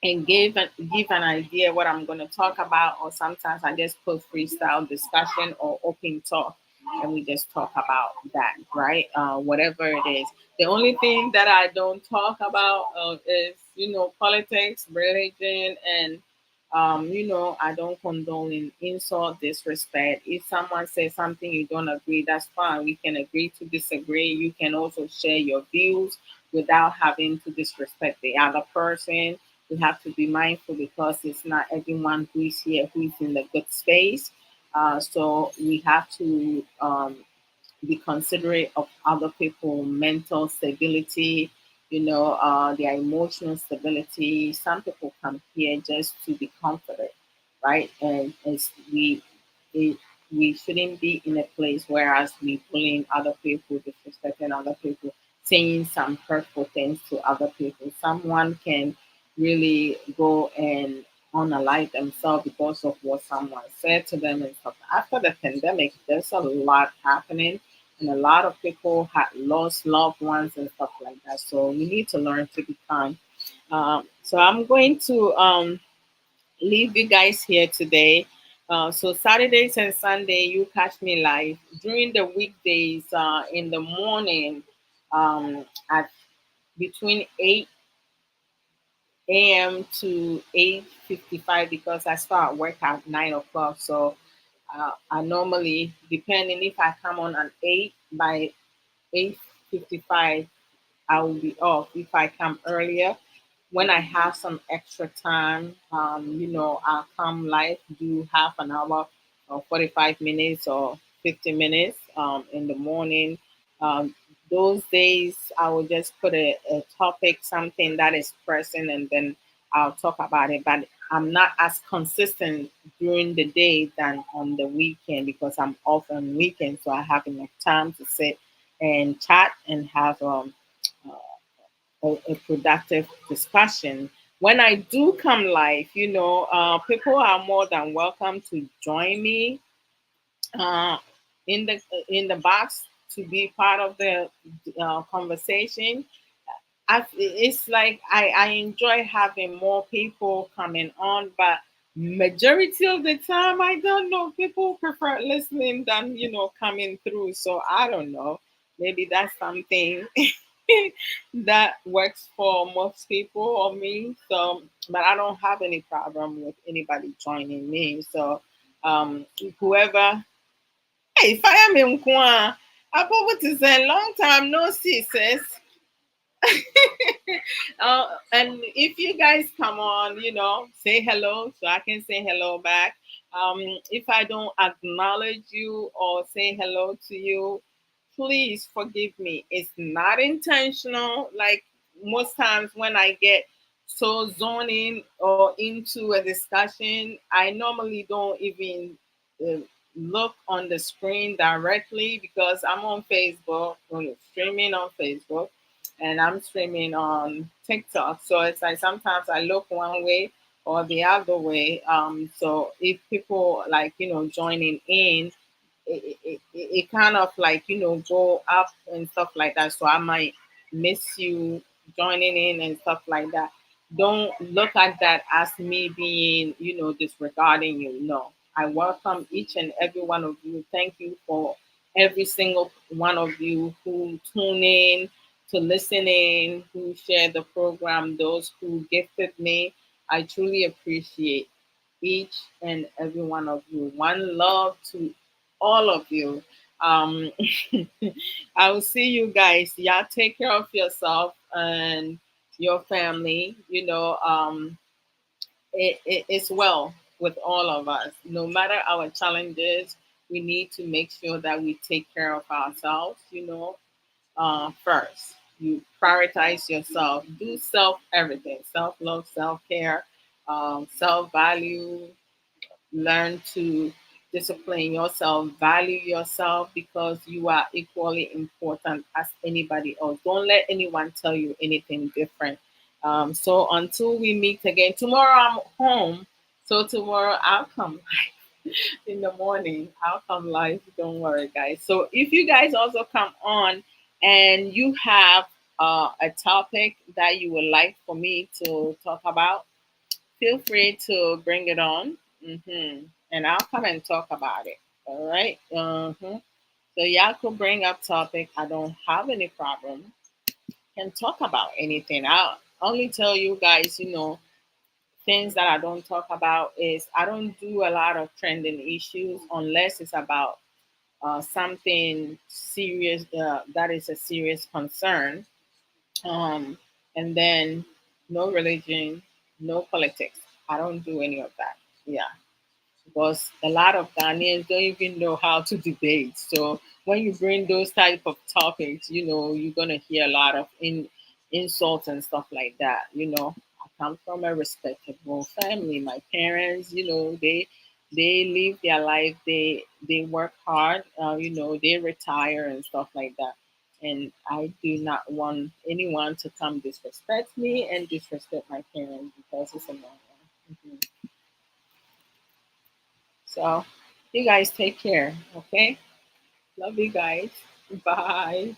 and give an idea what I'm going to talk about, or sometimes I just put freestyle discussion or open talk, and we just talk about that, right? Whatever it is. The only thing that I don't talk about is politics, religion, and I don't condone in insult, disrespect. If someone says something you don't agree, that's fine. We can agree to disagree. You can also share your views without having to disrespect the other person. We have to be mindful because it's not everyone who is here who is in the good space. So we have to be considerate of other people' mental stability, their emotional stability. Some people come here just to be comforted, right? And it, we shouldn't be in a place whereas we bullying other people, disrespecting other people, saying some hurtful things to other people. Someone can really go and unalive themselves because of what someone said to them and stuff. After the pandemic, there's a lot happening, and a lot of people had lost loved ones and stuff like that. So we need to learn to be kind. So I'm going to leave you guys here today. So Saturdays and Sunday, you catch me live during the weekdays in the morning at between 8 a.m. to 8:55 because I start work at 9 o'clock. So I normally, depending if I come on at 8 by 8:55, I will be off. If I come earlier, when I have some extra time, I'll come live, do half an hour or 45 minutes or 50 minutes in the morning. Um, those days, I will just put a topic, something that is pressing, and then I'll talk about it. But I'm not as consistent during the day than on the weekend because I'm off on weekends, so I have enough time to sit and chat and have a productive discussion. When I do come live, people are more than welcome to join me uh, in the box to be part of the conversation. It's like I enjoy having more people coming on, but majority of the time, I don't know. People prefer listening than coming through. So I don't know. Maybe that's something that works for most people or me. So, but I don't have any problem with anybody joining me. So, whoever, hey, fire me, Nkwa. I what is a long time no see, sis. And if you guys come on, say hello so I can say hello back. If I don't acknowledge you or say hello to you, please forgive me. It's not intentional. Like most times when I get so zoned in or into a discussion, I normally don't even uh, look on the screen directly because I'm on Facebook, streaming on Facebook, and I'm streaming on TikTok. So it's like sometimes I look one way or the other way. So if people like joining in, it kind of like go up and stuff like that. So I might miss you joining in and stuff like that. Don't look at that as me being disregarding you. No, I welcome each and every one of you. Thank you for every single one of you who tune in to listen in, who share the program, those who gifted me. I truly appreciate each and every one of you. One love to all of you. Um, I will see you guys. Yeah, take care of yourself and your family. It's well with all of us. No matter our challenges, we need to make sure that we take care of ourselves, first. You prioritize yourself. Do self everything, self love, self care, self value. Learn to discipline yourself, value yourself because you are equally important as anybody else. Don't let anyone tell you anything different. So until we meet again, tomorrow I'm home. So tomorrow I'll come in the morning. I'll come live. Don't worry, guys. So if you guys also come on and you have a topic that you would like for me to talk about, feel free to bring it on. And I'll come and talk about it. All right. So y'all could bring up topic. I don't have any problem. Can talk about anything. I'll only tell you guys, things that I don't talk about is I don't do a lot of trending issues unless it's about something serious that is a serious concern. Um, and then no religion, no politics. I don't do any of that. Yeah, because a lot of Ghanaians don't even know how to debate. So when you bring those type of topics, you're gonna hear a lot of insults and stuff like that. I come from a respectable family. My parents, they live their life. They work hard. They retire and stuff like that. And I do not want anyone to come disrespect me and disrespect my parents because it's a no. Mhm. So you guys take care, okay? Love you guys. Bye.